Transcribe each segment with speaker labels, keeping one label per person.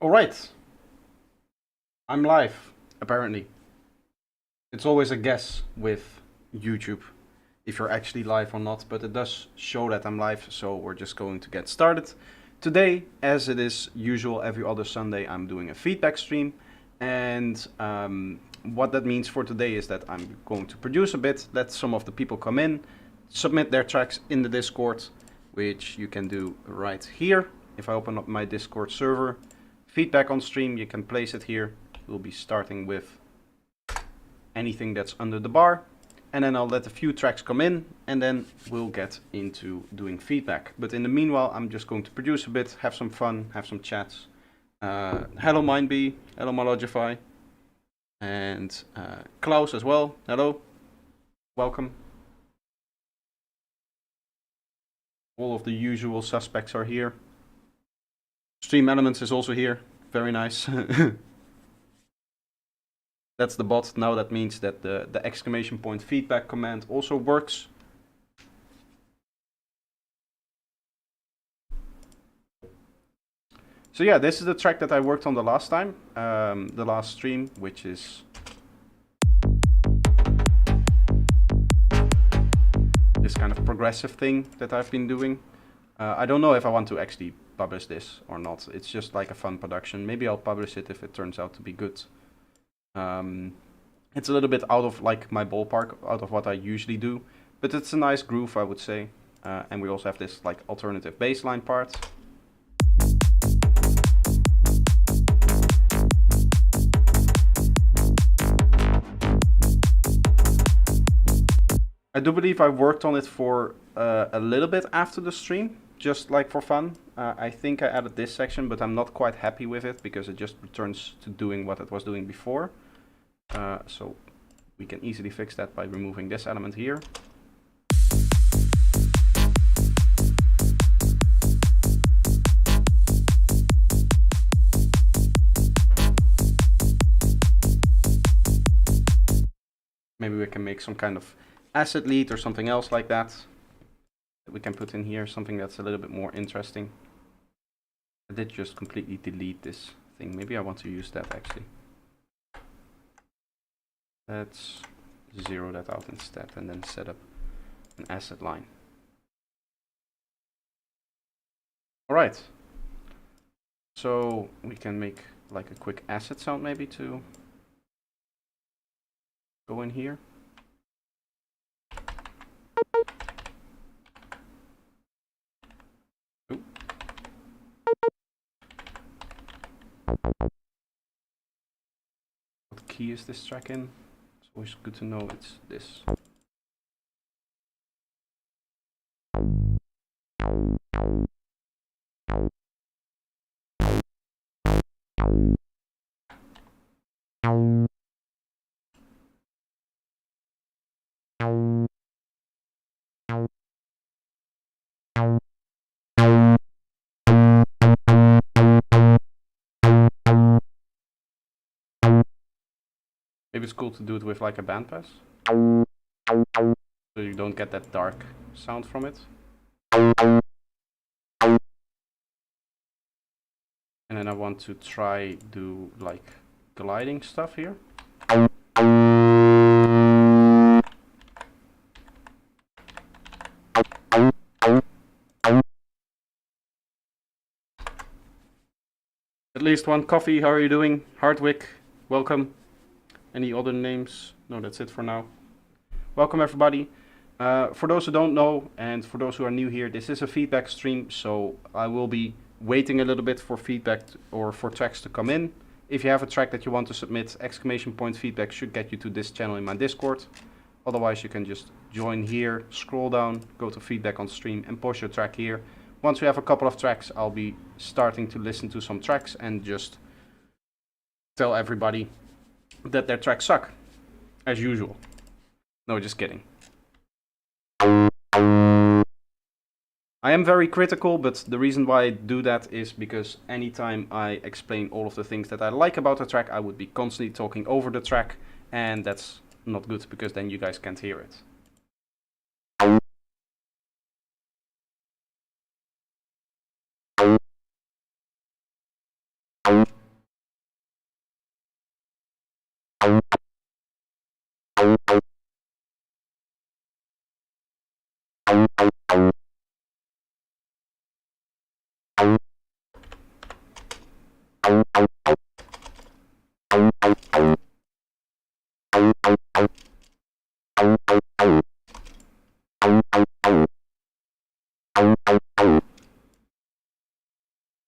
Speaker 1: Alright, I'm live, apparently. It's always a guess with YouTube if you're actually live or not, but it does show that I'm live, so we're just going to get started. Today, as it is usual every other Sunday, I'm doing a feedback stream, and what that means for today is that I'm going to produce a bit, let some of the people come in, submit their tracks in the Discord, which you can do right here. If I open up my Discord server, feedback on stream, you can place it here. We'll be starting with anything that's under the bar, and then I'll let a few tracks come in, and then we'll get into doing feedback. But in the meanwhile, I'm just going to produce a bit, have some fun, have some chats. Hello Mindbee, hello Malogify, and Klaus as well. Hello, welcome. All of the usual suspects are here. Stream Elements is also here. Very nice. That's the bot. Now that means that the exclamation point feedback command also works. So yeah, this is the track that I worked on the last time, the last stream, which is this kind of progressive thing that I've been doing. I don't know if I want to actually publish this or not. It's just like a fun production. Maybe I'll publish it if it turns out to be good. It's a little bit out of like my ballpark, out of what I usually do, but it's a nice groove, I would say. And we also have this like alternative bass line part. I do believe I worked on it for a little bit after the stream, just like for fun. I think I added this section, but I'm not quite happy with it because it just returns to doing what it was doing before. So we can easily fix that by removing this element here. Maybe we can make some kind of asset lead or something else like that we can put in here, something that's a little bit more interesting. I did just completely delete this thing. Maybe I want to use that actually. Let's zero that out instead and then set up an asset line. All right. So we can make like a quick asset sound maybe to go in here. Ooh. What key is this track in? It's always good to know it's this. Maybe it's cool to do it with like a bandpass, so you don't get that dark sound from it. And then I want to try do like gliding stuff here. At least one coffee, how are you doing? Hardwick, welcome. Any other names? No, that's it for now. Welcome everybody. For those who don't know, and for those who are new here, this is a feedback stream, so I will be waiting a little bit for feedback or for tracks to come in. If you have a track that you want to submit, exclamation point feedback should get you to this channel in my Discord. Otherwise you can just join here, scroll down, go to feedback on stream and post your track here. Once we have a couple of tracks, I'll be starting to listen to some tracks and just tell everybody that their tracks suck, as usual. No, just kidding. I am very critical, but the reason why I do that is because anytime I explain all of the things that I like about the track, I would be constantly talking over the track, and that's not good because then you guys can't hear it.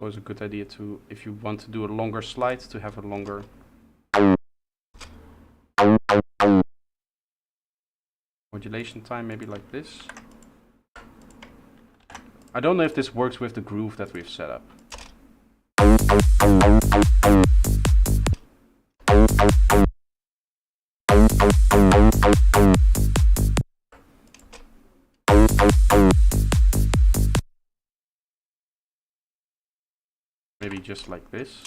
Speaker 1: Always a good idea to, if you want to do a longer slide, to have a longer modulation time, maybe like this. I don't know if this works with the groove that we've set up. Maybe just like this.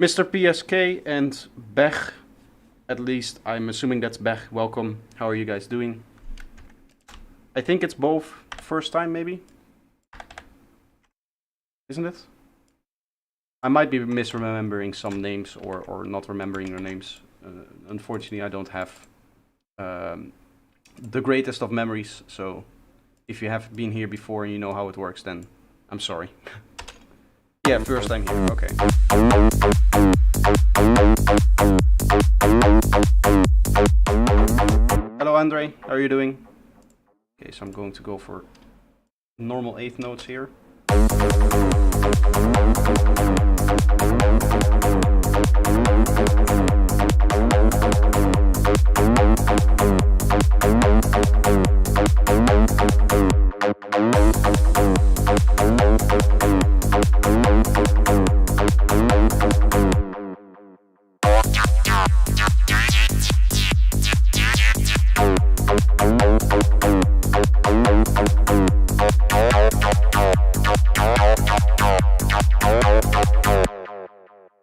Speaker 1: Mr. PSK and Bech, at least I'm assuming that's Bech, welcome. How are you guys doing? I think it's both first time maybe? Isn't it? I might be misremembering some names or not remembering your names. Unfortunately, I don't have the greatest of memories, so if you have been here before and you know how it works, then I'm sorry. Yeah, first time here, okay. Hello Andre, how are you doing? Okay, so I'm going to go for normal eighth notes here.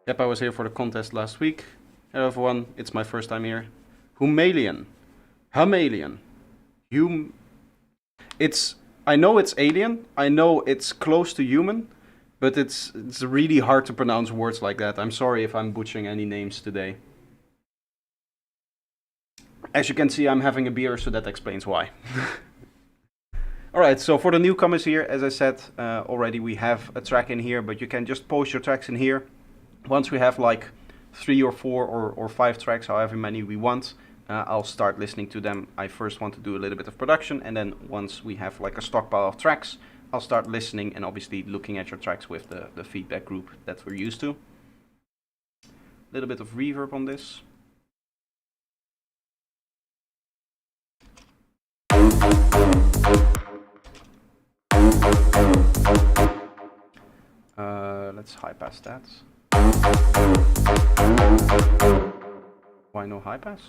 Speaker 1: Yep, I was here for the contest last week. Hello everyone, it's my first time here. Humalian. I know it's alien, I know it's close to human, but it's really hard to pronounce words like that. I'm sorry if I'm butchering any names today. As you can see, I'm having a beer, so that explains why. Alright, so for the newcomers here, as I said already, we have a track in here, but you can just post your tracks in here. Once we have like 3 or 4 or 5 tracks, however many we want, I'll start listening to them. I first want to do a little bit of production, and then once we have like a stockpile of tracks, I'll start listening and obviously looking at your tracks with the feedback group that we're used to. A little bit of reverb on this. Let's high pass that. Why no high pass?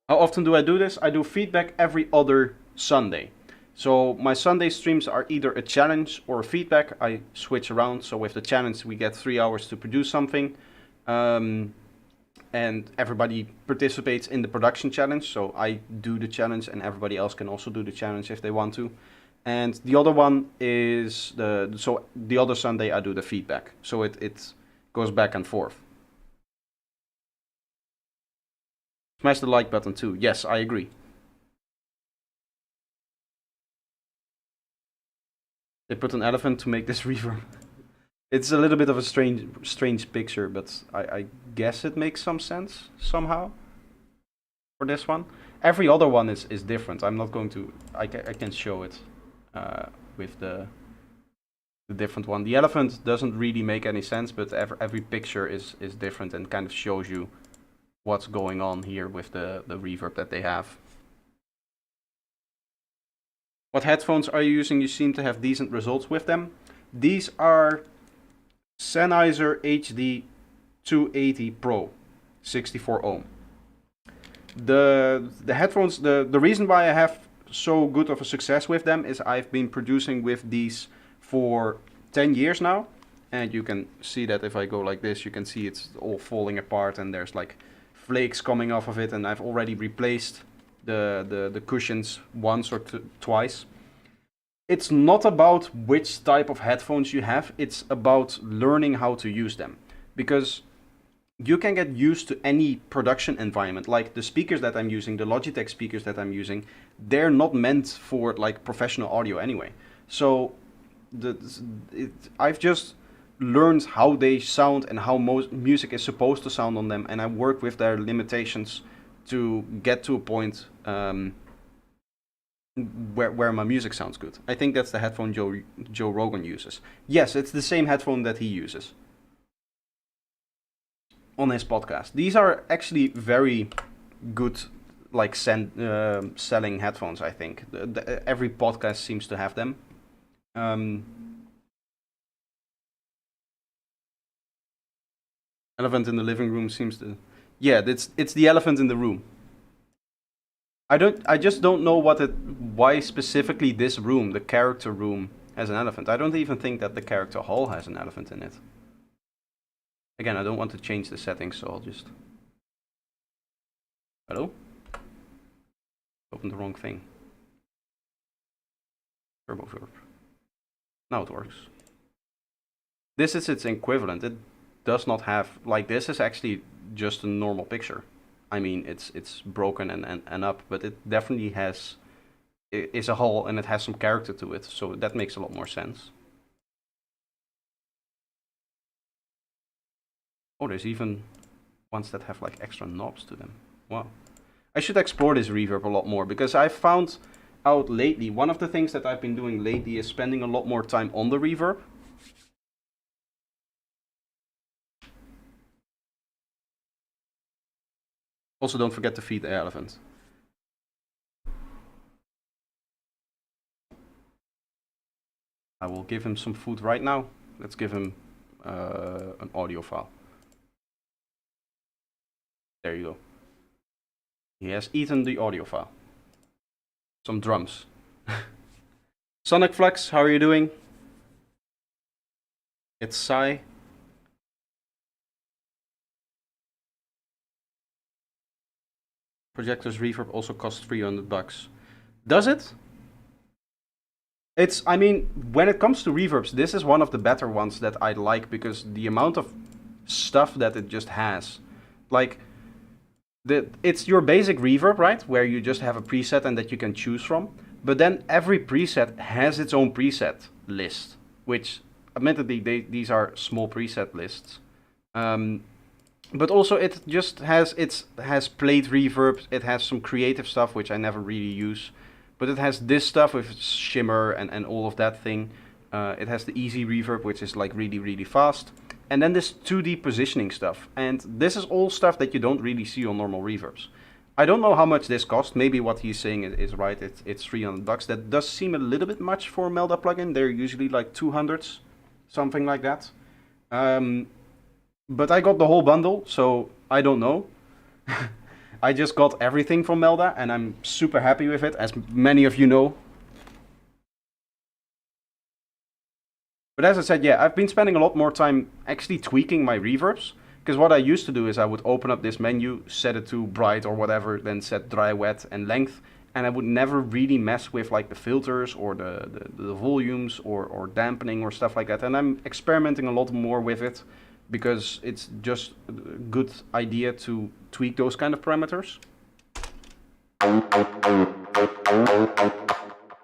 Speaker 1: How often do I do this? I do feedback every other Sunday. So my Sunday streams are either a challenge or a feedback. I switch around. So with the challenge, we get 3 hours to produce something. And everybody participates in the production challenge. So I do the challenge and everybody else can also do the challenge if they want to. And the other one is the other Sunday I do the feedback. So it goes back and forth. Smash the like button too. Yes, I agree. They put an elephant to make this reverb. It's a little bit of a strange picture, but I guess it makes some sense somehow for this one. Every other one is different. I'm not going to. I can show it with the different one. The elephant doesn't really make any sense, but every picture is different and kind of shows you what's going on here with the reverb that they have. What headphones are you using? You seem to have decent results with them. These are Sennheiser HD 280 Pro, 64 ohm. The headphones, the reason why I have so good of a success with them is I've been producing with these for 10 years now. And you can see that if I go like this, you can see it's all falling apart and there's like flakes coming off of it, and I've already replaced the cushions once or twice. It's not about which type of headphones you have, it's about learning how to use them. Because you can get used to any production environment. Like the speakers that I'm using, the Logitech speakers that I'm using, they're not meant for like professional audio anyway. So I've just learned how they sound and how music is supposed to sound on them, and I work with their limitations to get to a point where my music sounds good. I think that's the headphone Joe Rogan uses. Yes, it's the same headphone that he uses on his podcast. These are actually very good, like selling headphones. I think every podcast seems to have them. Elephant in the living room seems to. Yeah, it's the elephant in the room. I just don't know why specifically this room, the character room, has an elephant. I don't even think that the character hall has an elephant in it. Again, I don't want to change the settings, so I'll just... Hello? Opened the wrong thing. Turbo verb. Now it works. This is its equivalent. It does not have... Like, this is actually just a normal picture. I mean, it's broken and up, but it definitely has... It is a hall and it has some character to it, so that makes a lot more sense. Oh, there's even ones that have like extra knobs to them. Wow. I should explore this reverb a lot more, because I found out lately, one of the things that I've been doing lately is spending a lot more time on the reverb. Also, don't forget to feed the elephant. I will give him some food right now. Let's give him an audio file. There you go. He has eaten the audio file. Some drums. Sonic Flux, how are you doing? It's Sai. Projector's reverb also costs $300. Does it? I mean, when it comes to reverbs, this is one of the better ones that I like, because the amount of stuff that it just has. Like, it's your basic reverb, right? Where you just have a preset and that you can choose from. But then every preset has its own preset list, which, admittedly, these are small preset lists. But also it just has plate reverb, it has some creative stuff which I never really use, but it has this stuff with shimmer and all of that thing. It has the easy reverb, which is like really, really fast. And then this 2D positioning stuff. And this is all stuff that you don't really see on normal reverbs. I don't know how much this costs. Maybe what he's saying is right, it's $300. That does seem a little bit much for a Melda plugin. They're usually like 200s, something like that. But I got the whole bundle, so I don't know. I just got everything from Melda, and I'm super happy with it, as many of you know. But as I said, yeah, I've been spending a lot more time actually tweaking my reverbs. Because what I used to do is I would open up this menu, set it to bright or whatever, then set dry, wet, and length. And I would never really mess with like the filters or the volumes or dampening or stuff like that. And I'm experimenting a lot more with it, because it's just a good idea to tweak those kind of parameters.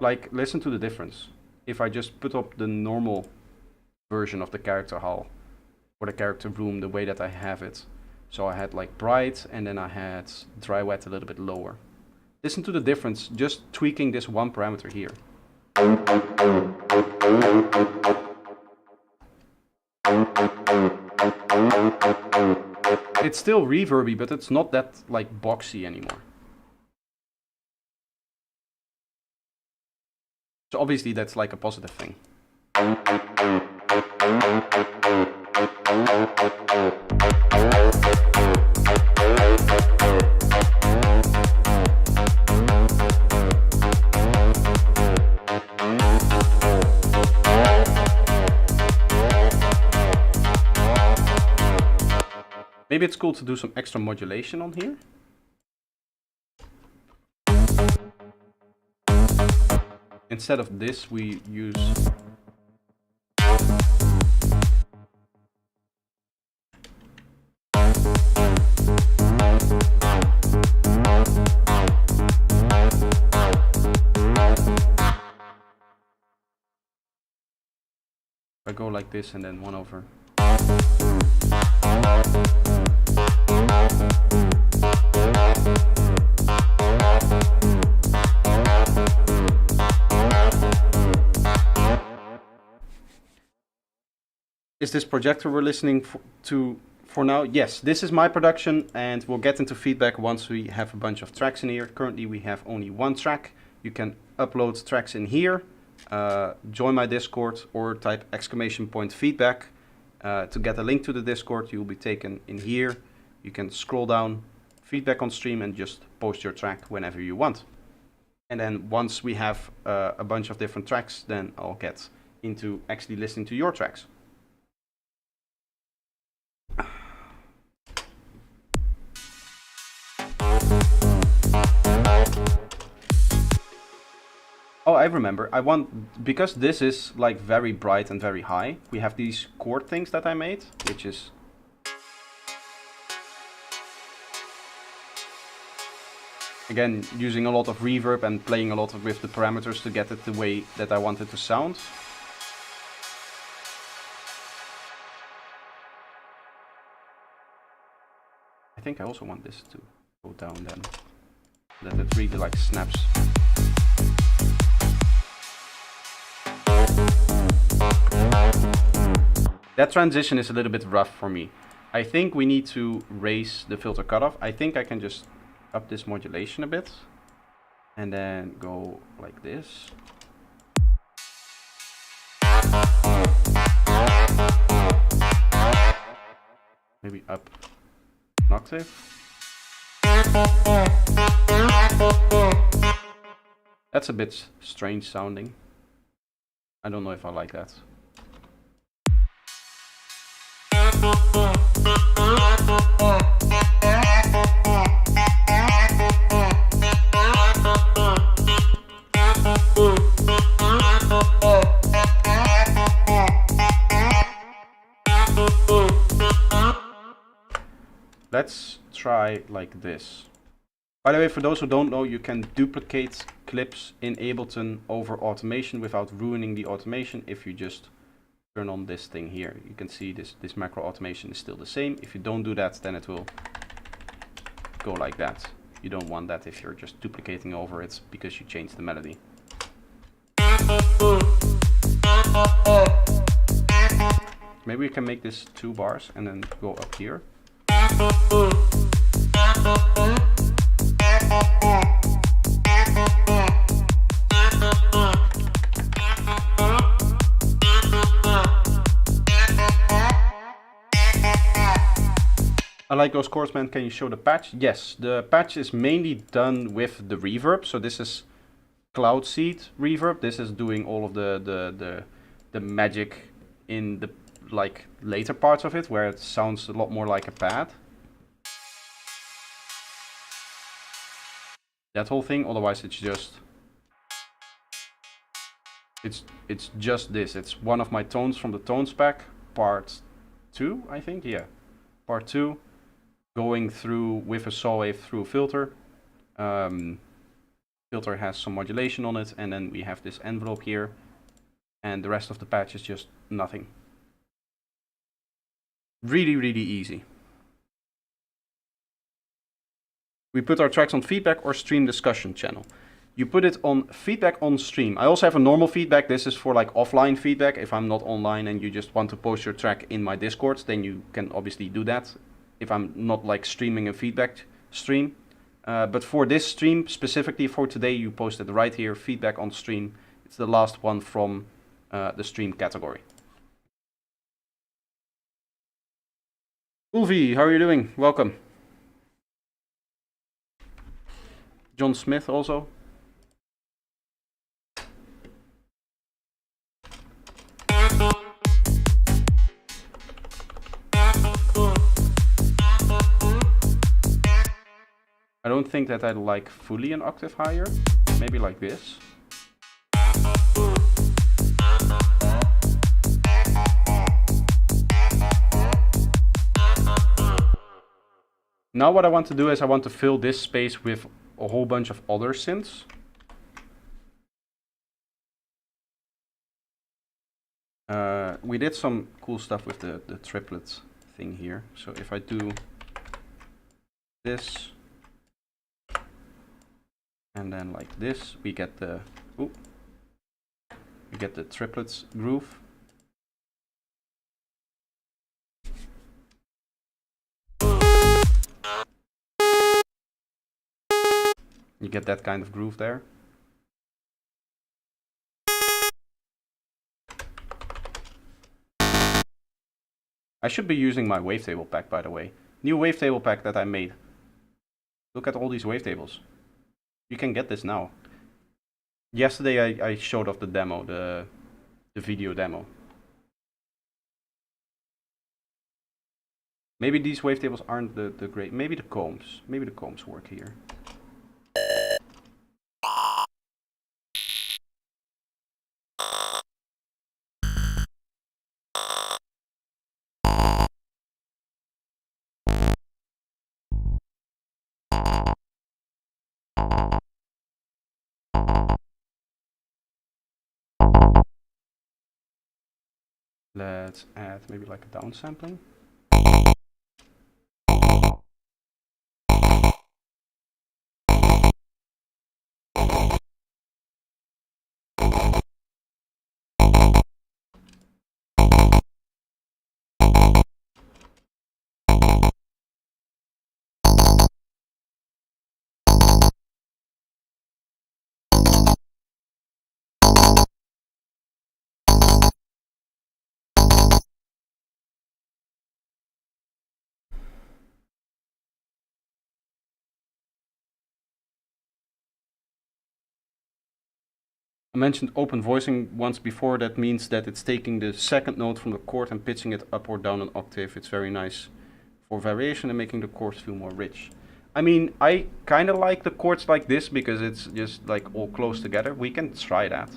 Speaker 1: Like, listen to the difference. If I just put up the normal version of the character hall, or the character room, the way that I have it. So I had like bright, and then I had dry, wet a little bit lower. Listen to the difference, just tweaking this one parameter here. It's still reverby, but it's not that like boxy anymore. So obviously that's like a positive thing. Maybe it's cool to do some extra modulation on here. Instead of this, we use... I go like this and then 1 over. Is this projector we're listening to for now? Yes, this is my production, and we'll get into feedback once we have a bunch of tracks in here. Currently we have only 1 track. You can upload tracks in here, join my Discord, or type !feedback. To get a link to the Discord, you'll be taken in here. You can scroll down, feedback on stream, and just post your track whenever you want. And then once we have a bunch of different tracks, then I'll get into actually listening to your tracks. Oh, I remember. I want, because this is like very bright and very high, we have these chord things that I made, which is... Again, using a lot of reverb and playing a lot with the parameters to get it the way that I want it to sound. I think I also want this to go down then, that it really like snaps. That transition is a little bit rough for me. I think we need to raise the filter cutoff. I think I can just up this modulation a bit and then go like this. Maybe up an octave. That's a bit strange sounding. I don't know if I like that. Let's try like this. By the way, for those who don't know, you can duplicate clips in Ableton over automation without ruining the automation if you just turn on this thing here. You can see this macro automation is still the same. If you don't do that, then it will go like that. You don't want that if you're just duplicating over it because you changed the melody. Maybe we can make this 2 bars and then go up here. I like those chords, man. Can you show the patch? Yes, the patch is mainly done with the reverb. So this is Cloud Seed reverb. This is doing all of the magic in the like later parts of it, where it sounds a lot more like a pad. That whole thing. Otherwise, it's just this. It's one of my tones from the tones pack, part 2, I think. Yeah, part 2. Going through with a saw wave through a filter. Filter has some modulation on it, and then we have this envelope here, and the rest of the patch is just nothing. Really, really easy. We put our tracks on feedback or stream discussion channel. You put it on feedback on stream. I also have a normal feedback. This is for like offline feedback. If I'm not online and you just want to post your track in my Discord, then you can obviously do that. If I'm not like streaming a feedback stream. But for this stream, specifically for today, you posted right here, feedback on stream. It's the last one from the stream category. Ulvi, how are you doing? Welcome. John Smith also. I don't think that I'd like fully an octave higher. Maybe like this. Now what I want to do is I want to fill this space with a whole bunch of other synths. We did some cool stuff with the triplet thing here. So if I do this and then like this, we get the triplets groove. You get that kind of groove there. I should be using my wavetable pack, by the way. New wavetable pack that I made. Look at all these wavetables. You can get this now. Yesterday I showed off the demo, the video demo. Maybe these wavetables aren't the great. Maybe the combs. Maybe the combs work here. Let's add maybe like a downsampling. I mentioned open voicing once before. That means that it's taking the second note from the chord and pitching it up or down an octave. It's very nice for variation and making the chords feel more rich. I mean, I kind of like the chords like this because it's just like all close together. We can try that.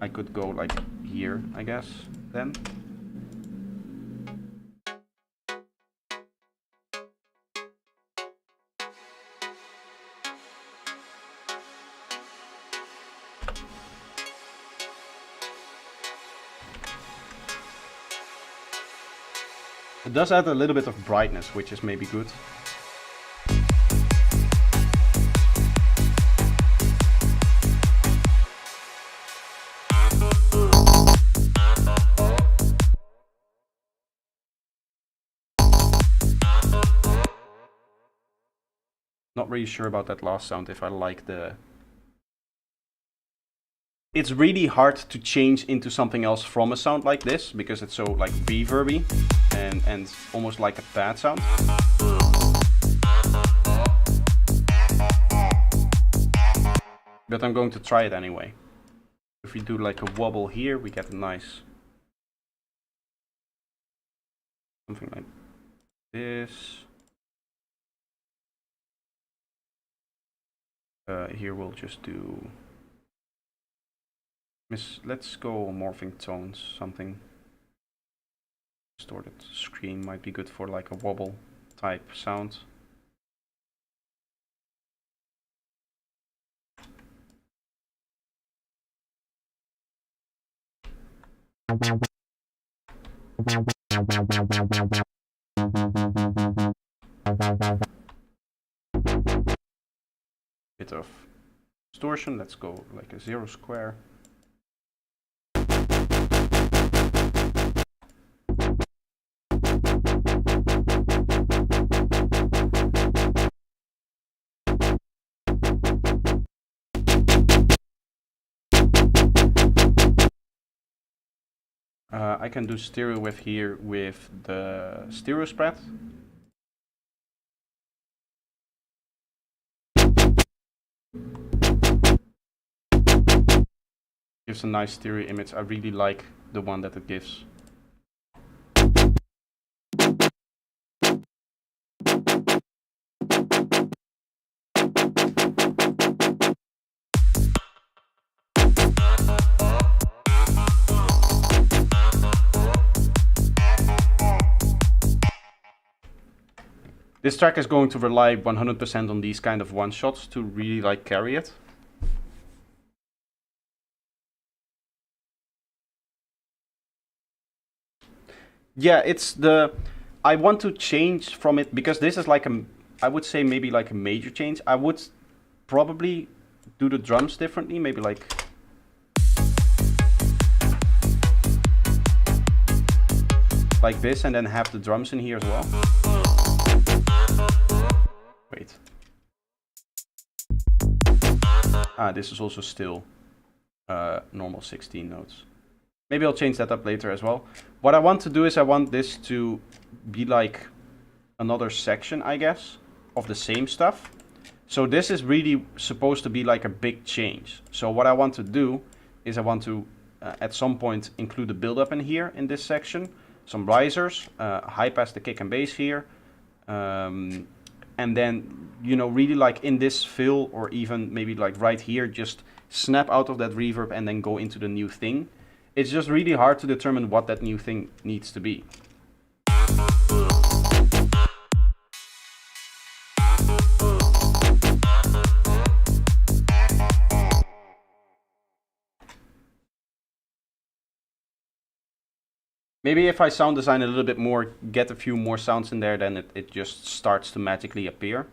Speaker 1: I could go like here, I guess, then. It does add a little bit of brightness, which is maybe good. Not really sure about that last sound, if I like the... It's really hard to change into something else from a sound like this, because it's so like reverby and almost like a pad sound. But I'm going to try it anyway. If we do like a wobble here, we get a nice... something like this. Here we'll just do... let's go morphing tones, something. Distorted screen might be good for like a wobble type sound. Bit of distortion, let's go like a 0 square. I can do stereo with here with the stereo spread. Gives a nice stereo image. I really like the one that it gives. This track is going to rely 100% on these kind of one-shots to really like carry it. Yeah, I want to change from it because this is like I would say maybe like a major change. I would probably do the drums differently, maybe like this, and then have the drums in here as well. Wait. This is also still normal 16 notes. Maybe I'll change that up later as well. What I want to do is I want this to be like another section, I guess, of the same stuff. So this is really supposed to be like a big change. So what I want to do is I want to at some point include a build-up in here in this section, some risers, high pass the kick and bass here, and then, you know, really like in this fill or even maybe like right here, just snap out of that reverb and then go into the new thing. It's just really hard to determine what that new thing needs to be. Maybe if I sound design a little bit more, get a few more sounds in there, then it just starts to magically appear.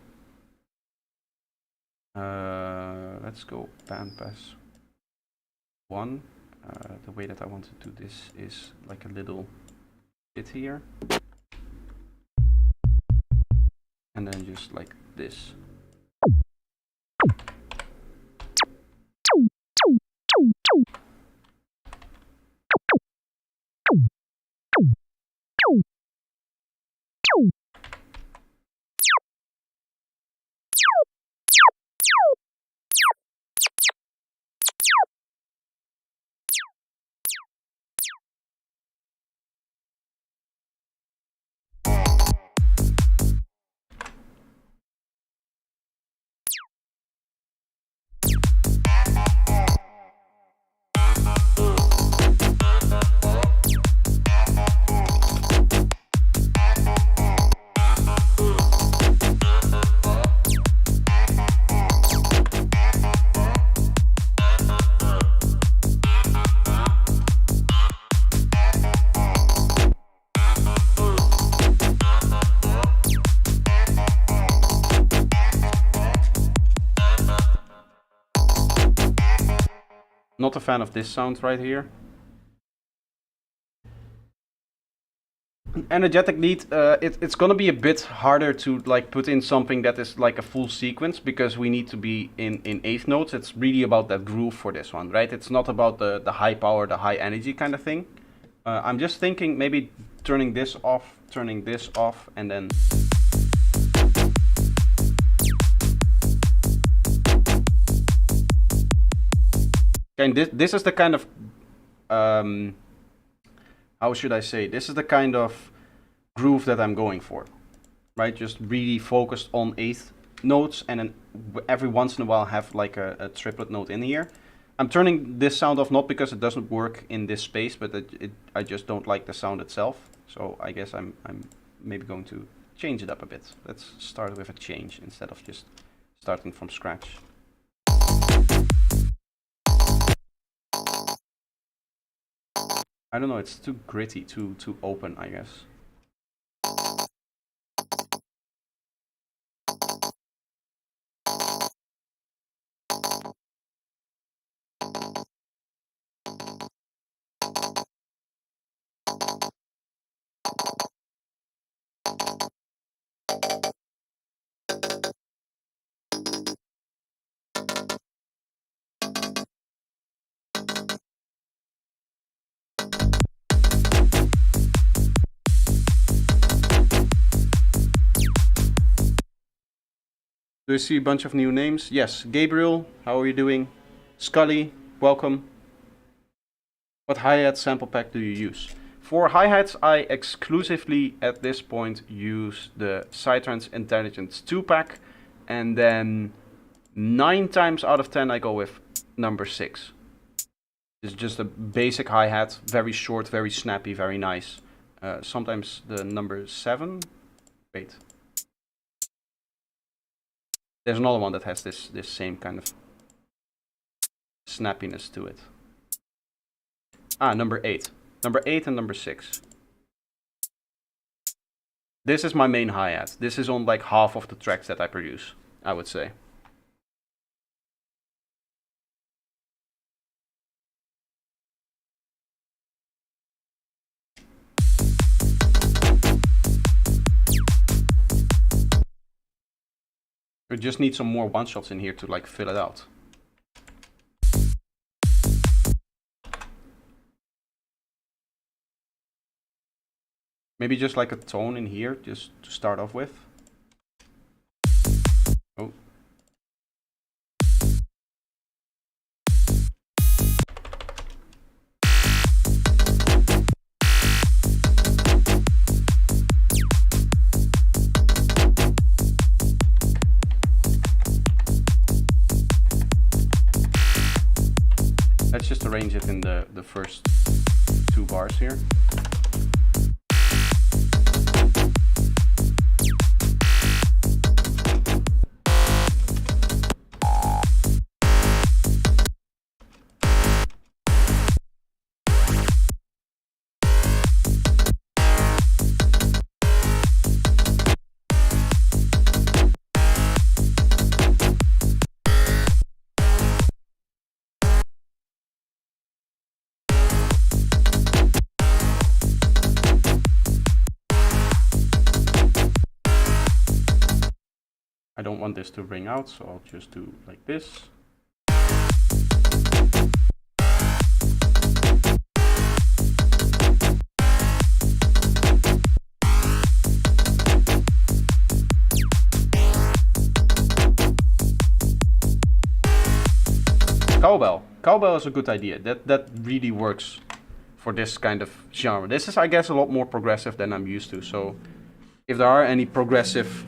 Speaker 1: Let's go band pass 1. The way that I want to do this is like a little bit here. And then just like this. Not a fan of this sound right here. Energetic lead, it's gonna be a bit harder to like put in something that is like a full sequence because we need to be in eighth notes. It's really about that groove for this one, right? It's not about the high power, the high energy kind of thing. I'm just thinking maybe turning this off, and then... And this is the kind of, how should I say? This is the kind of groove that I'm going for, right? Just really focused on eighth notes, and then every once in a while have like a triplet note in here. I'm turning this sound off not because it doesn't work in this space, but I just don't like the sound itself. So I guess I'm maybe going to change it up a bit. Let's start with a change instead of just starting from scratch. I don't know, it's too gritty, too open, I guess. Do you see a bunch of new names? Yes, Gabriel, how are you doing? Scully, welcome. What hi-hat sample pack do you use? For hi-hats, I exclusively at this point use the Psytrance Intelligence 2-pack, and then 9 times out of 10 I go with number 6. It's just a basic hi-hat, very short, very snappy, very nice. Sometimes the number 7, wait. There's another one that has this same kind of snappiness to it. Ah, number 8. Number 8 and number 6. This is my main hi-hat. This is on like half of the tracks that I produce, I would say. We just need some more one-shots in here to like fill it out. Maybe just like a tone in here, just to start off with. Oh. Let's just arrange it in the first 2 bars here. I don't want this to ring out, so I'll just do like this. Cowbell. Cowbell is a good idea. That really works for this kind of genre. This is, I guess, a lot more progressive than I'm used to. So if there are any progressive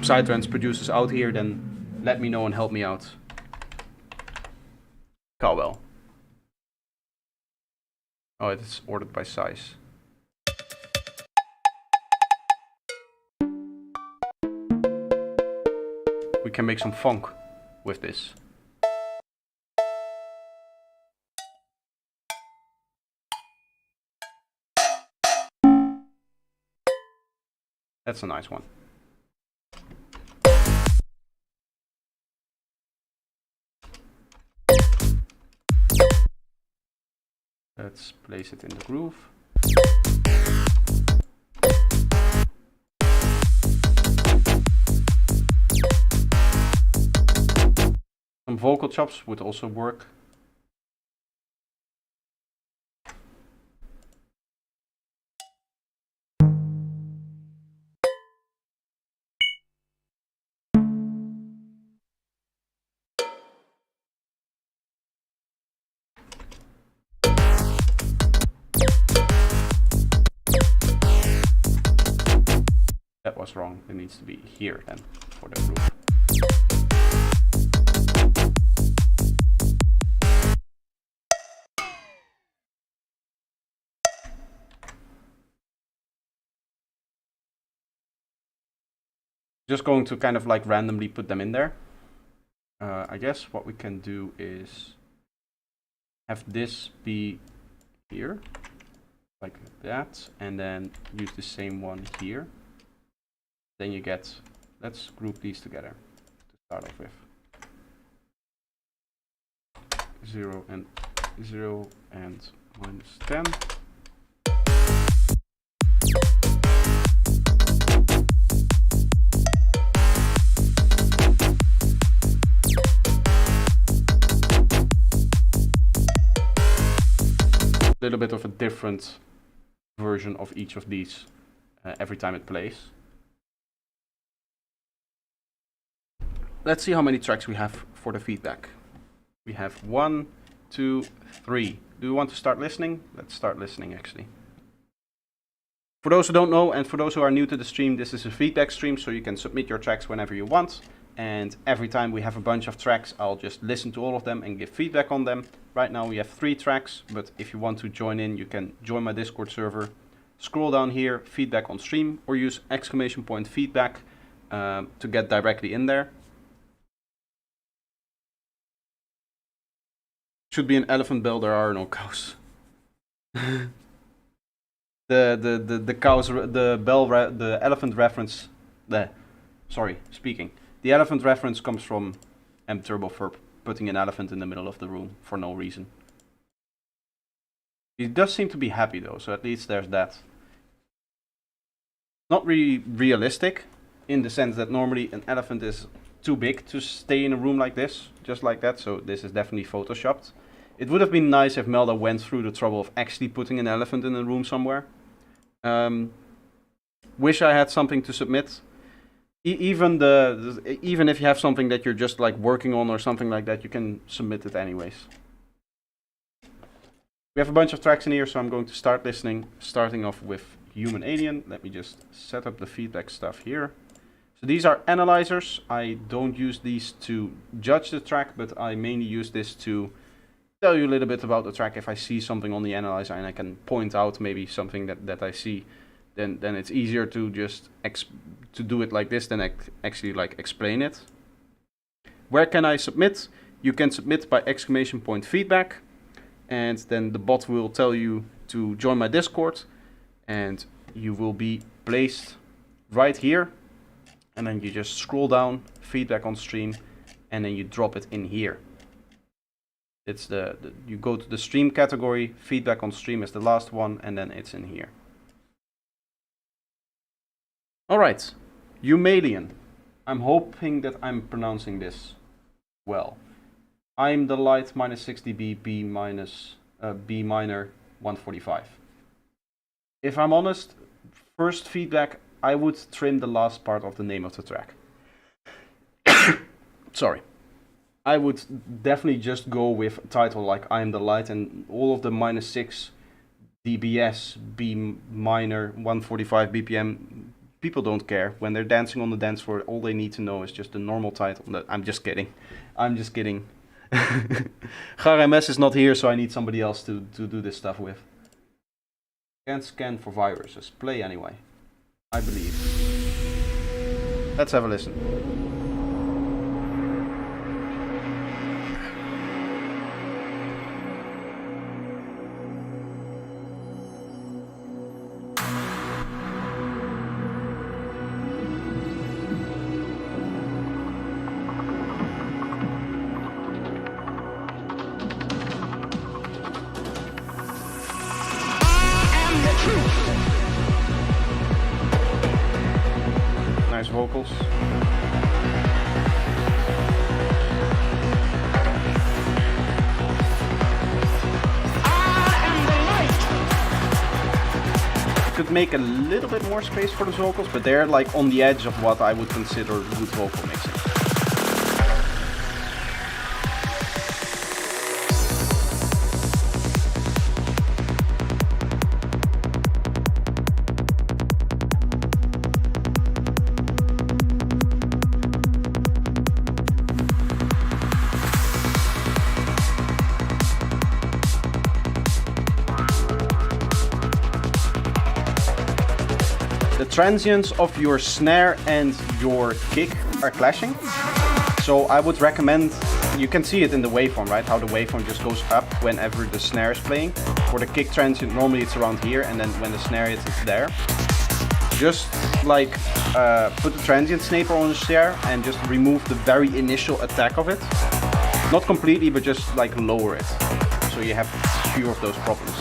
Speaker 1: psytrance producers out here, then let me know and help me out. Cowbell. Oh, it's ordered by size. We can make some funk with this. That's a nice one. Let's place it in the groove. Some vocal chops would also work. That was wrong. It needs to be here then for the groove. Just going to kind of like randomly put them in there. I guess what we can do is have this be here, like that, and then use the same one here. Then you get, let's group these together to start off with. 0 and 0 and -10. A little bit of a different version of each of these every time it plays. Let's see how many tracks we have for the feedback. We have 1, 2, 3. Do you want to start listening? Let's start listening actually. For those who don't know, and for those who are new to the stream, this is a feedback stream, so you can submit your tracks whenever you want. And every time we have a bunch of tracks, I'll just listen to all of them and give feedback on them. Right now we have 3 tracks, but if you want to join in, you can join my Discord server. Scroll down here, feedback on stream, or use !feedback. to get directly in there. Should be an elephant bell. There are no cows. the cows, the elephant reference. The elephant reference comes from M Turbo for putting an elephant in the middle of the room for no reason. He does seem to be happy though, so at least there's that. Not really realistic, in the sense that normally an elephant is too big to stay in a room like this, just like that, so this is definitely photoshopped. It would have been nice if Melda went through the trouble of actually putting an elephant in a room somewhere. Wish I had something to submit. Even if you have something that you're just like working on or something like that, you can submit it anyways. We have a bunch of tracks in here, so I'm going to start listening, starting off with Human Alien. Let me just set up the feedback stuff here. So these are analyzers. I don't use these to judge the track, but I mainly use this to tell you a little bit about the track. If I see something on the analyzer and I can point out maybe something that I see, then it's easier to just to do it like this than actually like explain it. Where can I submit? You can submit by !feedback, and then the bot will tell you to join my Discord, and you will be placed right here, and then you just scroll down, feedback on stream, and then you drop it in here. It's you go to the stream category, feedback on stream is the last one, and then it's in here. Alright, Eumalion. I'm hoping that I'm pronouncing this well. I'm the light minus 60 B, B minor 145. If I'm honest, first feedback, I would trim the last part of the name of the track. Sorry. I would definitely just go with a title like I Am the Light, and all of the minus 6 dBs, B minor 145 BPM, people don't care. When they're dancing on the dance floor, all they need to know is just the normal title. No, I'm just kidding. I'm just kidding. GRMS is not here, so I need somebody else to do this stuff with. Can't scan for viruses. Play anyway. I believe. Let's have a listen. Nice vocals. Could make a little bit more space for the vocals, but they're like on the edge of what I would consider good vocal mixing. The transients of your snare and your kick are clashing. So I would recommend, you can see it in the waveform, right? How the waveform just goes up whenever the snare is playing. For the kick transient, normally it's around here, and then when the snare hits, it's there. Just like put the transient snapper on the snare and just remove the very initial attack of it. Not completely, but just like lower it. So you have fewer of those problems.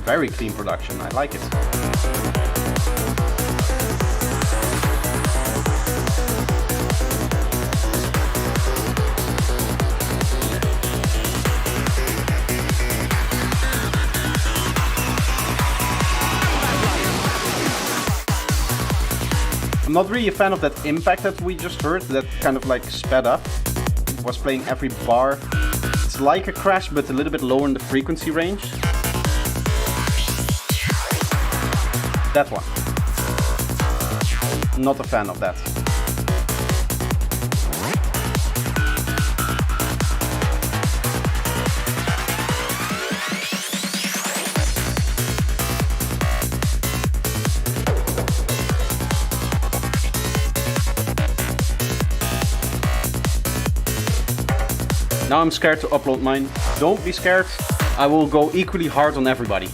Speaker 1: Very clean production, I like it. I'm not really a fan of that impact that we just heard, that kind of like sped up. was playing every bar. It's like a crash, but a little bit lower in the frequency range. That one. Not a fan of that. Now I'm scared to upload mine. Don't be scared. I will go equally hard on everybody.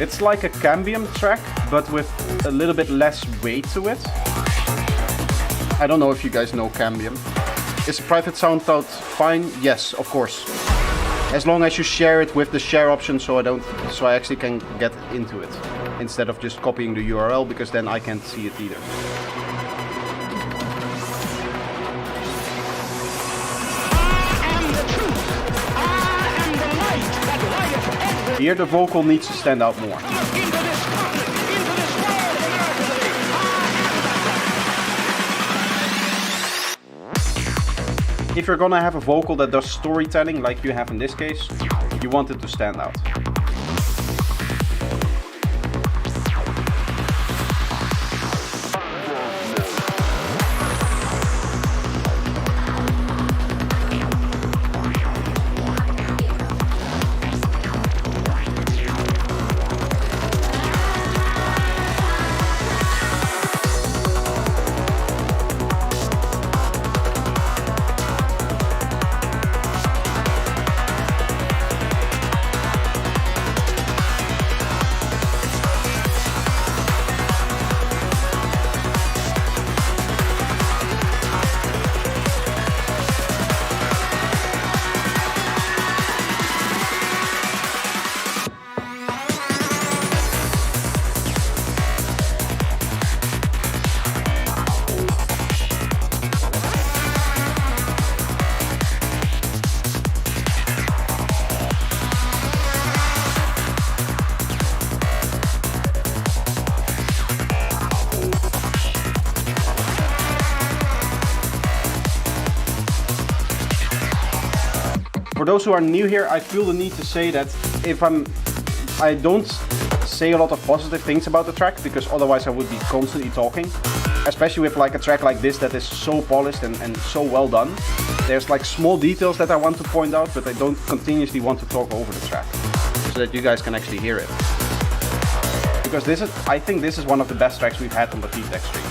Speaker 1: It's like a Cambium track, but with a little bit less weight to it. I don't know if you guys know Cambium. Is a private sound out fine? Yes, of course. As long as you share it with the share option, so I actually can get into it instead of just copying the URL, because then I can't see it either. Here the vocal needs to stand out more. If you're gonna have a vocal that does storytelling like you have in this case, you want it to stand out. For those who are new here, I feel the need to say that I don't say a lot of positive things about the track, because otherwise I would be constantly talking. Especially with like a track like this that is so polished and so well done. There's like small details that I want to point out, but I don't continuously want to talk over the track, so that you guys can actually hear it. Because I think this is one of the best tracks we've had on the T-Tech stream.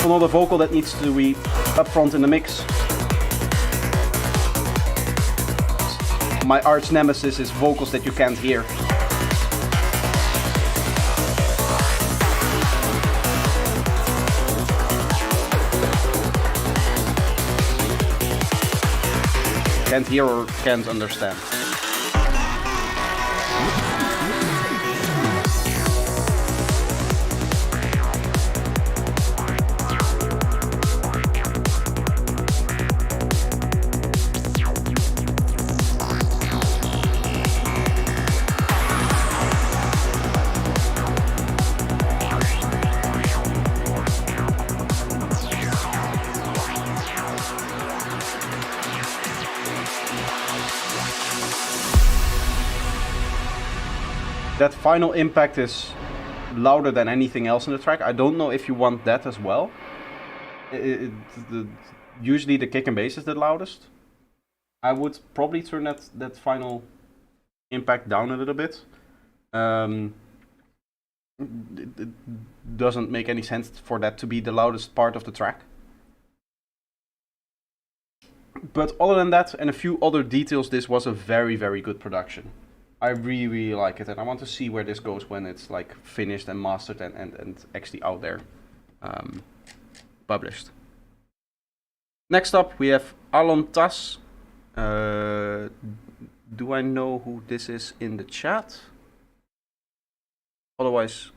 Speaker 1: Another vocal that needs to be up front in the mix. My arch nemesis is vocals that you can't hear. Can't hear or can't understand. That final impact is louder than anything else in the track. I don't know if you want that as well. Usually the kick and bass is the loudest. I would probably turn that final impact down a little bit. It doesn't make any sense for that to be the loudest part of the track. But other than that and a few other details, this was a very, very good production. I really, really like it, and I want to see where this goes when it's like finished and mastered and actually out there, published. Next up, we have Alon Tas. Do I know who this is in the chat? Otherwise,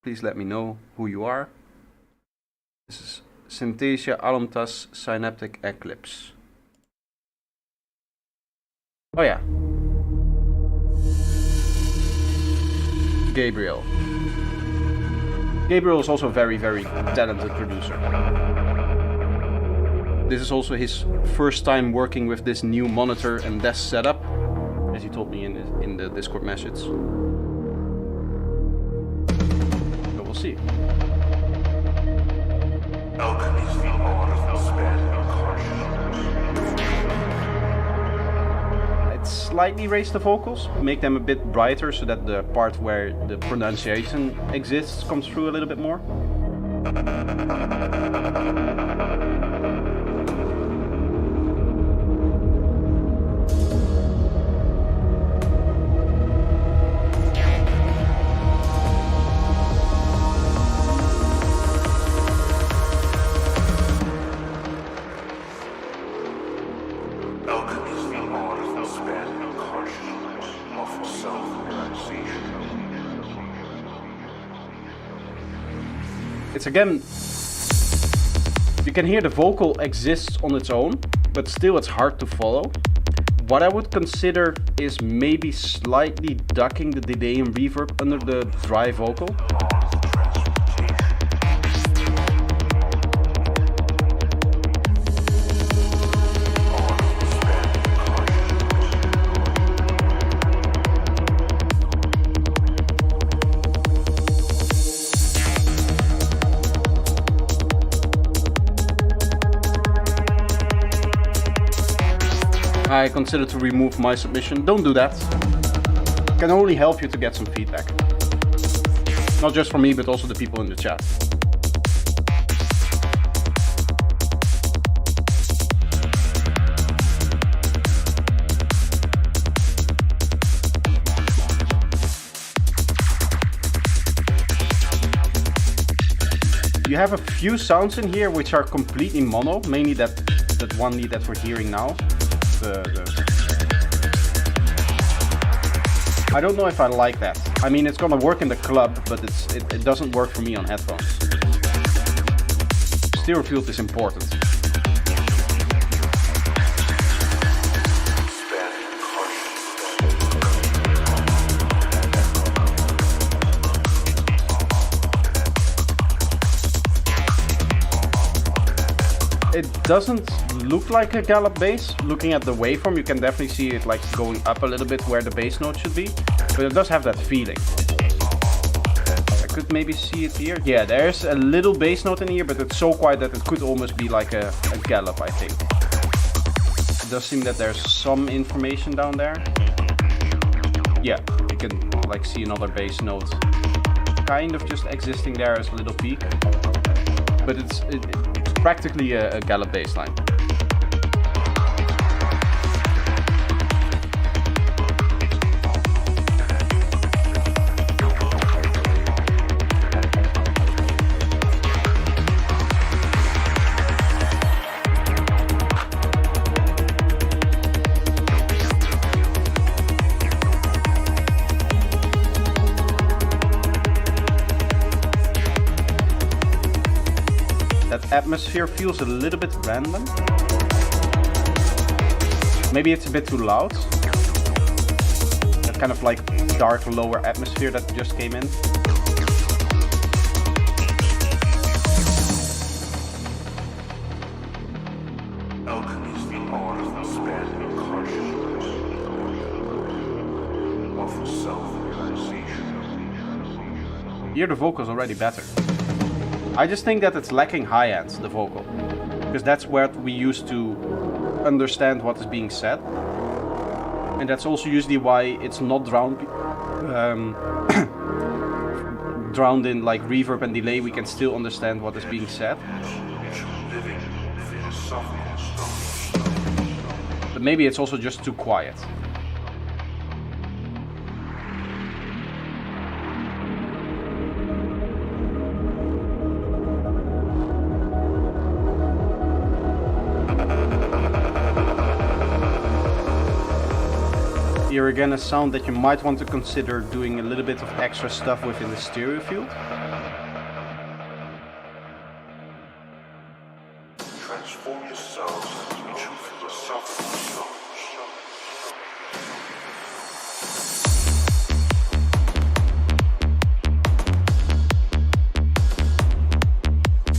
Speaker 1: please let me know who you are. This is Synthesia Alumtas Synaptic Eclipse. Oh yeah. Gabriel. Gabriel is also a very, very talented producer. This is also his first time working with this new monitor and desk setup, as he told me in the Discord message. So we'll see. I'd slightly raise the vocals, make them a bit brighter so that the part where the pronunciation exists comes through a little bit more. It's again, you can hear the vocal exists on its own, but still it's hard to follow. What I would consider is maybe slightly ducking the delay and reverb under the dry vocal. I consider to remove my submission. Don't do that. It can only help you to get some feedback. Not just from me, but also the people in the chat. You have a few sounds in here which are completely mono, mainly that one lead that we're hearing now. I don't know if I like that. I mean, it's gonna work in the club, but it doesn't work for me on headphones. Stereo field is important. It doesn't look like a gallop bass. Looking at the waveform, you can definitely see it like going up a little bit where the bass note should be, but it does have that feeling. I could maybe see it here. Yeah, there's a little bass note in here, but it's so quiet that it could almost be like a gallop, I think. It does seem that there's some information down there. Yeah, you can like see another bass note kind of just existing there as a little peak, but it's practically a gallop bass line. Atmosphere feels a little bit random. Maybe it's a bit too loud. That kind of like dark lower atmosphere that just came in. Here the vocal's already better. I just think that it's lacking high end, the vocal, because that's where we used to understand what is being said, and that's also usually why it's not drowned in like reverb and delay. We can still understand what is being said, but maybe it's also just too quiet. Here again, a sound that you might want to consider doing a little bit of extra stuff within the stereo field.
Speaker 2: Transform yourselves into philosophical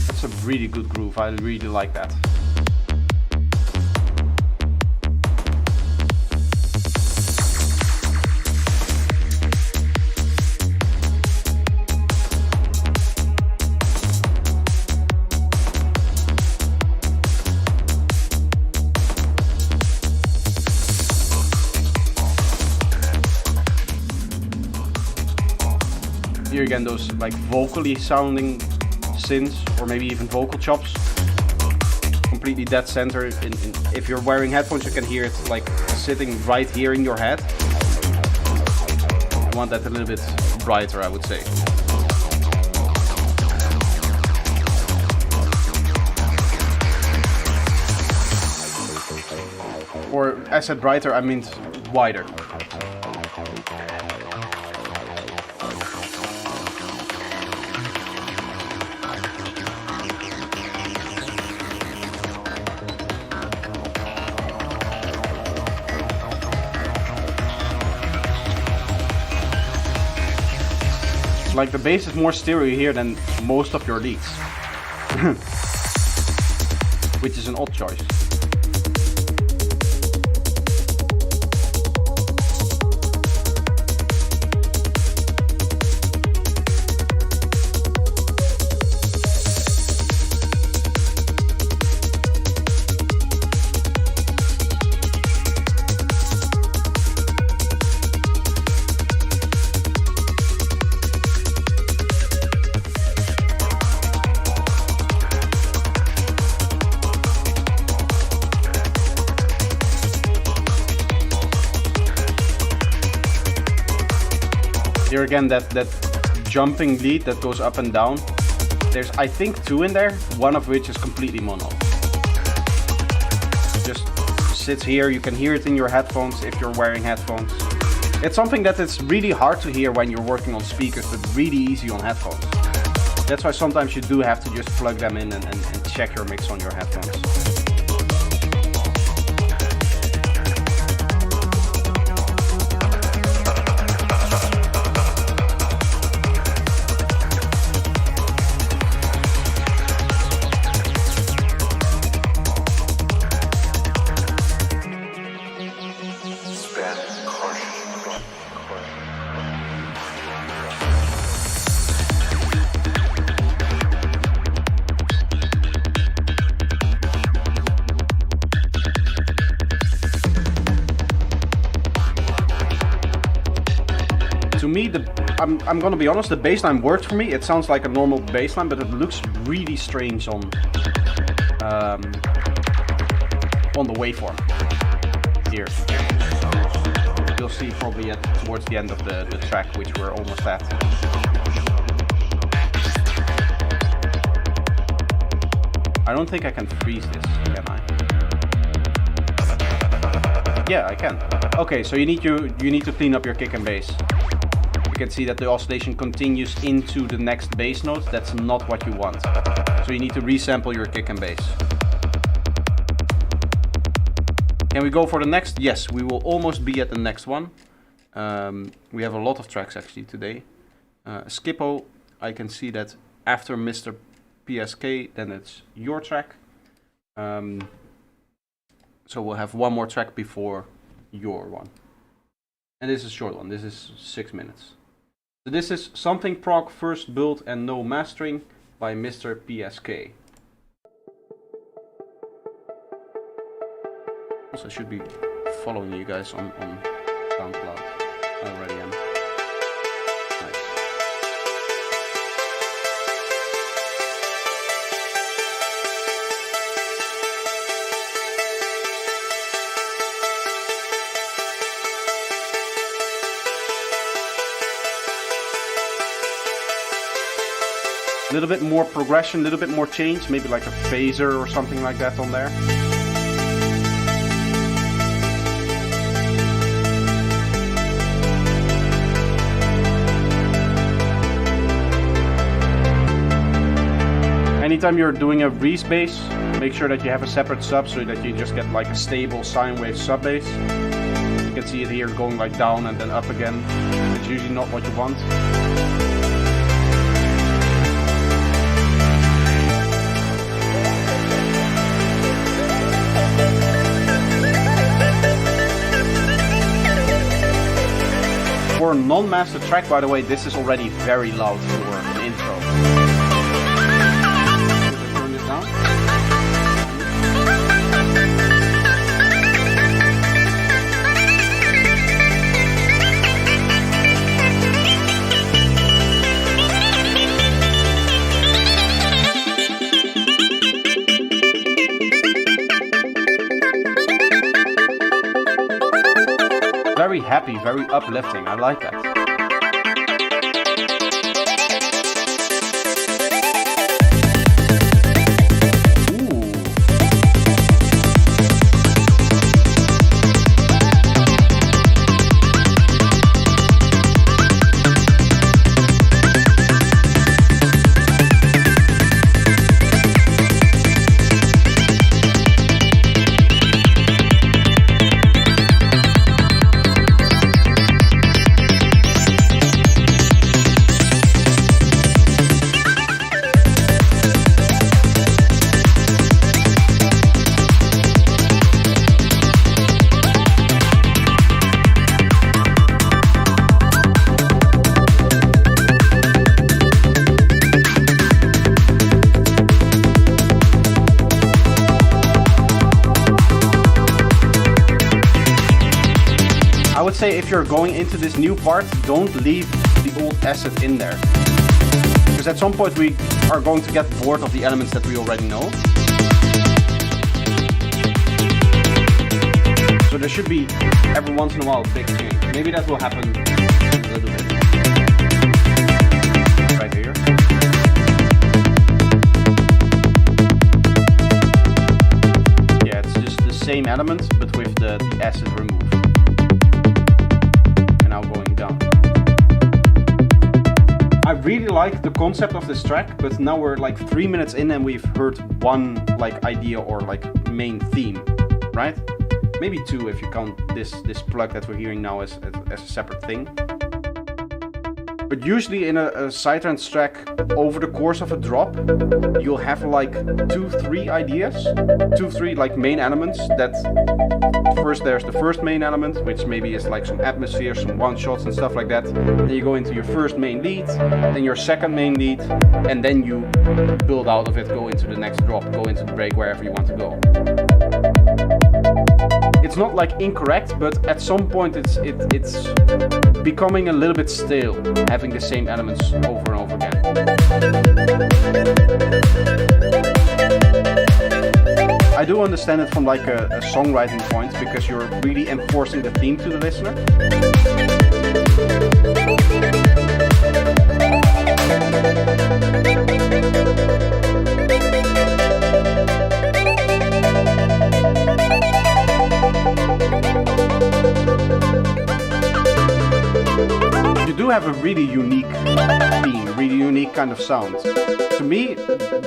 Speaker 1: That's a really good groove. I really like that. Here again, those like vocally sounding synths or maybe even vocal chops, completely dead center. If you're wearing headphones, you can hear it like sitting right here in your head. I want that a little bit brighter, I would say. Or I said brighter, I mean wider. Like the bass is more stereo here than most of your leads, which is an odd choice. Here again, that jumping lead that goes up and down. There's, I think, 2 in there, one of which is completely mono. Just sits here, you can hear it in your headphones if you're wearing headphones. It's something that is really hard to hear when you're working on speakers, but really easy on headphones. That's why sometimes you do have to just plug them in and check your mix on your headphones. To me, I'm gonna be honest, the bassline works for me. It sounds like a normal bassline, but it looks really strange on the waveform here. You'll see probably towards the end of the track, which we're almost at. I don't think I can freeze this, can I? Yeah, I can. Okay, so you need to clean up your kick and bass. You can see that the oscillation continues into the next bass note. That's not what you want. So you need to resample your kick and bass. Can we go for the next? Yes, we will almost be at the next one. We have a lot of tracks actually today. Skippo, I can see that after Mr. PSK, then it's your track. So we'll have one more track before your one. And this is a short one, this is 6 minutes. So this is Something Prog First Build and No Mastering by Mr. PSK. Also, I should be following you guys on SoundCloud. I already am. Nice. A little bit more progression, a little bit more change, maybe like a phaser or something like that on there. anytime you're doing a Reese bass, make sure that you have a separate sub so that you just get like a stable sine wave sub bass. You can see it here going like down and then up again. It's usually not what you want. For a non-master track, by the way, this is already very loud for an intro. Turn this down. Very happy, very uplifting. I like that. I would say if you're going into this new part, don't leave the old asset in there. Because at some point we are going to get bored of the elements that we already know. So there should be, every once in a while, a big change. Maybe that will happen a little bit. Right here. Yeah, it's just the same element, but with the asset removed. I really like the concept of this track, but now we're like 3 minutes in and we've heard one like idea or like main theme, right? Maybe two if you count this plug that we're hearing now as a separate thing. But usually in a psytrance track, over the course of a drop, you'll have like 2-3 ideas, 2-3 like main elements. That first there's the first main element, which maybe is like some atmosphere, some one shots and stuff like that. Then you go into your first main lead, then your second main lead, and then you build out of it, go into the next drop, go into the break, wherever you want to go. It's not like incorrect, but at some point it's becoming a little bit stale, having the same elements over and over again. I do understand it from like a songwriting point, because you're really enforcing the theme to the listener. You do have a really unique theme, really unique kind of sound. To me,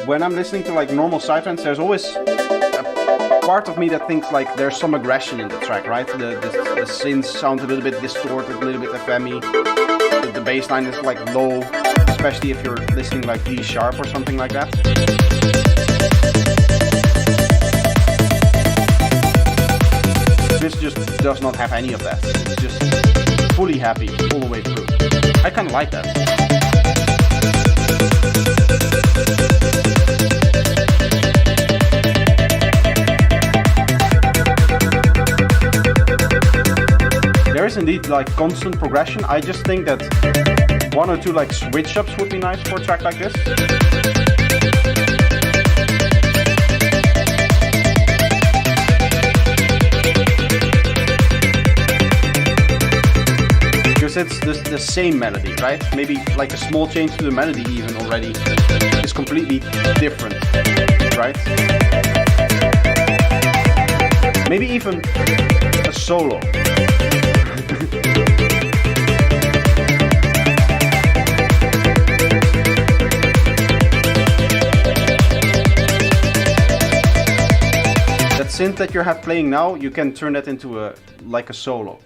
Speaker 1: when I'm listening to like normal psytrance, there's always a part of me that thinks like there's some aggression in the track, right? The synths sound a little bit distorted, a little bit FM-y. The bass line is like low, especially if you're listening like D sharp or something like that. This just does not have any of that. It's just fully happy all the way through. I kind of like that. There is indeed like constant progression. I just think that 1 or 2 like switch ups would be nice for a track like this. It's the same melody, right? Maybe like a small change to the melody even already is completely different, right? Maybe even a solo. That synth that you have playing now, you can turn that into a solo,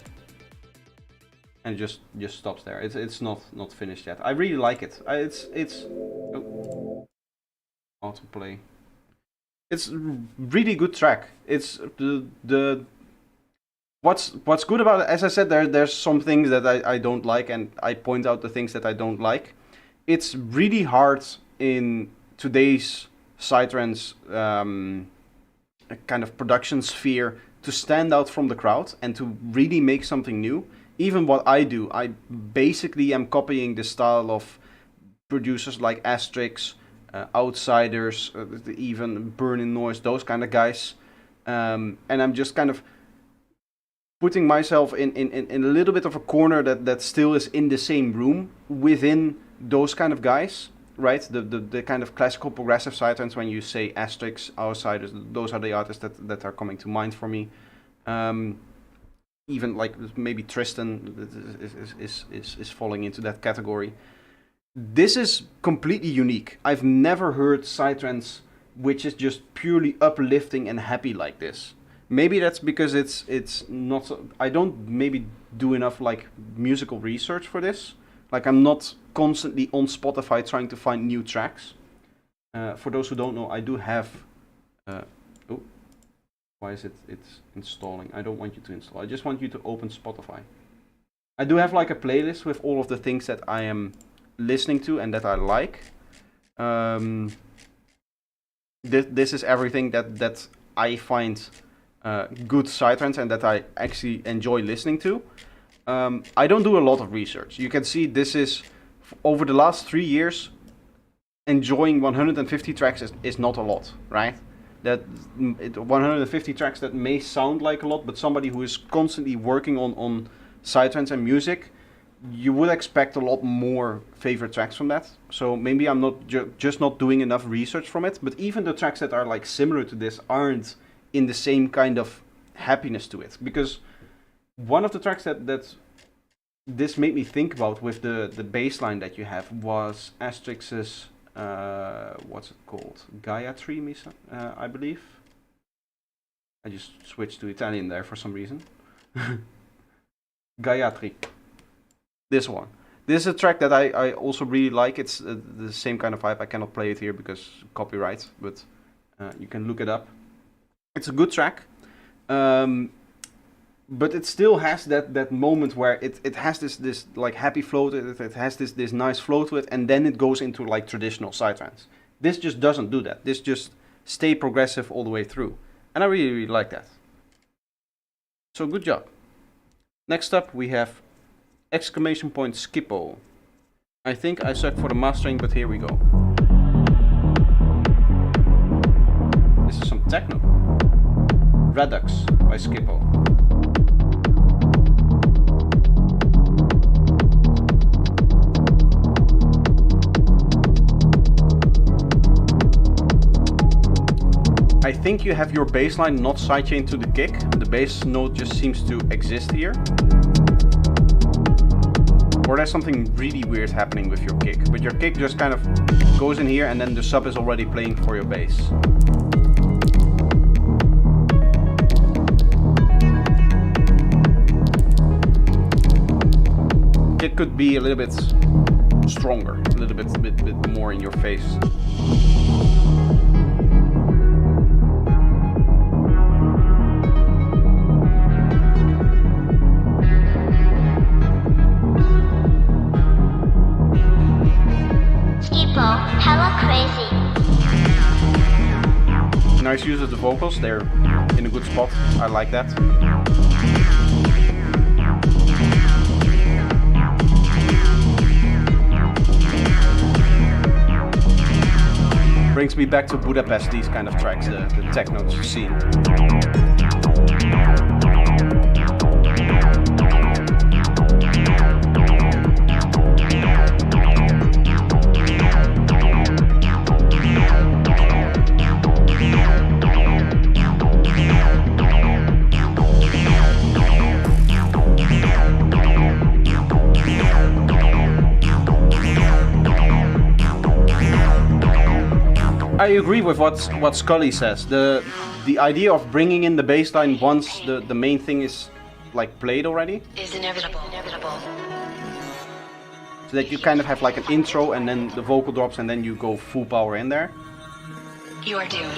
Speaker 1: and it just stops there. It's not finished yet. I really like it. It's autoplay. It's a really good track. It's the what's good about it. As I said, there's some things that I don't like, and I point out the things that I don't like. It's really hard in today's psytrance kind of production sphere to stand out from the crowd and to really make something new. Even what I do, I basically am copying the style of producers like Asterix, Outsiders, even Burning Noise, those kind of guys. And I'm just kind of putting myself in a little bit of a corner that still is in the same room within those kind of guys, right? The kind of classical progressive psytrance. When you say Asterix, Outsiders, those are the artists that are coming to mind for me. Even like maybe Tristan is falling into that category. This is completely unique. I've never heard psytrance which is just purely uplifting and happy like this. Maybe that's because it's not. I don't maybe do enough like musical research for this. Like I'm not constantly on Spotify trying to find new tracks. For those who don't know, I do have. Why is it's installing? I don't want you to install. I just want you to open Spotify. I do have like a playlist with all of the things that I am listening to and that I like. This is everything that I find good psytrance and that I actually enjoy listening to. I don't do a lot of research. You can see this is over the last 3 years. Enjoying 150 tracks is not a lot, right? 150 tracks that may sound like a lot, but somebody who is constantly working on psytrance and music, you would expect a lot more favorite tracks from that. So maybe I'm not just not doing enough research from it, but even the tracks that are like similar to this aren't in the same kind of happiness to it. Because one of the tracks that this made me think about with the bass line that you have was Asterix's what's it called? Gayatri Misa, I believe. I just switched to Italian there for some reason. Gayatri. This one. This is a track that I also really like. It's the same kind of vibe. I cannot play it here because copyright, but you can look it up. It's a good track. But it still has that moment where it has this like happy flow to it. It has this nice flow to it, and then it goes into like traditional psytrance. This just doesn't do that. This just stay progressive all the way through, and I really, really like that. So good job. Next up we have exclamation point Skippo. I think I suck for the mastering, but here we go. This is some techno. Redux by Skippo. I think you have your bass line not sidechained to the kick. The bass note just seems to exist here. Or there's something really weird happening with your kick. But your kick just kind of goes in here and then the sub is already playing for your bass. It could be a little bit stronger, a little bit more in your face.
Speaker 3: Hella crazy.
Speaker 1: Nice use of the vocals, they're in a good spot. I like that. Brings me back to Budapest, these kind of tracks, the techno scene. I agree with what Scully says. The idea of bringing in the bass line once the main thing is like played already,
Speaker 4: is inevitable.
Speaker 1: so that you kind of have like an intro and then the vocal drops and then you go full power in there.
Speaker 4: You are doomed.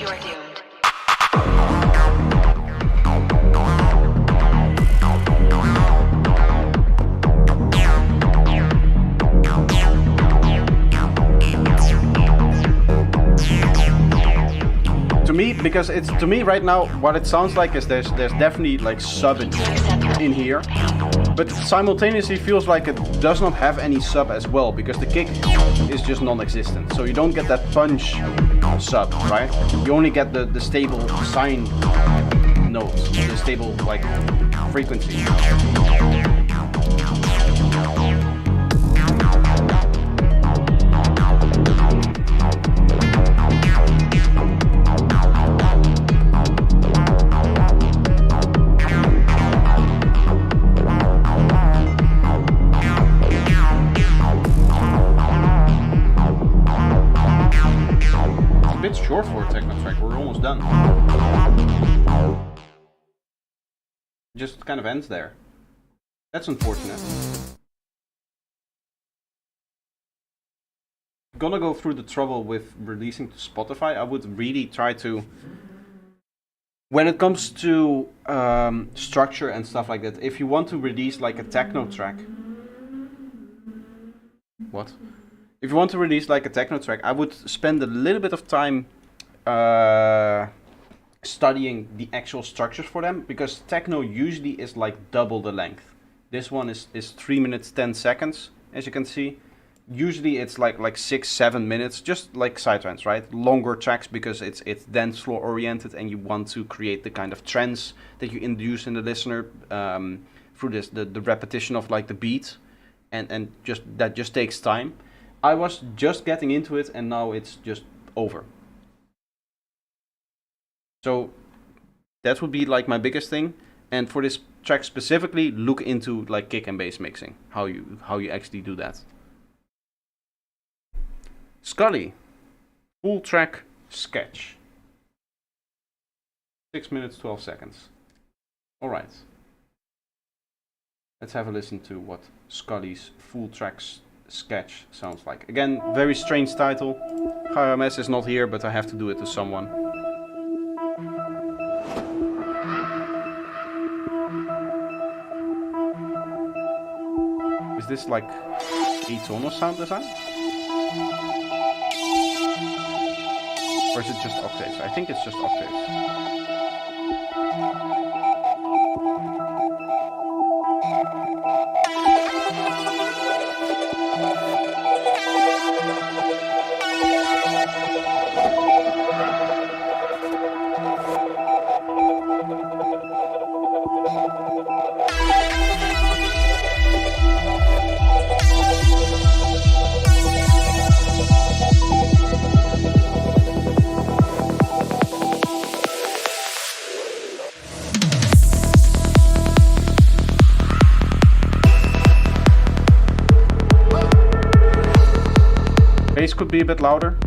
Speaker 1: Because it's to me right now what it sounds like is there's definitely like sub in here, but simultaneously feels like it does not have any sub as well, because the kick is just non-existent, so you don't get that punch sub, right? You only get the stable sine notes, the stable like frequency. Short for a techno track, we're almost done. Just kind of ends there. That's unfortunate. Gonna go through the trouble with releasing to Spotify. I would really try to, when it comes to structure and stuff like that, if you want to release like a techno track, if you want to release like a techno track, I would spend a little bit of time studying the actual structures for them, because techno usually is like double the length. This one is 3 minutes 10 seconds, as you can see. Usually it's like 6-7 minutes, just like psytrance, right? Longer tracks, because it's dance floor oriented and you want to create the kind of trance that you induce in the listener through this the repetition of like the beat, and that just takes time. I was just getting into it and now it's just over. So that would be like my biggest thing. And for this track specifically, look into like kick and bass mixing, how you actually do that. Scully, full track sketch. 6 minutes 12 seconds. All right. Let's have a listen to what Scully's full track sketch sounds like. Again, very strange title. HMS is not here, but I have to do it to someone. Is this like atonal sound design? Or is it just octaves? I think it's just octaves. Bass could be a bit louder.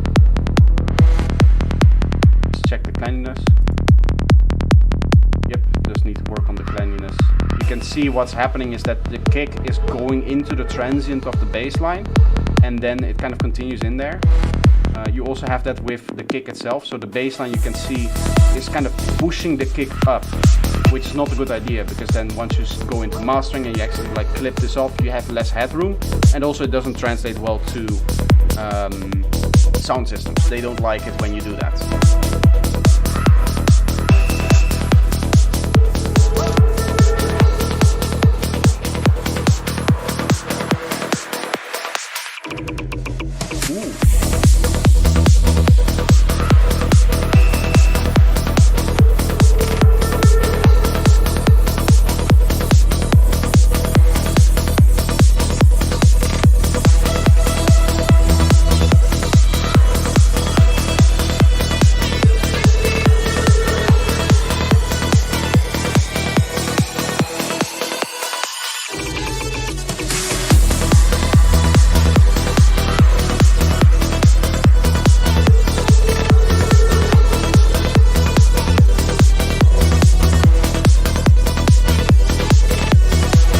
Speaker 1: Let's check the cleanliness. Yep, just need to work on the cleanliness. You can see what's happening is that the kick is going into the transient of the bass line, and then it kind of continues in there. You also have that with the kick itself, so the bass line you can see is kind of pushing the kick up, which is not a good idea, because then once you go into mastering and you actually like clip this off, you have less headroom, and also it doesn't translate well to sound systems. They don't like it when you do that.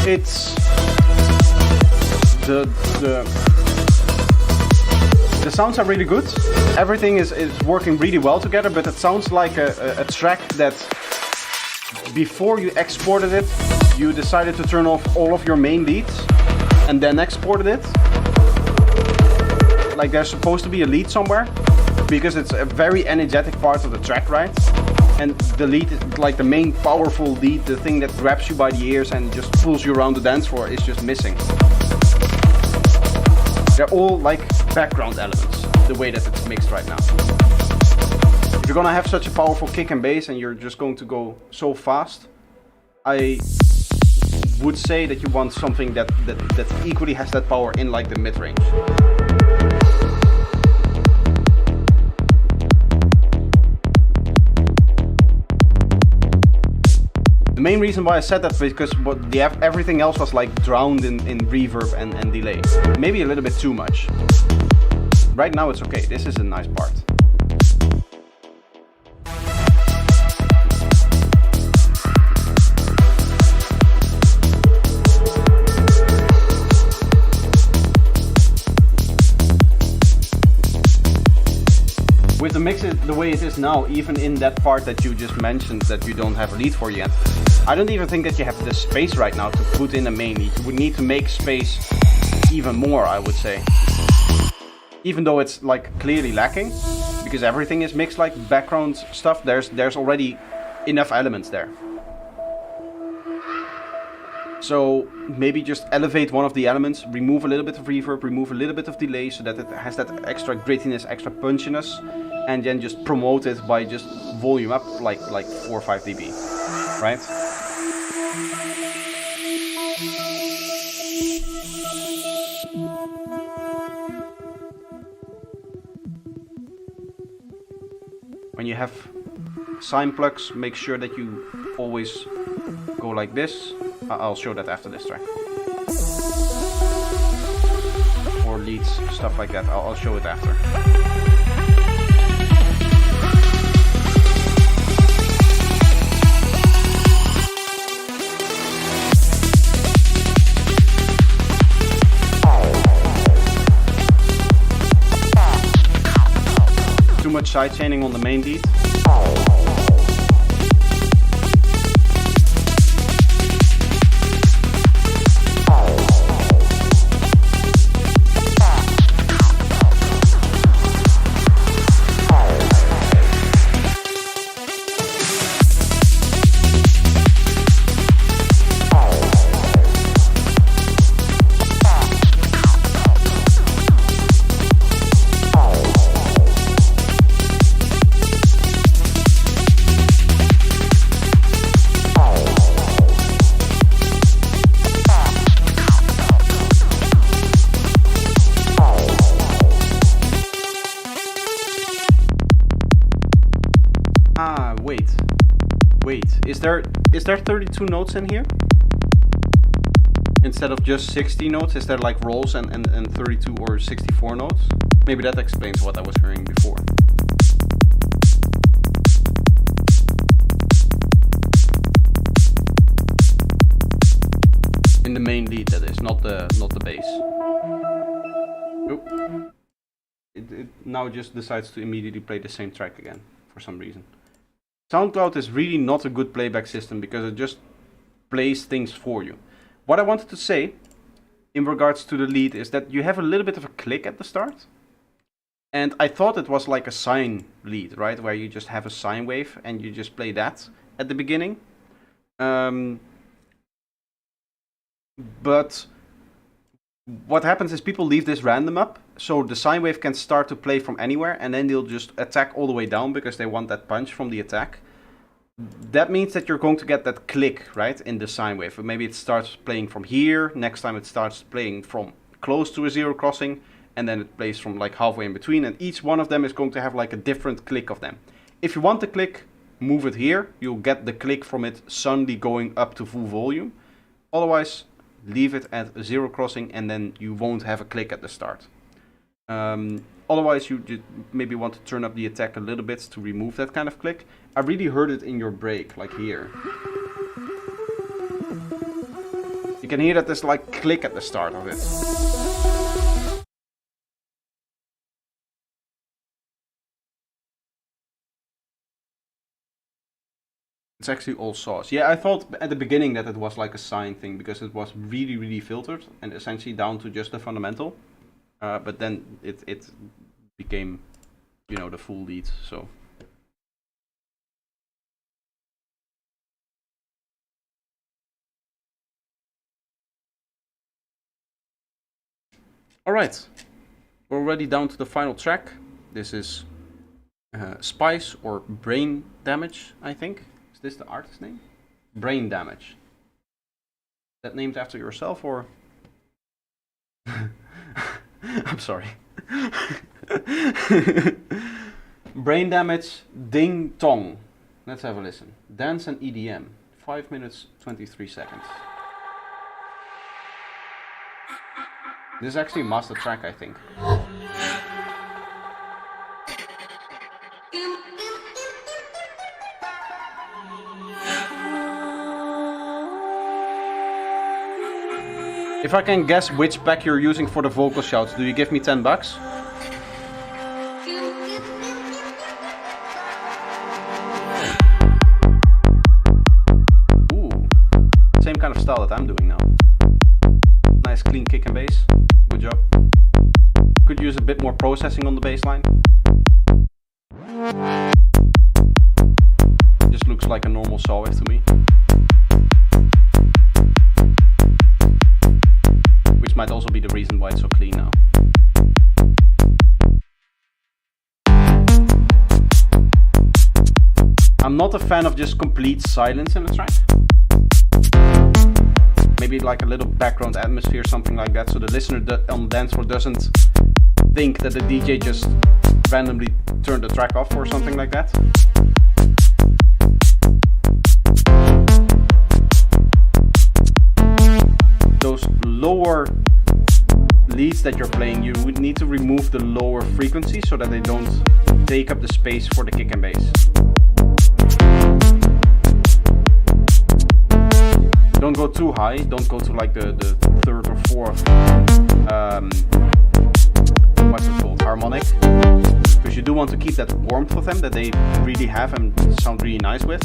Speaker 1: it's the sounds are really good. Everything is working really well together, but it sounds like a track that before you exported it, you decided to turn off all of your main leads and then exported it. Like there's supposed to be a lead somewhere because it's a very energetic part of the track, right? And the lead, like the main powerful lead, the thing that grabs you by the ears and just pulls you around the dance floor, is just missing. They're all like background elements, the way that it's mixed right now. If you're gonna have such a powerful kick and bass and you're just going to go so fast, I would say that you want something that equally has that power in like the mid-range. The main reason why I said that was because everything else was like drowned in reverb and delay. Maybe a little bit too much. Right now it's okay, this is a nice part. With the mix the way it is now, even in that part that you just mentioned that you don't have a lead for yet, I don't even think that you have the space right now to put in a main lead. You would need to make space even more, I would say. Even though it's like clearly lacking, because everything is mixed like background stuff, there's already enough elements there. So maybe just elevate one of the elements, remove a little bit of reverb, remove a little bit of delay so that it has that extra grittiness, extra punchiness, and then just promote it by just volume up like 4 or 5 dB, right? When you have sine plugs, make sure that you always go like this. I'll show that after this track. Or leads, stuff like that. I'll show it after. Too much sidechaining on the main lead. Is there 32 notes in here? Instead of just 60 notes, is there like rolls and 32 or 64 notes? Maybe that explains what I was hearing before. In the main lead, that is, not the bass. Oop. It now just decides to immediately play the same track again, for some reason. SoundCloud is really not a good playback system because it just plays things for you. What I wanted to say in regards to the lead is that you have a little bit of a click at the start. And I thought it was like a sine lead, right? Where you just have a sine wave and you just play that at the beginning. But what happens is people leave this random up, so the sine wave can start to play from anywhere, and then they'll just attack all the way down because they want that punch from the attack. That means that you're going to get that click, right, in the sine wave. Maybe it starts playing from here, next time it starts playing from close to a zero crossing, and then it plays from like halfway in between, and each one of them is going to have like a different click of them. If you want the click, move it here. You'll get the click from it suddenly going up to full volume. Otherwise, leave it at a zero crossing and then you won't have a click at the start. Otherwise, you maybe want to turn up the attack a little bit to remove that kind of click. I really heard it in your break, like here. You can hear that there's like click at the start of it. It's actually all sauce. Yeah, I thought at the beginning that it was like a sign thing because it was really, really filtered and essentially down to just the fundamental. But then it became, you know, the full lead. So. All right, we're already down to the final track. This is Spice or Brain Damage, I think. Is this the artist name? Brain Damage. Is that named after yourself or? I'm sorry. Brain Damage, Ding Tong. Let's have a listen. Dance and EDM. 5 minutes, 23 seconds. This is actually a master track, I think. If I can guess which pack you're using for the vocal shouts, do you give me $10? Ooh, same kind of style that I'm doing now. Nice clean kick and bass. Good job. Could use a bit more processing on the bass line. Just looks like a normal saw wave to me. Which might also be the reason why it's so clean now. I'm not a fan of just complete silence in a track. Maybe like a little background atmosphere, something like that, so the listener on the dance floor doesn't think that the DJ just randomly turned the track off or something like that. Those lower leads that you're playing, you would need to remove the lower frequency so that they don't take up the space for the kick and bass. Don't go too high, don't go to like the third or fourth, what's it called, harmonic. Because you do want to keep that warmth of them that they really have and sound really nice with.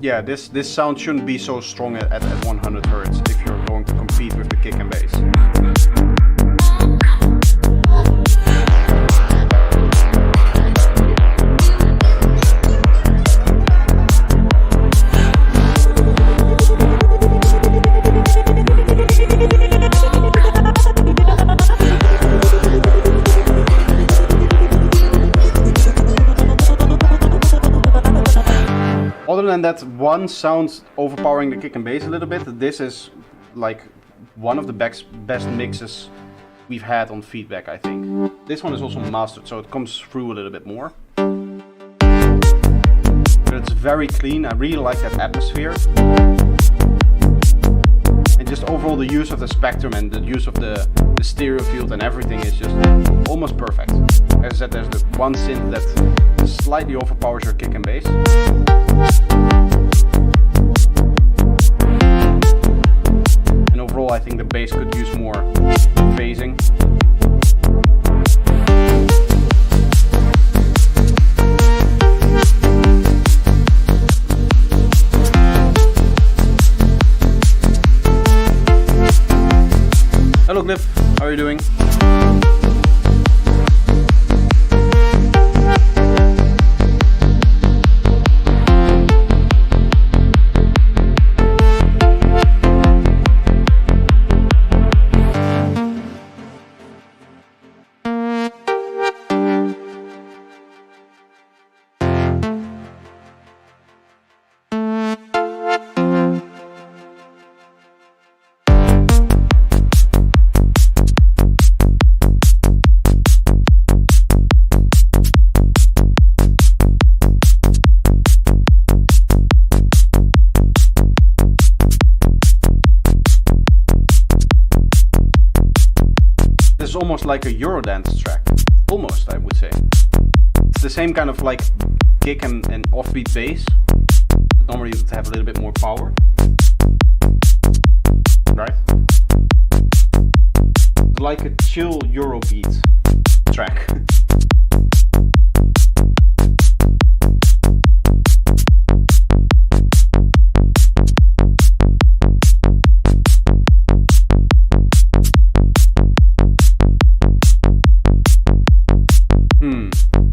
Speaker 1: Yeah, this sound shouldn't be so strong at 100 Hz if you're going to compete with the kick and bass. Other than that one sound overpowering the kick and bass a little bit, this is like one of the best mixes we've had on feedback, I think. This one is also mastered, so it comes through a little bit more. But it's very clean, I really like that atmosphere. And just overall the use of the spectrum and the use of the stereo field and everything is just almost perfect. As I said, there's the one synth that slightly overpowers your kick and bass. And overall I think the bass could use more phasing. Hello Cliff, how are you doing? is almost like a Eurodance track. Almost, I would say. It's the same kind of like kick and offbeat bass. Normally it would have a little bit more power. Right? It's like a chill Eurobeat track.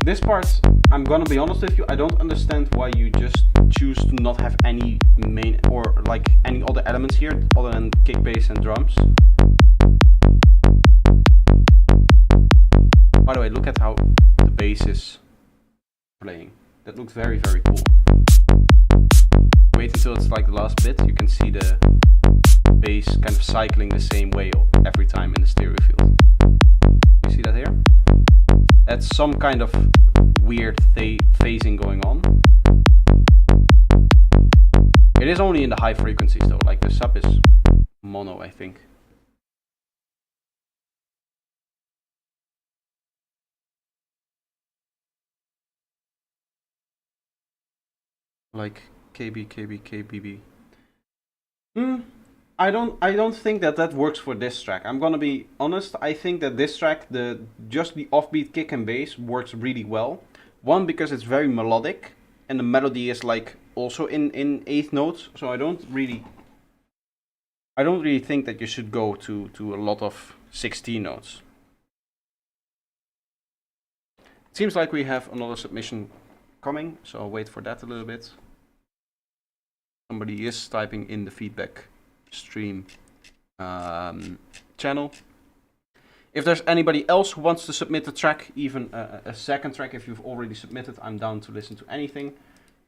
Speaker 1: This part, I'm gonna be honest with you, I don't understand why you just choose to not have any main or like any other elements here other than kick, bass and drums. By the way, look at how the bass is playing. That looks very, very cool. Wait until it's like the last bit, you can see the bass kind of cycling the same way every time in the stereo field. You see that here? That's some kind of weird phasing going on. It is only in the high frequencies though, like the sub is mono, I think. Like KB, KB, KBB. I don't think that works for this track. I'm gonna be honest. I think that this track, just the offbeat kick and bass works really well. One, because it's very melodic, and the melody is like also in eighth notes. So I don't really think that you should go to a lot of 16 notes. It seems like we have another submission coming, so I'll wait for that a little bit. Somebody is typing in the feedback stream channel. If there's anybody else who wants to submit a track, even a second track, if you've already submitted, I'm down to listen to anything.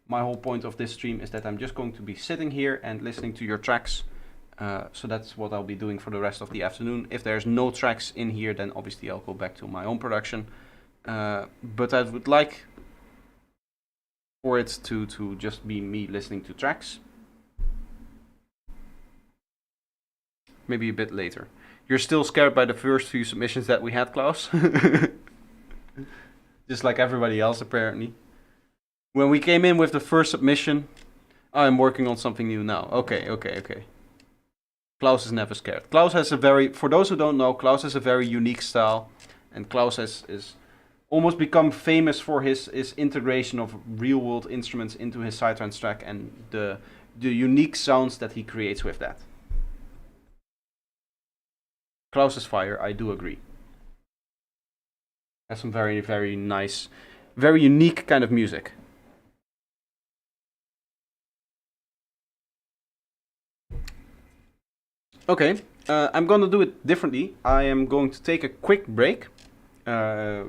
Speaker 1: My whole point of this stream is that I'm just going to be sitting here and listening to your tracks. So that's what I'll be doing for the rest of the afternoon. If there's no tracks in here, then obviously I'll go back to my own production. But I would like for it to just be me listening to tracks. Maybe a bit later. You're still scared by the first few submissions that we had, Klaus? Just like everybody else, apparently. When we came in with the first submission, I'm working on something new now. Okay. Klaus is never scared. Klaus has a very, for those who don't know, Klaus has a very unique style. And Klaus is almost become famous for his integration of real-world instruments into his sidetrance track and the unique sounds that he creates with that. Klaus is fire, I do agree. Has some very, very nice, very unique kind of music. Okay, I'm gonna do it differently. I am going to take a quick break, 5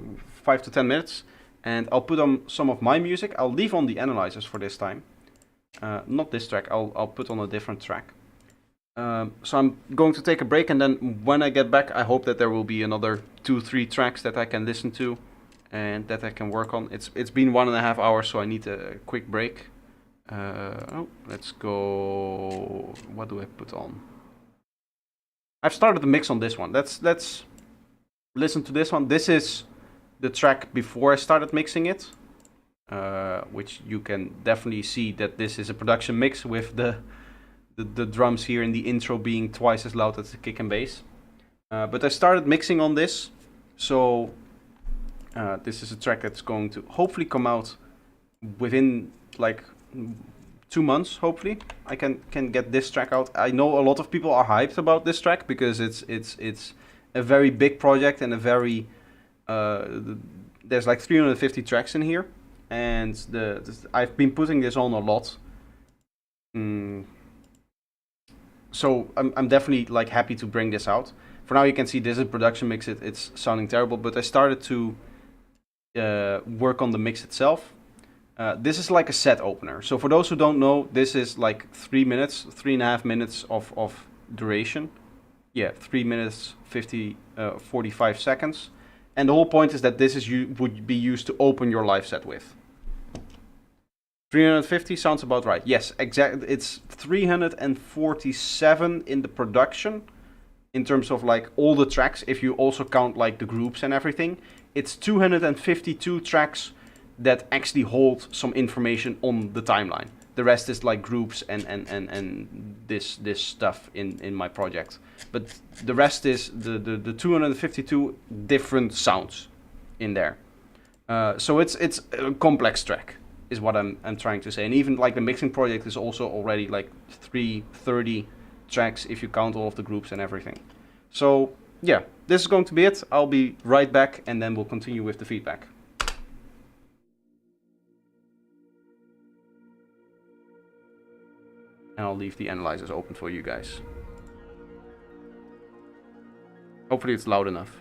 Speaker 1: to 10 minutes, and I'll put on some of my music. I'll leave on the analyzers for this time. Not this track, I'll put on a different track. So I'm going to take a break, and then when I get back, I hope that there will be another 2-3 tracks that I can listen to and that I can work on. It's been 1.5 hours, so I need a quick break. Let's go. What do I put on? I've started the mix on this one. Let's listen to this one. This is the track before I started mixing it, which you can definitely see that this is a production mix with the drums here in the intro being twice as loud as the kick and bass. But I started mixing on this, so this is a track that's going to hopefully come out within like 2 months. Hopefully I can get this track out. I know a lot of people are hyped about this track because it's a very big project and a very there's like 350 tracks in here, and I've been putting this on a lot. So I'm definitely like happy to bring this out. For now, you can see this is a production mix. It's sounding terrible, but I started to work on the mix itself. This is like a set opener. So for those who don't know, this is like 3 minutes, 3.5 minutes of duration. Yeah, 3 minutes 45 seconds. And the whole point is that this would be used to open your live set with. 350 sounds about right. Yes, exactly. It's 347 in the production. in terms of like all the tracks, if you also count like the groups and everything, it's 252 tracks that actually hold some information on the timeline. The rest is like groups and this stuff in my project. But the rest is the 252 different sounds in there. So it's a complex track, is what I'm trying to say. And even like the mixing project is also already like 330 tracks if you count all of the groups and everything. So yeah, this is going to be it. I'll be right back and then we'll continue with the feedback. And I'll leave the analyzers open for you guys. Hopefully it's loud enough.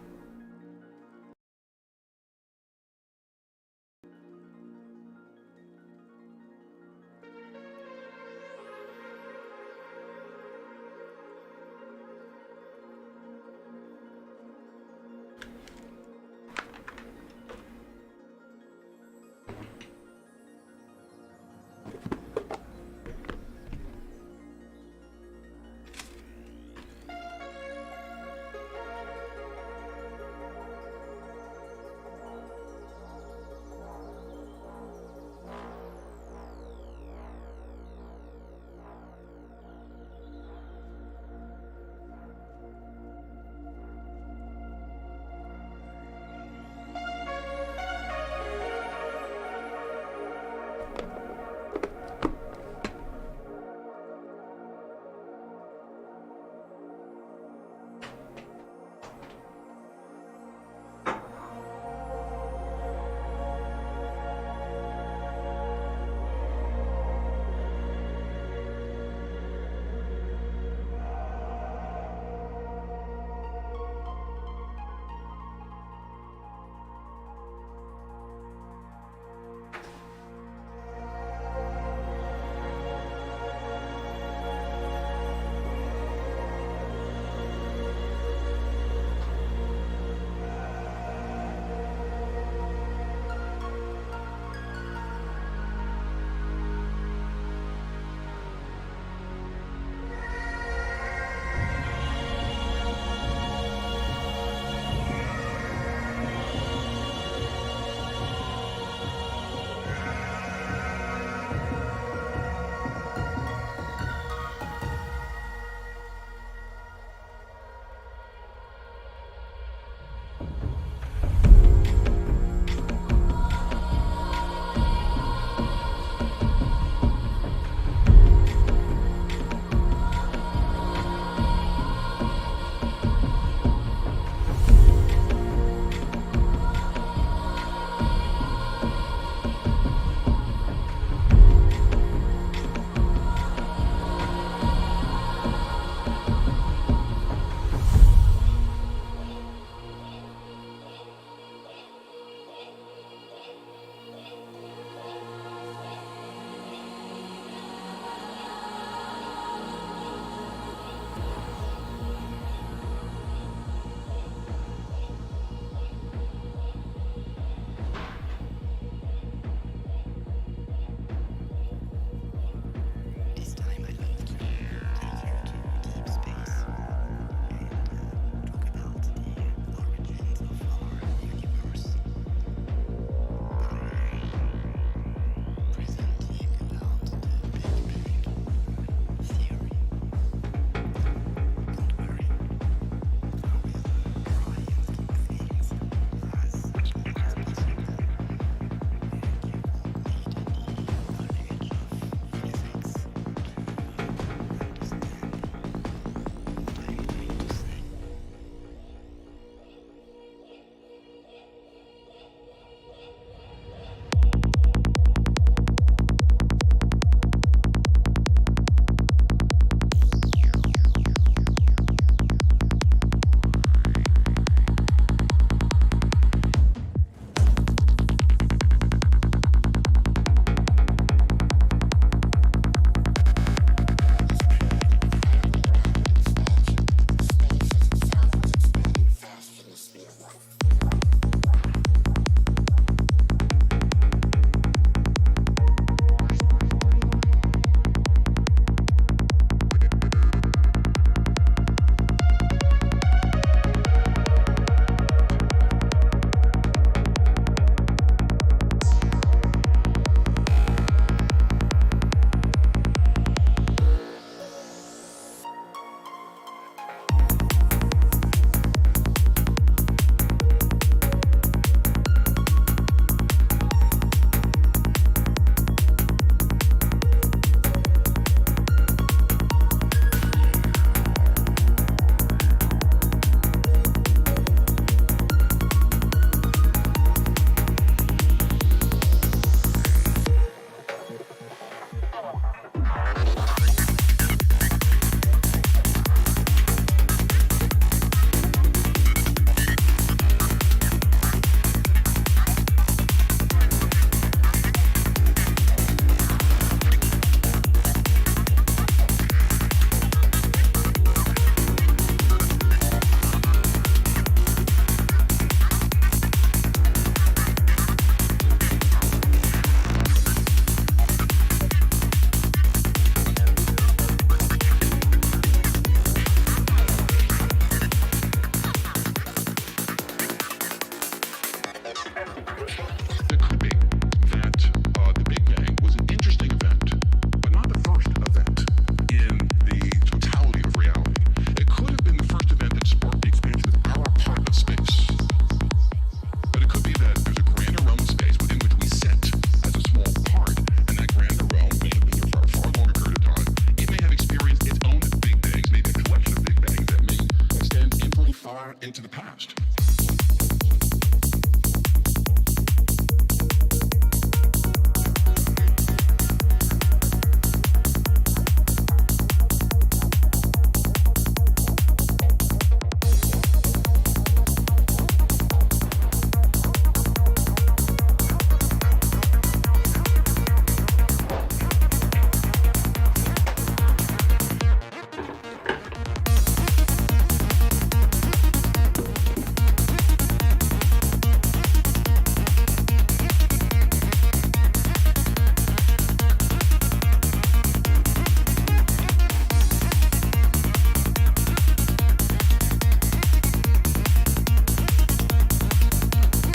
Speaker 2: into the past.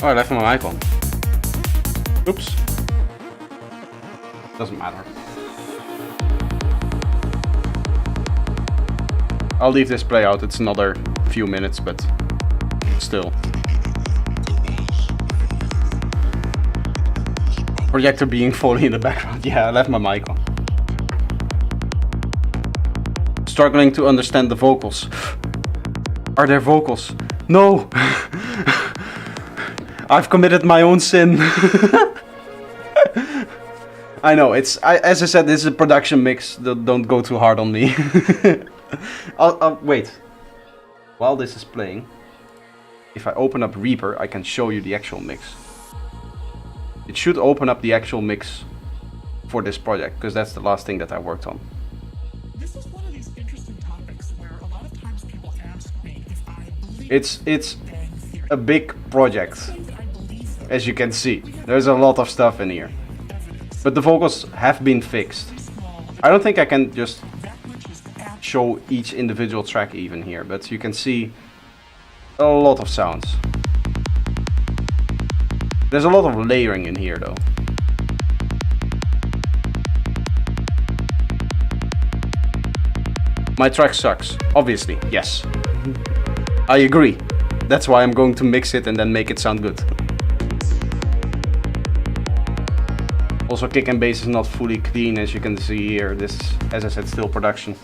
Speaker 1: Oh, I left my mic on. Oops. Doesn't matter. I'll leave this play out. It's another few minutes, but still. Projector being fully in the background. Yeah, I left my mic on. Struggling to understand the vocals. Are there vocals? No! I've committed my own sin. I know, as I said, this is a production mix. Don't go too hard on me. I'll wait. While this is playing, if I open up Reaper, I can show you the actual mix. It should open up the actual mix for this project, because that's the last thing that I worked on.
Speaker 5: This is one of these interesting topics where a lot of times people ask me if I believe
Speaker 1: It's a big project. As you can see, there's a lot of stuff in here. But the vocals have been fixed. I don't think I can just show each individual track even here, but you can see a lot of sounds. There's a lot of layering in here though. My track sucks, obviously, yes. I agree. That's why I'm going to mix it and then make it sound good. Also, kick and bass is not fully clean, as you can see here. This is, as I said, still production.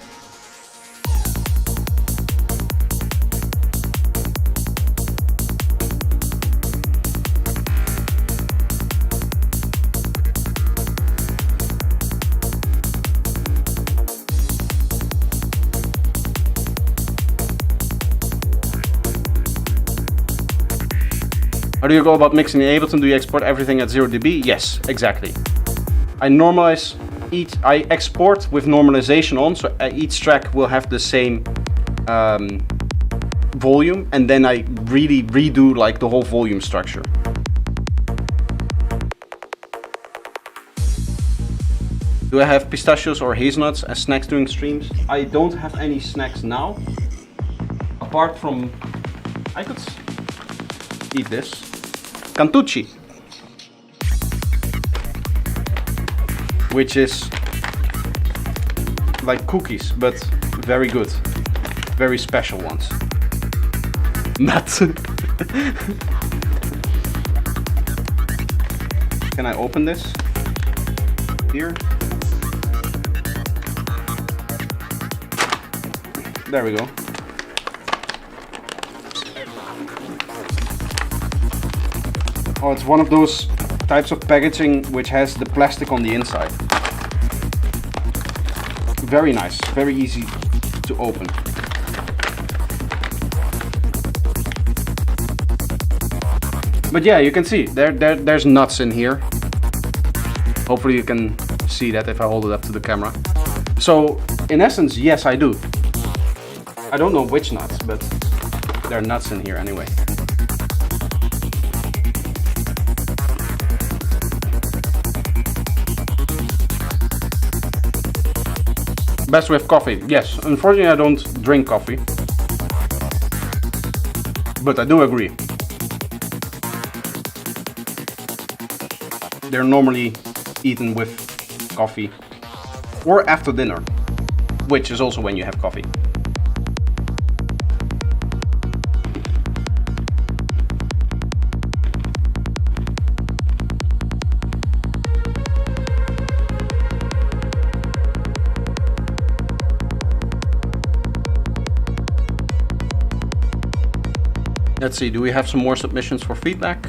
Speaker 1: How do you go about mixing in Ableton? Do you export everything at 0 dB? Yes, exactly. I normalize I export with normalization on, so each track will have the same volume, and then I really redo like the whole volume structure. Do I have pistachios or hazelnuts as snacks during streams? I don't have any snacks now, apart from, I could eat this, cantucci, which is like cookies, but very good, very special ones. Nut. Can I open this here? There we go. Oh, it's one of those types of packaging which has the plastic on the inside. Very nice, very easy to open. But yeah, you can see there's nuts in here. Hopefully you can see that if I hold it up to the camera. So in essence, yes, I do. I don't know which nuts, but there are nuts in here anyway. Best with coffee. Yes, unfortunately I don't drink coffee. But I do agree. They're normally eaten with coffee or after dinner, which is also when you have coffee. Let's see, do we have some more submissions for feedback?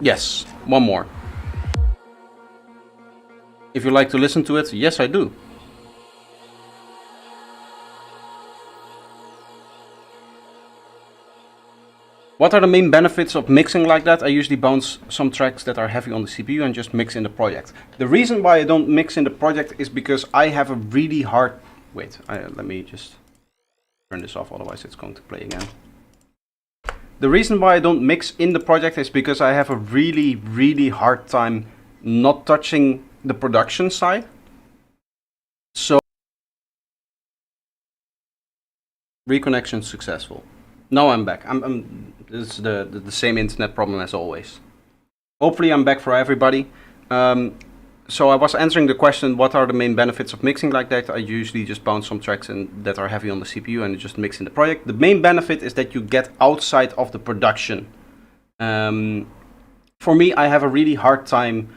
Speaker 1: Yes, one more. If you like to listen to it, yes I do. What are the main benefits of mixing like that? I usually bounce some tracks that are heavy on the CPU and just mix in the project. The reason why I don't mix in the project is because I have a really hard... Wait, let me just turn this off, otherwise it's going to play again. The reason why I don't mix in the project is because I have a really hard time not touching the production side. So, reconnection successful. Now I'm back. This is the same internet problem as always. Hopefully I'm back for everybody. So I was answering the question, what are the main benefits of mixing like that? I usually just bounce some tracks that are heavy on the CPU and just mix in the project. The main benefit is that you get outside of the production. For me, I have a really hard time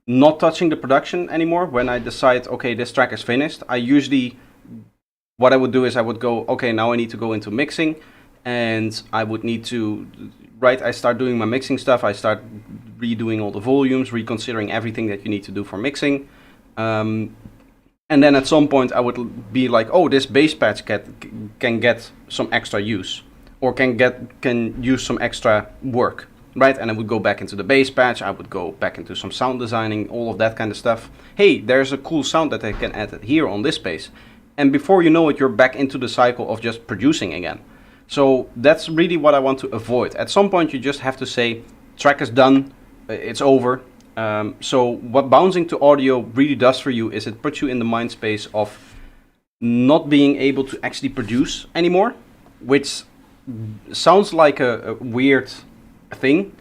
Speaker 1: not touching the production anymore. When I decide, okay, this track is finished, I usually, what I would do is I would go, okay, now I need to go into mixing. And I would need to, right, I start doing my mixing stuff, I start redoing all the volumes, reconsidering everything that you need to do for mixing. And then at some point I would be like, oh, this bass patch can get some extra use, or can use some extra work, right? And I would go back into the bass patch, I would go back into some sound designing, all of that kind of stuff. Hey, there's a cool sound that I can add here on this bass. And before you know it, you're back into the cycle of just producing again. So that's really what I want to avoid. At some point you just have to say, track is done, it's over. So what bouncing to audio really does for you is it puts you in the mind space of not being able to actually produce anymore, which sounds like a weird thing,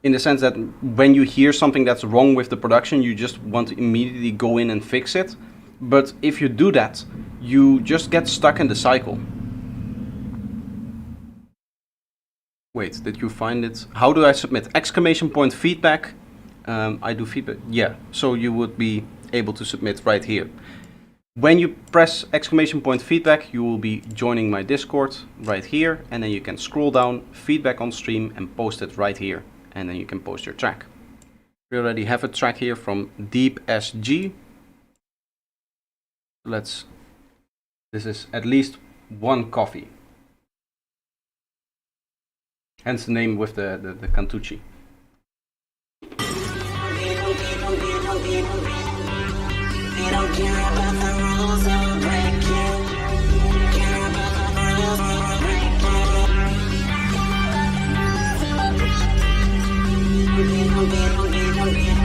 Speaker 1: in the sense that when you hear something that's wrong with the production, you just want to immediately go in and fix it. But if you do that, you just get stuck in the cycle. Wait, did you find it? How do I submit? Exclamation point feedback. I do feedback. Yeah, so you would be able to submit right here. When you press exclamation point feedback, you will be joining my Discord right here. And then you can scroll down, feedback on stream, and post it right here. And then you can post your track. We already have a track here from Deep SG. This is at least one coffee. Hence the name with the Cantucci.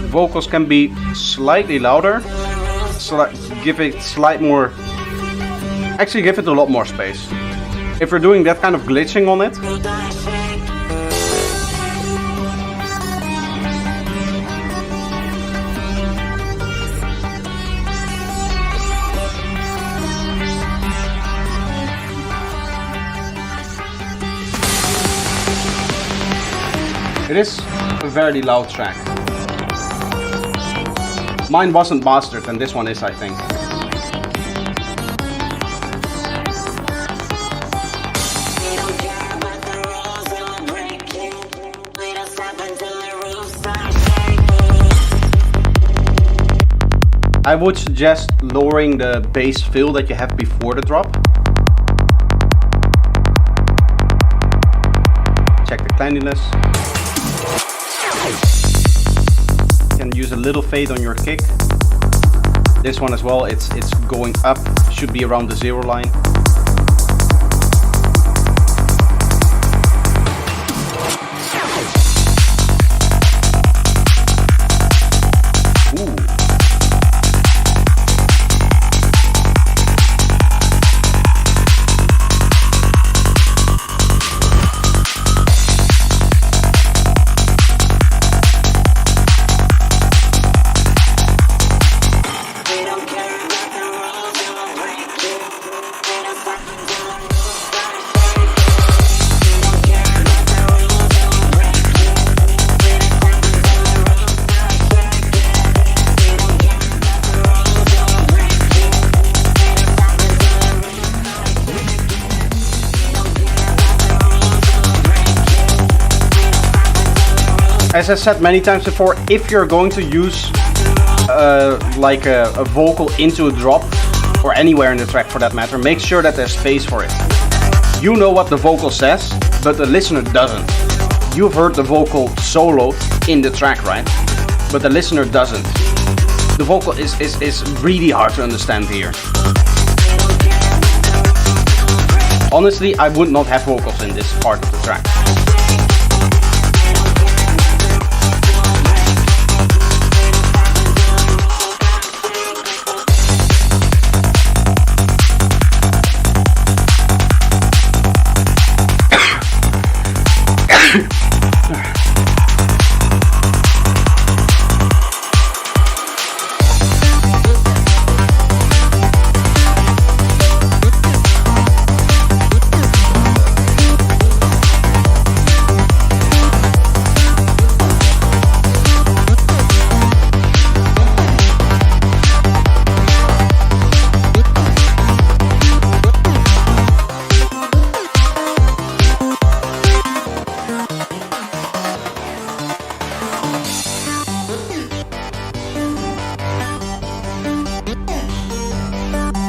Speaker 1: Vocals can be slightly louder. Give it slight more. Actually, give it a lot more space. If we're doing that kind of glitching on it. It is a very loud track. Mine wasn't mastered, and this one is, I think. I would suggest lowering the bass fill that you have before the drop. Check the cleanliness. You can use a little fade on your kick. This one as well, it's going up, should be around the 0 line. as I said many times before, if you're going to use like a vocal into a drop, or anywhere in the track for that matter, make sure that there's space for it. You know what the vocal says, but the listener doesn't. You've heard the vocal solo in the track, right? But the listener doesn't. The vocal is really hard to understand here. Honestly, I would not have vocals in this part of the track.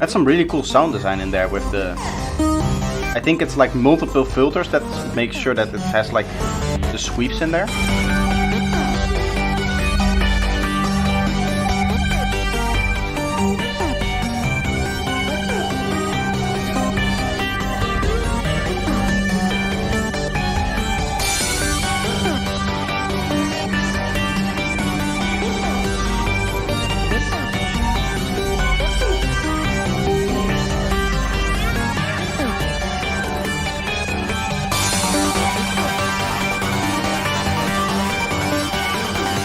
Speaker 1: That's some really cool sound design in there with the... I think it's like multiple filters that make sure that it has like the sweeps in there.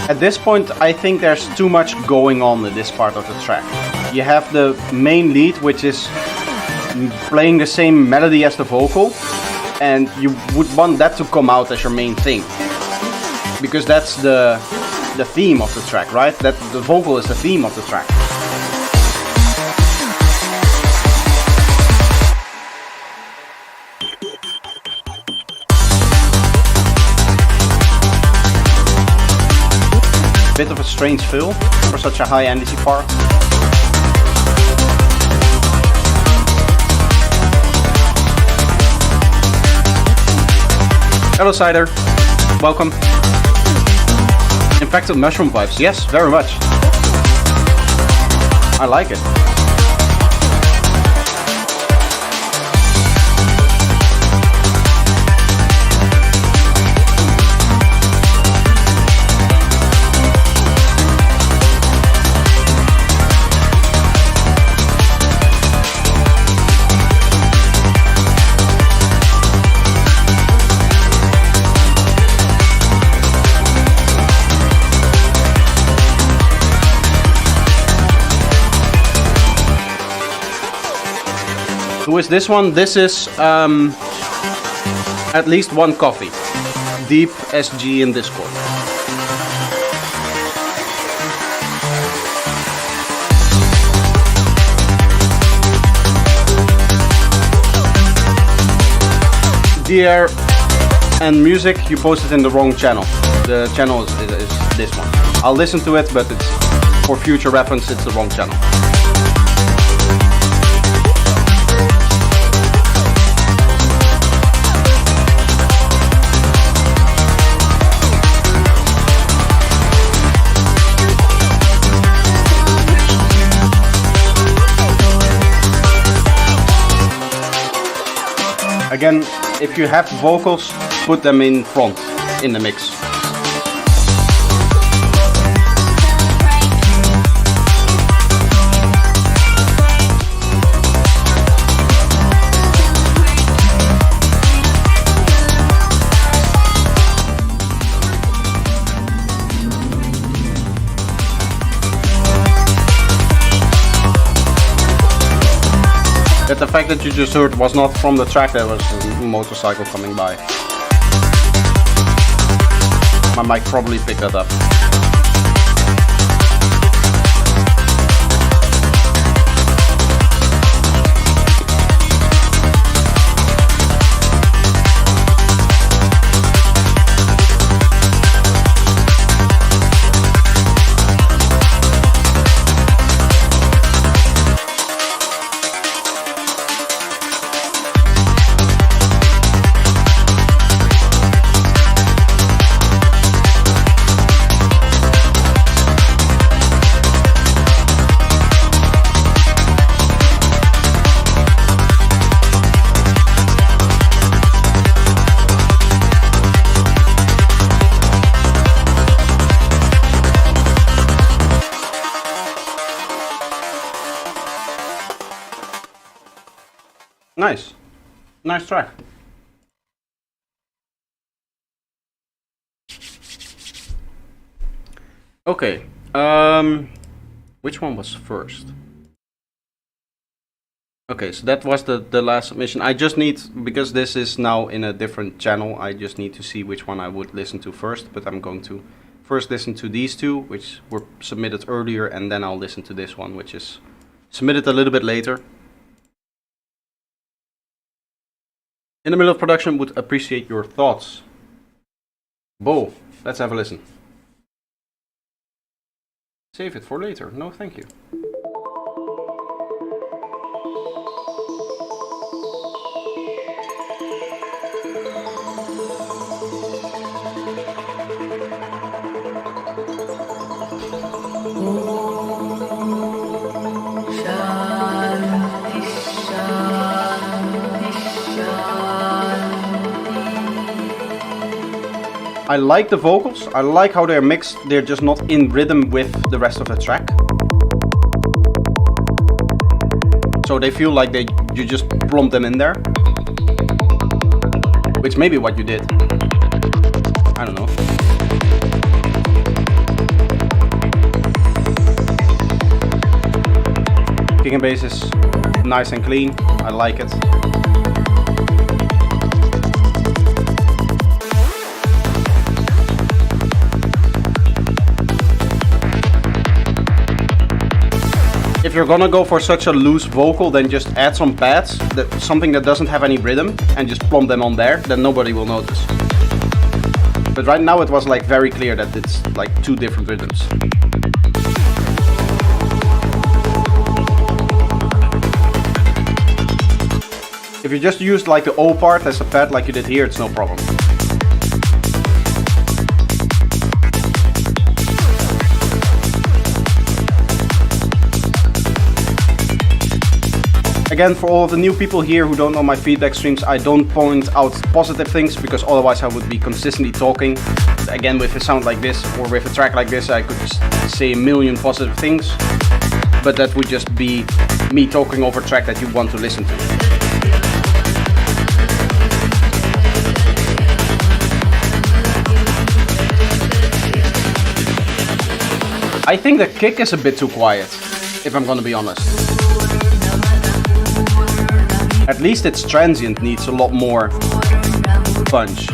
Speaker 1: At this point, I think there's too much going on in this part of the track. You have the main lead, which is playing the same melody as the vocal, and you would want that to come out as your main thing. Because that's the theme of the track, right? That the vocal is the theme of the track. Bit of a strange fill for such a high energy part. Hello Cider, welcome. Infected mushroom vibes, yes, very much. I like it. Who is this one? This is at least one coffee. Deep SG in Discord. Dear and music, you posted in the wrong channel. The channel is this one. I'll listen to it, but it's for future reference, it's the wrong channel. Again, if you have vocals, put them in front in the mix. That the fact that you just heard was not from the track, there was a motorcycle coming by. My mic probably picked that up. Nice. Nice track. Okay. Which one was first? Okay, so that was the last submission. I just need, because this is now in a different channel, I just need to see which one I would listen to first. But I'm going to first listen to these two, which were submitted earlier, and then I'll listen to this one, which is submitted a little bit later. In the middle of production, would appreciate your thoughts. Bo, let's have a listen. Save it for later. No, thank you. I like the vocals, I like how they're mixed, they're just not in rhythm with the rest of the track. So they feel like you just plump them in there. Which may be what you did. I don't know. Kick and bass is nice and clean, I like it. If you're gonna go for such a loose vocal, then just add some pads, something that doesn't have any rhythm, and just plump them on there, then nobody will notice. But right now it was like very clear that it's like two different rhythms. If you just used like the O part as a pad like you did here, it's no problem. Again, for all of the new people here who don't know my feedback streams, I don't point out positive things because otherwise I would be consistently talking. Again, with a sound like this or with a track like this, I could just say a million positive things, but that would just be me talking over a track that you want to listen to. I think the kick is a bit too quiet, if I'm gonna be honest. At least its transient needs a lot more punch.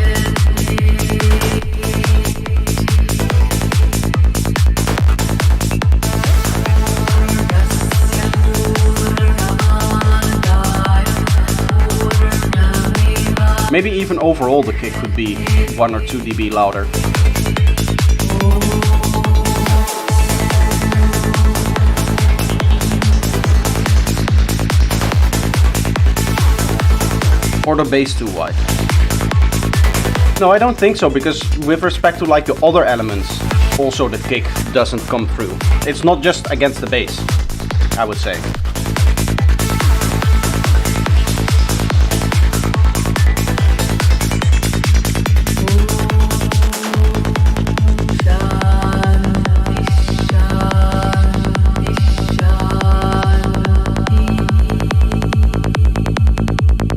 Speaker 1: Maybe even overall the kick could be 1 or 2 dB louder. Or the bass too wide? No, I don't think so, because with respect to like the other elements, also the kick doesn't come through. It's not just against the bass, I would say.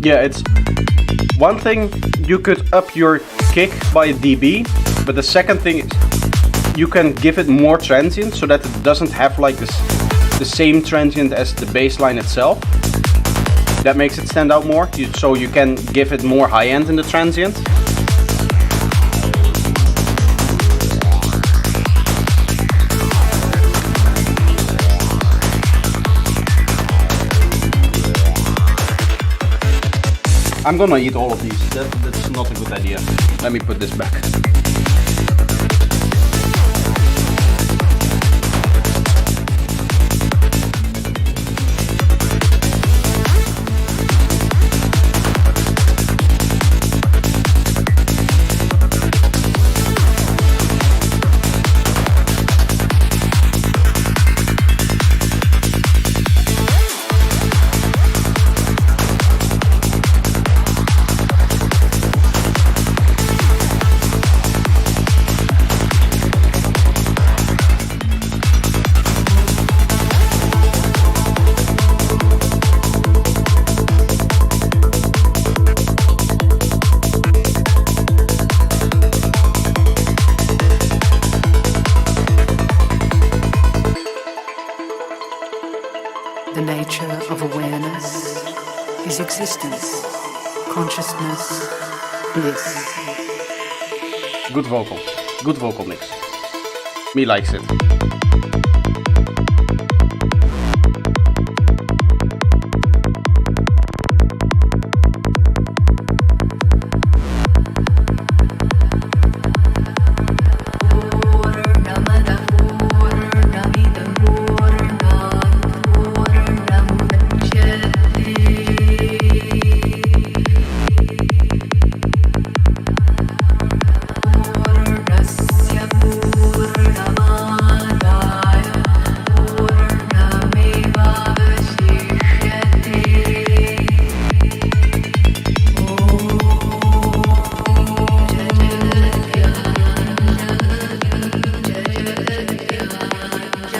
Speaker 1: Yeah, it's one thing, you could up your kick by a dB, but the second thing is you can give it more transient so that it doesn't have like this the same transient as the bass line itself. That makes it stand out more, so you can give it more high end in the transient. I'm gonna eat all of these. That's not a good idea. Let me put this back.
Speaker 6: consciousness, bliss.
Speaker 1: Good vocal mix. Me likes it.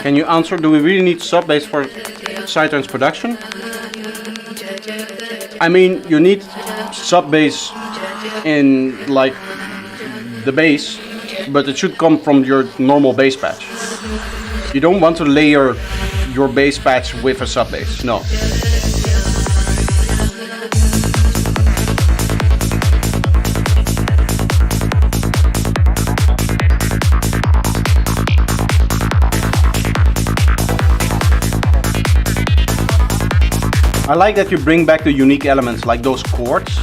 Speaker 1: Can you answer, do we really need sub bass for Psytrance production? I mean, you need sub bass in like the bass, but it should come from your normal bass patch. You don't want to layer your bass patch with a sub bass, no. I like that you bring back the unique elements, like those chords.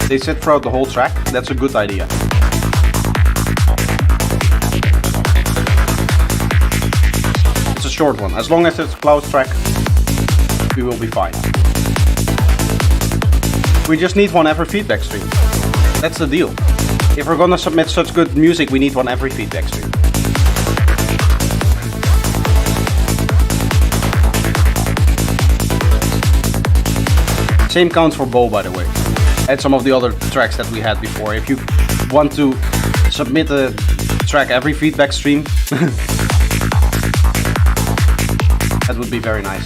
Speaker 1: They sit throughout the whole track. That's a good idea. It's a short one. As long as it's a cloud track, we will be fine. We just need one every feedback stream. That's the deal. If we're gonna submit such good music, we need one every feedback stream. Same counts for Bo, by the way, and some of the other tracks that we had before. If you want to submit a track every feedback stream, that would be very nice.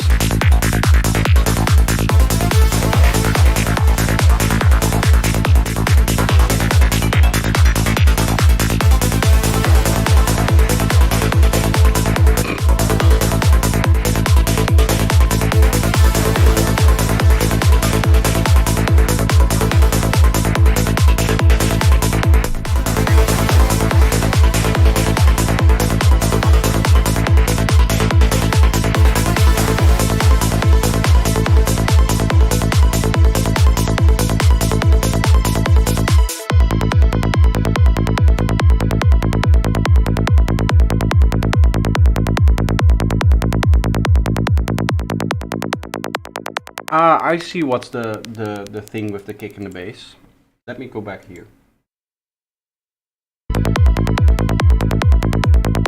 Speaker 1: I see what's the thing with the kick and the bass. Let me go back here.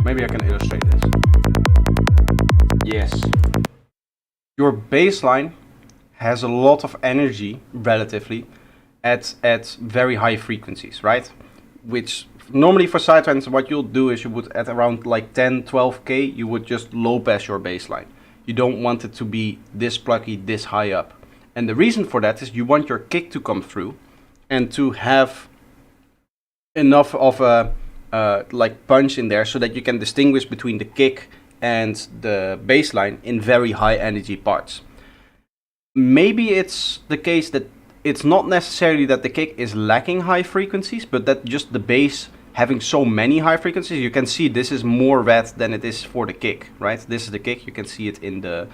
Speaker 1: Maybe I can illustrate this. Yes. Your bass line has a lot of energy, relatively, at very high frequencies, right? Which normally for Psytrance, what you'll do is you would, at around like 10, 12K, you would just low pass your bass line. You don't want it to be this plucky, this high up. And the reason for that is you want your kick to come through and to have enough of a like punch in there so that you can distinguish between the kick and the bass line in very high energy parts. Maybe it's the case that it's not necessarily that the kick is lacking high frequencies, but that just the bass having so many high frequencies. You can see this is more red than it is for the kick, right? This is the kick. You can see it in the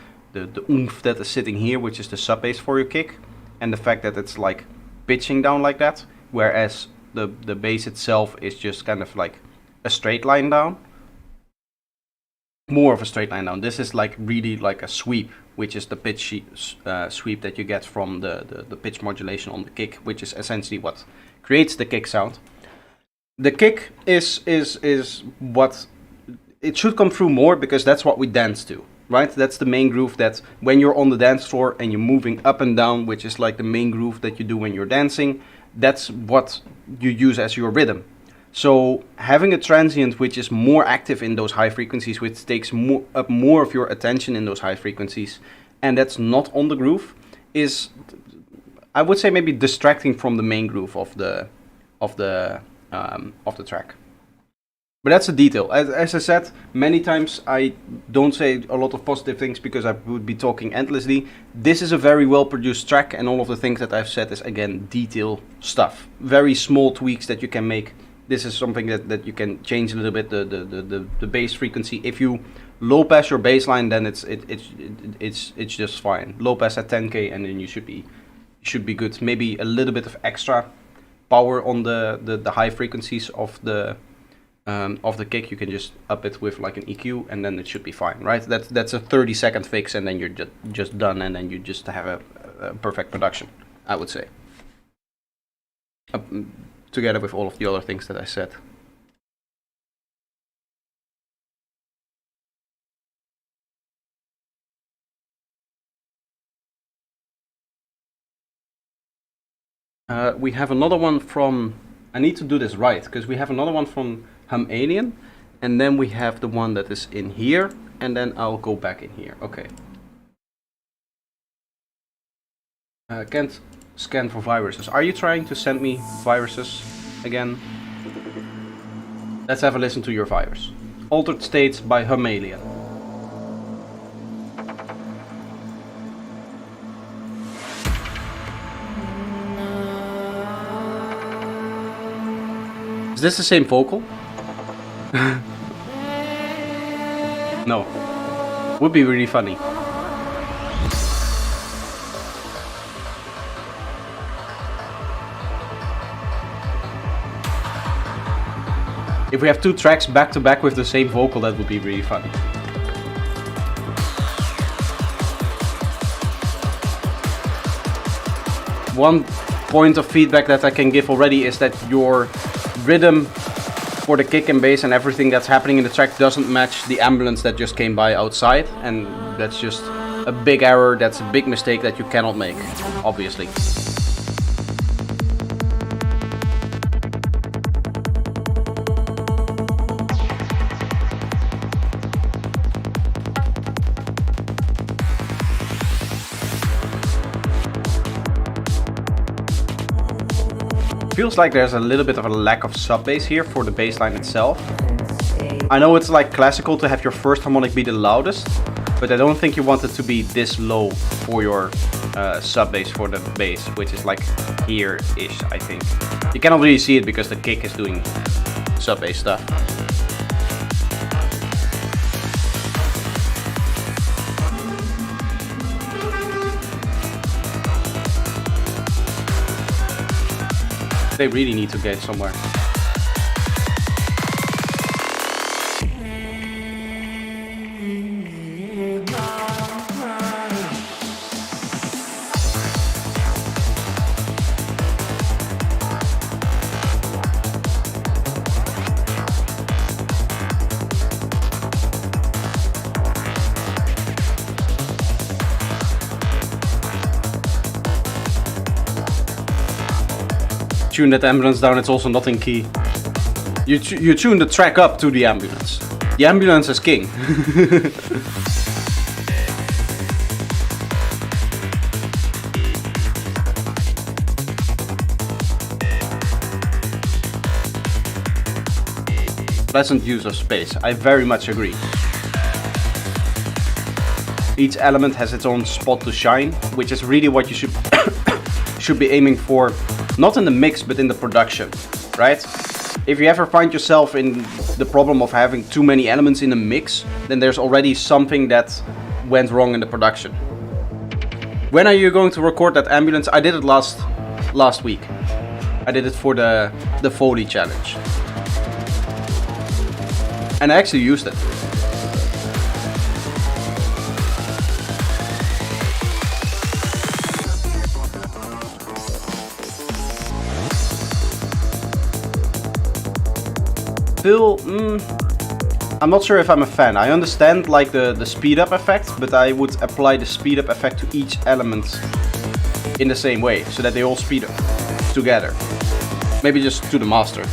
Speaker 1: oomph that is sitting here, which is the sub bass for your kick, and the fact that it's like pitching down like that, whereas the bass itself is just kind of like a straight line down, more of a straight line down. This is like really like a sweep, which is the pitch sweep that you get from the pitch modulation on the kick, which is essentially what creates the kick sound. The kick is what it should come through more, because that's what we dance to. Right, that's the main groove that when you're on the dance floor and you're moving up and down, which is like the main groove that you do when you're dancing, that's what you use as your rhythm. So having a transient which is more active in those high frequencies, which takes up more of your attention in those high frequencies, and that's not on the groove, is, I would say, maybe distracting from the main groove of the track. But that's a detail. As I said, many times I don't say a lot of positive things because I would be talking endlessly. This is a very well produced track, and all of the things that I've said is, again, detail stuff. Very small tweaks that you can make. This is something that you can change a little bit, the bass frequency. If you low pass your bass line, then it's just fine. Low pass at 10k, and then you should be good. Maybe a little bit of extra power on the high frequencies of the kick. You can just up it with like an EQ, and then it should be fine, right? That's a 30-second fix, and then you're just done, and then you just have a perfect production, I would say. Together with all of the other things that I said. We have another one from, I need to do this right, because we have another one from Alien, and then we have the one that is in here, and then I'll go back in here. Okay. Can't scan for viruses. Are you trying to send me viruses again? Let's have a listen to your virus. Altered States by Alien. Is this the same vocal? No. Would be really funny. If we have two tracks back to back with the same vocal, that would be really funny. One point of feedback that I can give already is that your rhythm for the kick and bass and everything that's happening in the track doesn't match the ambulance that just came by outside, and that's just a big error. That's a big mistake that you cannot make, obviously. Feels like there's a little bit of a lack of sub bass here for the bass line itself. I know it's like classical to have your first harmonic be the loudest, but I don't think you want it to be this low for your sub bass for the bass, which is like here-ish, I think. You cannot really see it because the kick is doing sub bass stuff. They really need to get somewhere. Tune that ambulance down, it's also not in key. You tune the track up to the ambulance. The ambulance is king. Pleasant use of space, I very much agree. Each element has its own spot to shine, which is really what you should be aiming for. Not in the mix, but in the production, right? If you ever find yourself in the problem of having too many elements in a mix, then there's already something that went wrong in the production. When are you going to record that ambulance? I did it last week. I did it for the Foley challenge. And I actually used it. Still, I'm not sure if I'm a fan. I understand like the speed up effect, but I would apply the speed up effect to each element in the same way, so that they all speed up together. Maybe just to the master.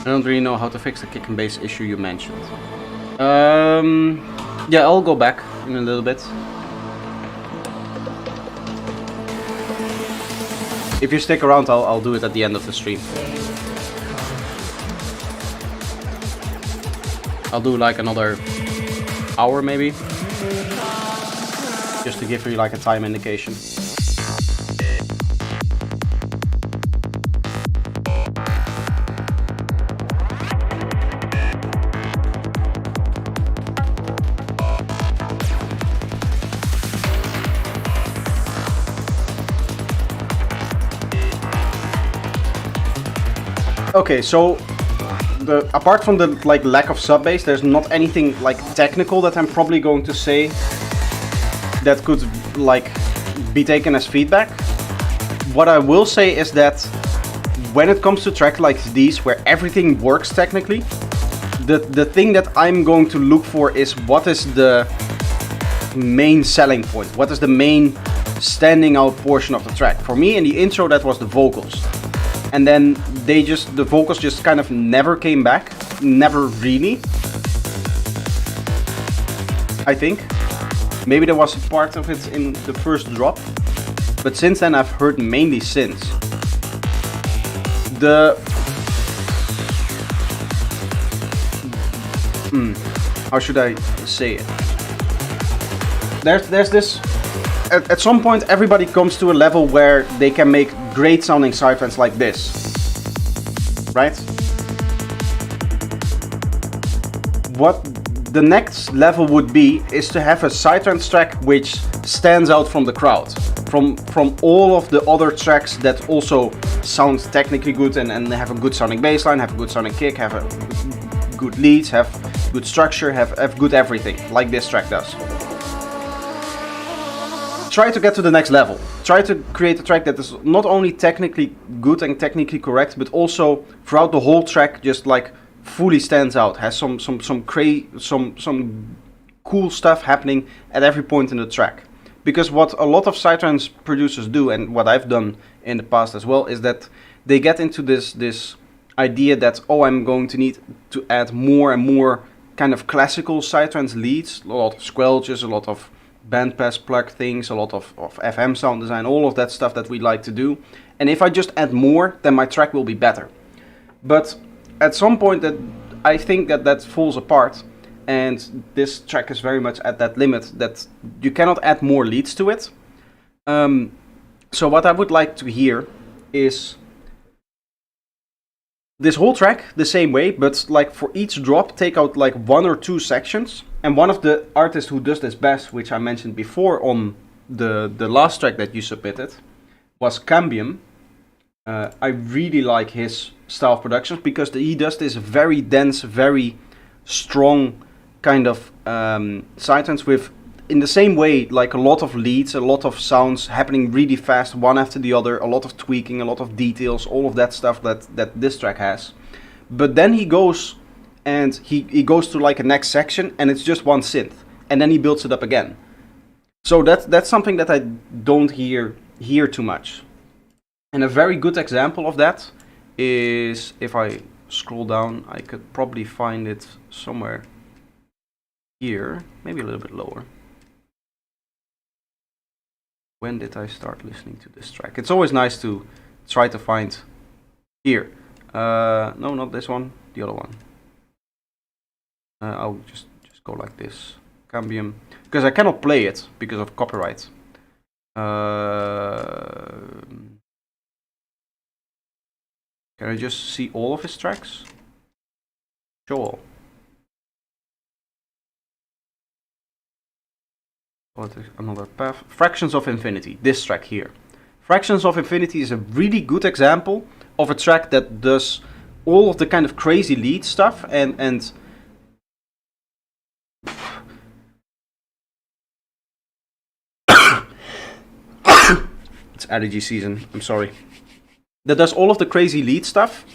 Speaker 1: I don't really know how to fix the kick and bass issue you mentioned. Yeah, I'll go back in a little bit. If you stick around, I'll do it at the end of the stream. I'll do like another hour maybe, just to give you like a time indication. Okay, so apart from the like lack of sub bass, there's not anything like technical that I'm probably going to say that could like be taken as feedback. What I will say is that when it comes to tracks like these where everything works technically, the thing that I'm going to look for is what is the main selling point, what is the main standing out portion of the track. For me in the intro that was the vocals. And then the vocals just kind of never came back. Never really. I think. Maybe there was a part of it in the first drop. But since then I've heard mainly synths. How should I say it? There's this... At some point everybody comes to a level where they can make great sounding sidetracks like this, right? What the next level would be is to have a sidetrack track which stands out from the crowd, from all of the other tracks that also sound technically good and have a good sounding bass line, have a good sounding kick, have a good leads, have good structure, have good everything, like this track does. Try to get to the next level. Try to create a track that is not only technically good and technically correct, but also throughout the whole track just like fully stands out. Has some cool stuff happening at every point in the track. Because what a lot of sidetracks producers do, and what I've done in the past as well, is that they get into this idea that, oh, I'm going to need to add more and more kind of classical sidetracks leads, a lot of squelches, a lot of bandpass plug things, a lot of FM sound design, all of that stuff that we like to do. And if I just add more, then my track will be better. But at some point that I think that falls apart, and this track is very much at that limit that you cannot add more leads to it. So what I would like to hear is this whole track the same way, but like for each drop take out like 1 or 2 sections. And one of the artists who does this best, which I mentioned before on the last track that you submitted, was Cambium. I really like his style of productions because he does this very dense, very strong kind of sidetracks with, in the same way, like a lot of leads, a lot of sounds happening really fast, one after the other, a lot of tweaking, a lot of details, all of that stuff that this track has. But then he goes and he goes to like a next section and it's just one synth, and then he builds it up again. So that's something that I don't hear too much. And a very good example of that is, if I scroll down, I could probably find it somewhere here, maybe a little bit lower. When did I start listening to this track? It's always nice to try to find here. No, not this one, the other one. I'll just go like this. Cambium, because I cannot play it because of copyright. Can I just see all of his tracks? Show all. What is another path? Fractions of Infinity, this track here. Fractions of Infinity is a really good example of a track that does all of the kind of crazy lead stuff and it's allergy season, I'm sorry. That does all of the crazy lead stuff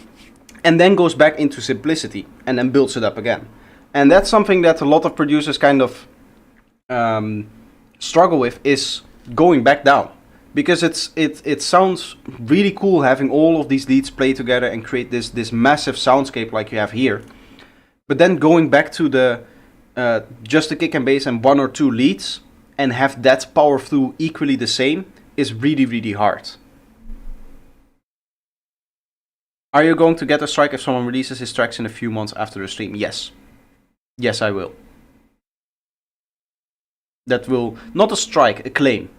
Speaker 1: and then goes back into simplicity and then builds it up again. And that's something that a lot of producers kind of struggle with, is going back down. because it sounds really cool having all of these leads play together and create this massive soundscape like you have here. But then going back to the just a kick and bass and 1 or 2 leads and have that power through equally the same is really, really hard. Are you going to get a strike if someone releases his tracks in a few months after the stream? Yes. Yes, I will. That will, not a strike, a claim.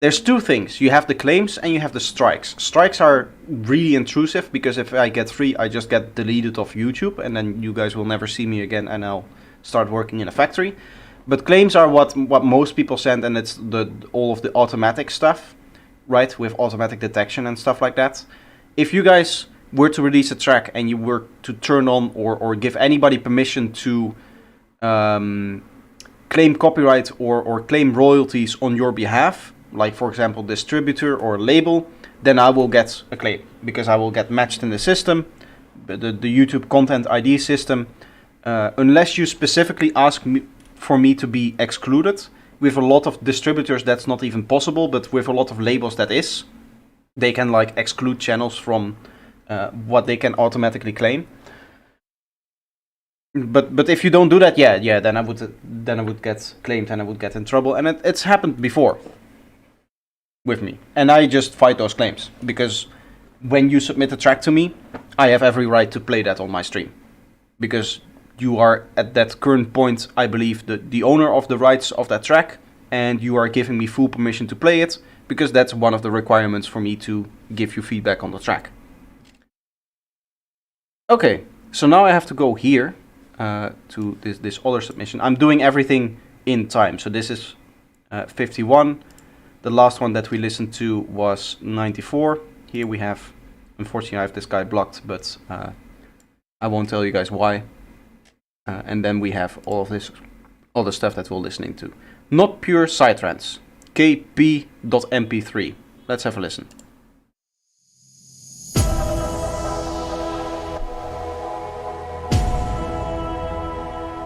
Speaker 1: There's 2 things. You have the claims and you have the strikes. Strikes are really intrusive because if I get 3, I just get deleted off YouTube and then you guys will never see me again and I'll start working in a factory. But claims are what most people send, and it's all of the automatic stuff, right? With automatic detection and stuff like that. If you guys were to release a track and you were to turn on or give anybody permission to claim copyright or claim royalties on your behalf, like for example distributor or label, then I will get a claim because I will get matched in the system, the YouTube Content ID system, unless you specifically ask me for me to be excluded. With a lot of distributors that's not even possible, but with a lot of labels that is. They can like exclude channels from what they can automatically claim. But if you don't do that, yeah, then I would get claimed and I would get in trouble, and it's happened before with me, and I just fight those claims because when you submit a track to me, I have every right to play that on my stream because you are at that current point, I believe, the owner of the rights of that track, and you are giving me full permission to play it because that's one of the requirements for me to give you feedback on the track. Okay, so now I have to go here to this other submission. I'm doing everything in time. So this is 51. The last one that we listened to was 94. Here we have, unfortunately I have this guy blocked, but I won't tell you guys why. And then we have all of this other stuff that we're listening to. Not pure psytrance. kp.mp3. Let's have a listen.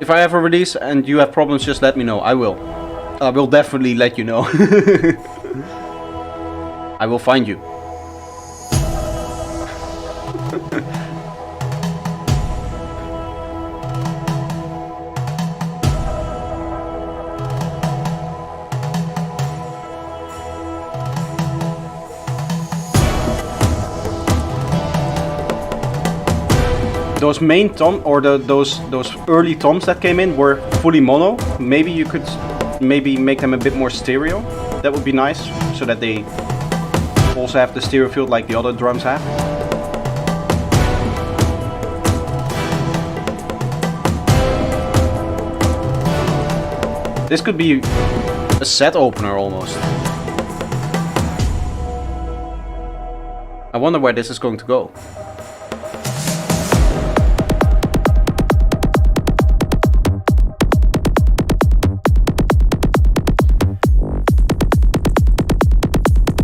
Speaker 1: If I ever release and you have problems, just let me know. I will. I will definitely let you know. I will find you. Those main tom or those early toms that came in were fully mono. Maybe you could make them a bit more stereo. That would be nice, so that they also have the stereo field like the other drums have. This could be a set opener almost. I wonder where this is going to go.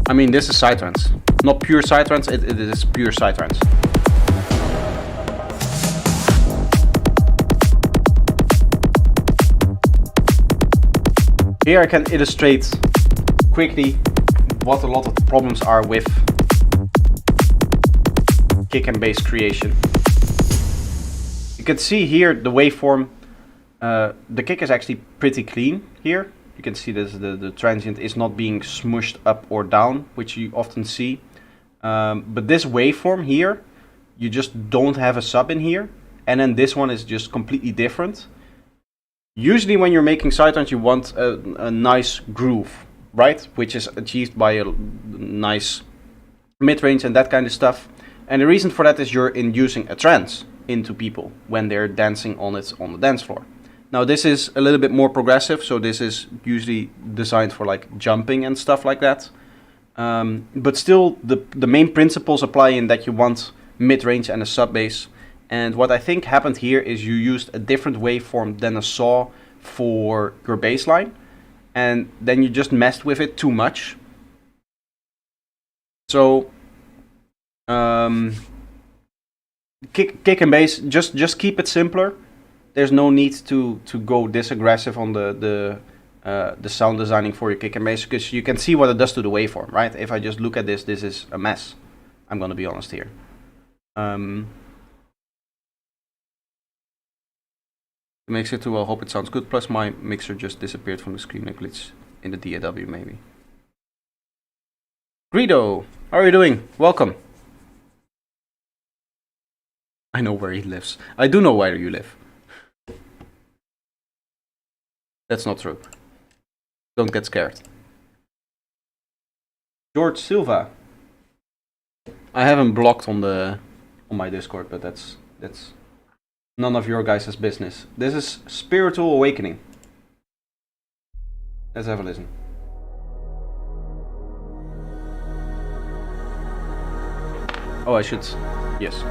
Speaker 1: I mean, this is psytrance. Not pure psytrance, it is pure psytrance. Here I can illustrate quickly what a lot of the problems are with kick and bass creation. You can see here the waveform. The kick is actually pretty clean here. You can see this, the transient is not being smushed up or down, which you often see. But this waveform here, you just don't have a sub in here. And then this one is just completely different. Usually when you're making psytrance, you want a nice groove, right? Which is achieved by a nice mid-range and that kind of stuff. And the reason for that is you're inducing a trance into people when they're dancing on it on the dance floor. Now this is a little bit more progressive, so this is usually designed for like jumping and stuff like that. But still, the main principles apply in that you want mid-range and a sub-bass. And what I think happened here is you used a different waveform than a saw for your bass line, and then you just messed with it too much. So kick and bass, just keep it simpler. There's no need to go this aggressive on the the sound designing for your kick and bass, because you can see what it does to the waveform, right? If I just look at this, this is a mess. I'm gonna be honest here. Mixer too, I hope it sounds good. Plus my mixer just disappeared from the screen. A glitch in the DAW maybe. Greedo, how are you doing? Welcome. I know where he lives. I do know where you live. That's not true. Don't get scared. George Silva. I haven't blocked on my Discord, but that's none of your guys' business. This is Spiritual Awakening. Let's have a listen. Oh, I should. Yes.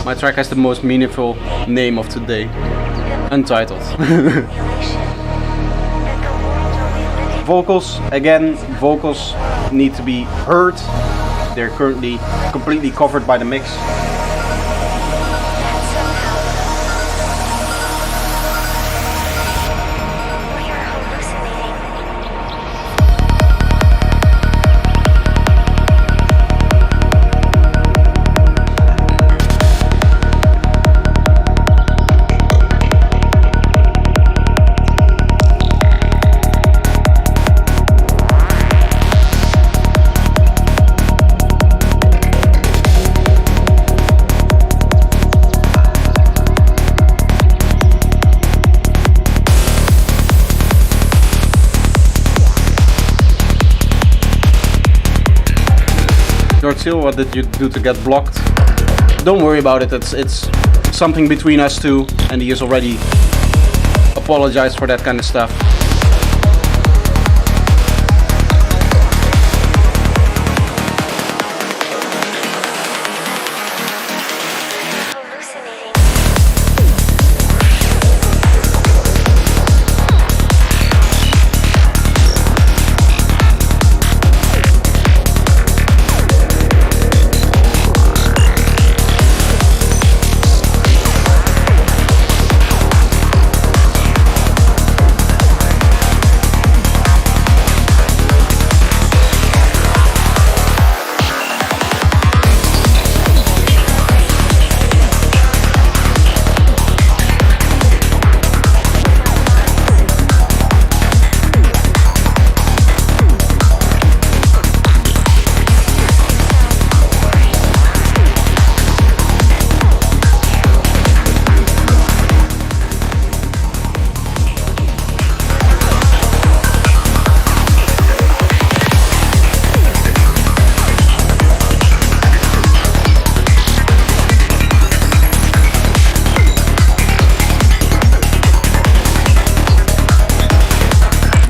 Speaker 1: My track has the most meaningful name of today. Untitled. Vocals, again, vocals need to be heard. They're currently completely covered by the mix. What did you do to get blocked? Don't worry about it, it's something between us two, and he has already apologized for that kind of stuff.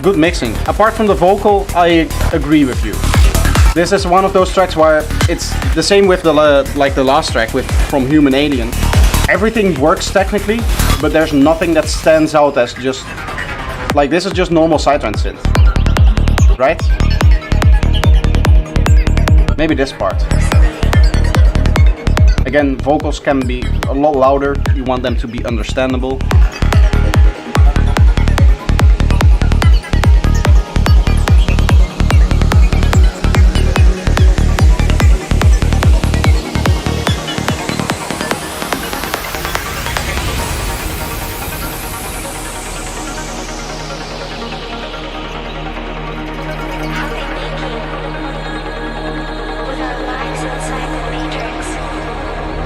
Speaker 1: Good mixing. Apart from the vocal, I agree with you. This is one of those tracks where it's the same with the last track with From Human Alien. Everything works technically, but there's nothing that stands out as just like this is just normal Psytrance synth, right? Maybe this part. Again, vocals can be a lot louder. You want them to be understandable.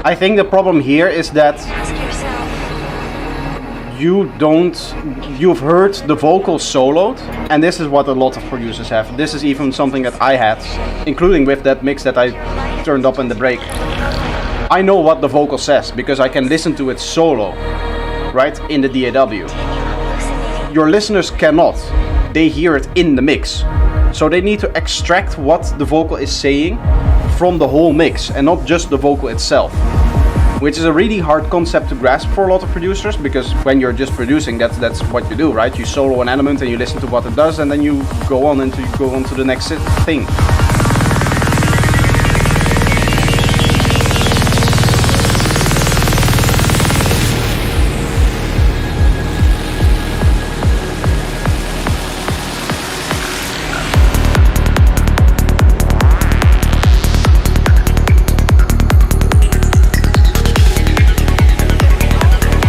Speaker 1: I think the problem here is that you've heard the vocals soloed, and this is what a lot of producers have. This is even something that I had, including with that mix that I turned up in the break. I know what the vocal says because I can listen to it solo, right, in the DAW. Your listeners cannot. They hear it in the mix. So they need to extract what the vocal is saying from the whole mix and not just the vocal itself. which is a really hard concept to grasp for a lot of producers, because when you're just producing, that's what you do, right? You solo an element and you listen to what it does, and then you go on to the next thing.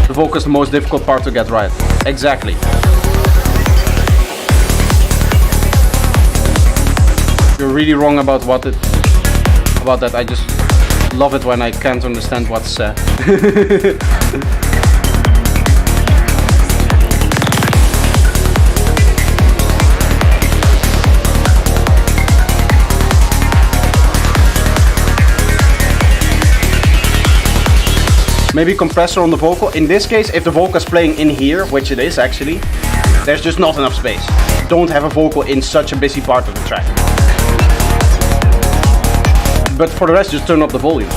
Speaker 1: The vocal is the most difficult part to get right. Exactly. You're really wrong about that. I just love it when I can't understand what's said. Maybe compressor on the vocal. In this case, if the vocal is playing in here, which it is actually, there's just not enough space. Don't have a vocal in such a busy part of the track. But for the rest, just turn up the volume.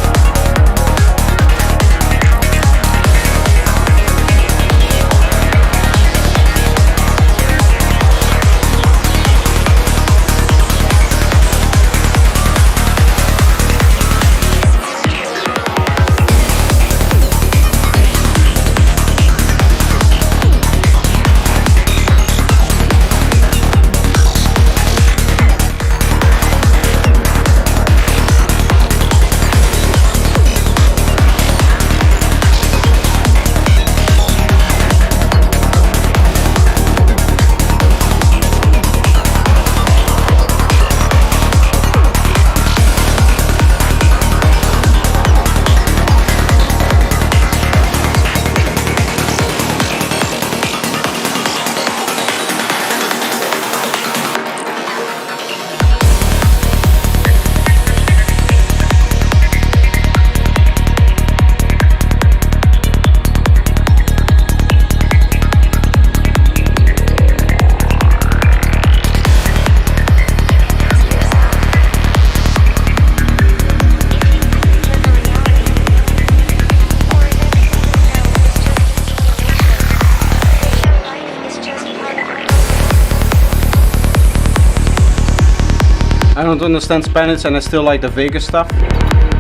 Speaker 1: I don't understand Spanish and I still like the Vegas stuff.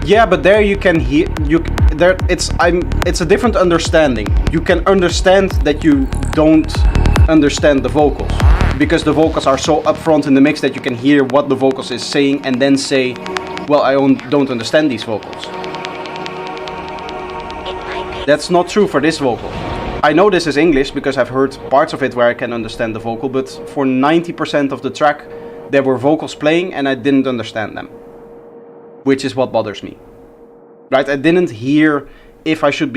Speaker 1: Yeah, but there you can hear it's a different understanding. You can understand that you don't understand the vocals, because the vocals are so upfront in the mix that you can hear what the vocals is saying and then say, well, I don't understand these vocals. That's not true for this vocal. I know this is English because I've heard parts of it where I can understand the vocal, but for 90% of the track there were vocals playing and I didn't understand them, which is what bothers me. Right? I didn't hear if I should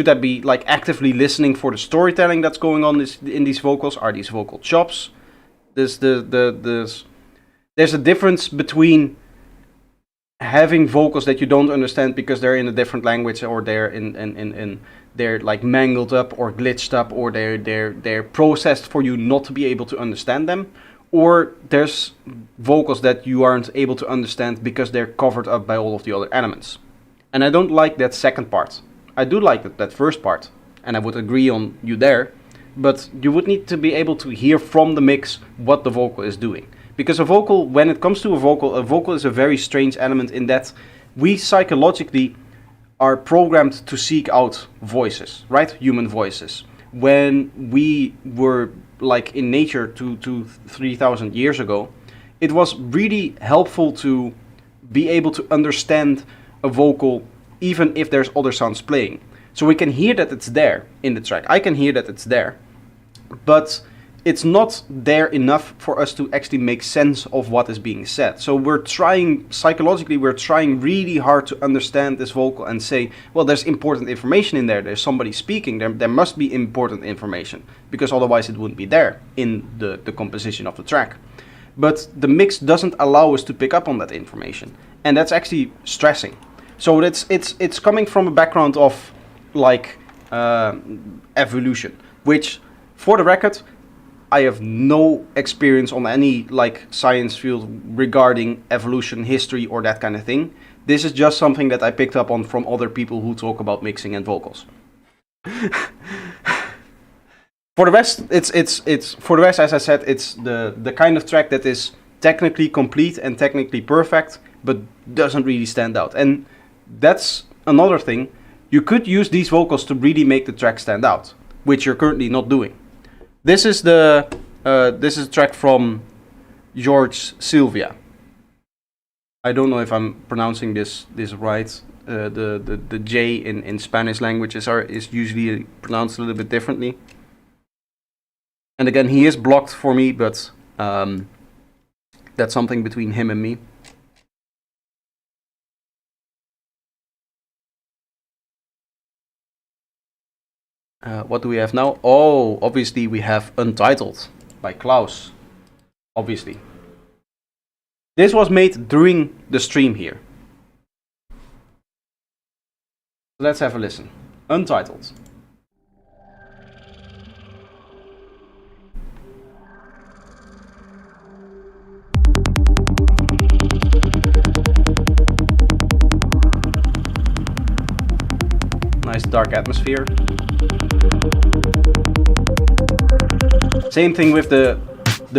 Speaker 1: I be like actively listening for the storytelling that's going on in these vocals. Are these vocal chops? There's a difference between having vocals that you don't understand because they're in a different language, or they're like mangled up or glitched up, or they're processed for you not to be able to understand them. Or there's vocals that you aren't able to understand because they're covered up by all of the other elements. And I don't like that second part. I do like that first part, and I would agree on you there, but you would need to be able to hear from the mix what the vocal is doing. Because a vocal, when it comes to a vocal is a very strange element in that we psychologically are programmed to seek out voices, right? Human voices. When we were like in nature 3,000 years ago, it was really helpful to be able to understand a vocal even if there's other sounds playing. So we can hear that it's there in the track. I can hear that it's there, but it's not there enough for us to actually make sense of what is being said. So we're trying really hard to understand this vocal and say, well, there's important information in there. There's somebody speaking. There must be important information, because otherwise it wouldn't be there in the composition of the track. But the mix doesn't allow us to pick up on that information, and that's actually stressing. So it's coming from a background of like evolution, which, for the record, I have no experience on any like science field regarding evolution, history, or that kind of thing. This is just something that I picked up on from other people who talk about mixing and vocals. For the rest, it's for the rest, as I said, it's the kind of track that is technically complete and technically perfect, but doesn't really stand out. And that's another thing. You could use these vocals to really make the track stand out, which you're currently not doing. This is a track from George Sylvia. I don't know if I'm pronouncing this right. The J in Spanish languages is usually pronounced a little bit differently. And again, he is blocked for me, but that's something between him and me. What do we have now? Oh, obviously we have Untitled by Klaus. Obviously. This was made during the stream here. Let's have a listen. Untitled. Nice dark atmosphere. Same thing with the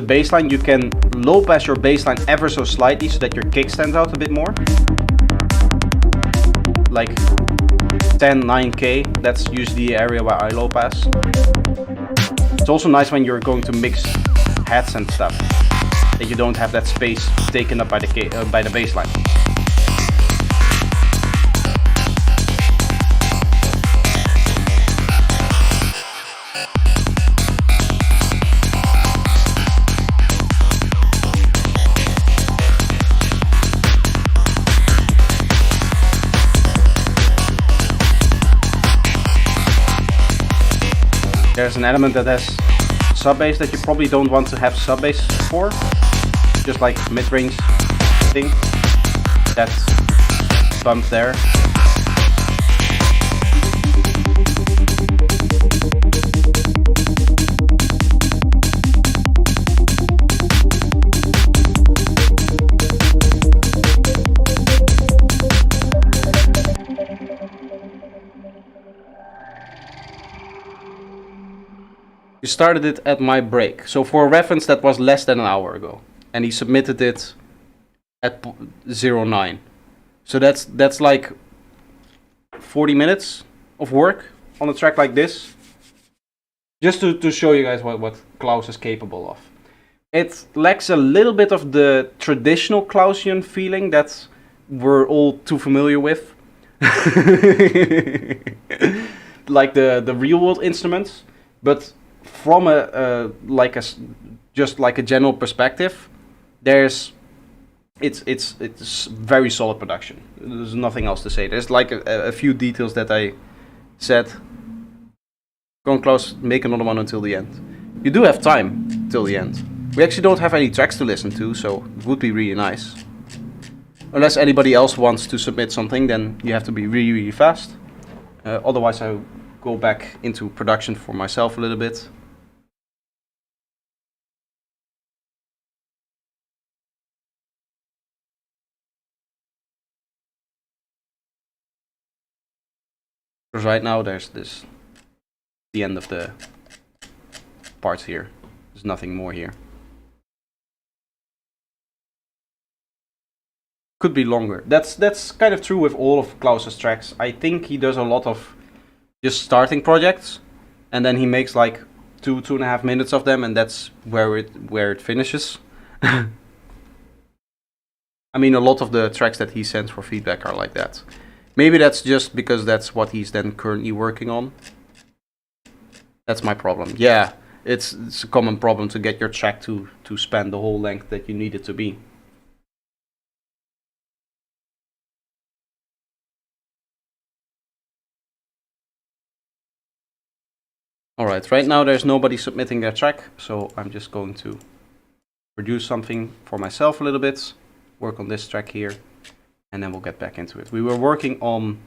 Speaker 1: bass line. You can low pass your bass line ever so slightly so that your kick stands out a bit more. Like 10, 9K, that's usually the area where I low pass. It's also nice when you're going to mix hats and stuff, that you don't have that space taken up by the bass line. There's an element that has sub-bass that you probably don't want to have sub-bass for. Just like mid-range thing. That bump there. You started it at my break. So for reference, that was less than an hour ago. And he submitted it at 09. So that's like 40 minutes of work on a track like this. Just to show you guys what Klaus is capable of. It lacks a little bit of the traditional Klausian feeling that we're all too familiar with. Like the real world instruments. But from just like a general perspective, it's very solid production. There's nothing else to say. There's like a few details that I said. Go on, Klaus, make another one until the end. You do have time till the end. We actually don't have any tracks to listen to, so it would be really nice. Unless anybody else wants to submit something, then you have to be really, really fast. Otherwise, I'll go back into production for myself a little bit. Because right now there's the end of the parts here. There's nothing more here. Could be longer. That's kind of true with all of Klaus's tracks. I think he does a lot of just starting projects, and then he makes like 2.5 minutes of them, and that's where it finishes. I mean, a lot of the tracks that he sends for feedback are like that. Maybe that's just because that's what he's then currently working on. That's my problem. Yeah, it's a common problem to get your track to span the whole length that you need it to be. Alright, right now there's nobody submitting their track, so I'm just going to produce something for myself a little bit, work on this track here, and then we'll get back into it. We were working on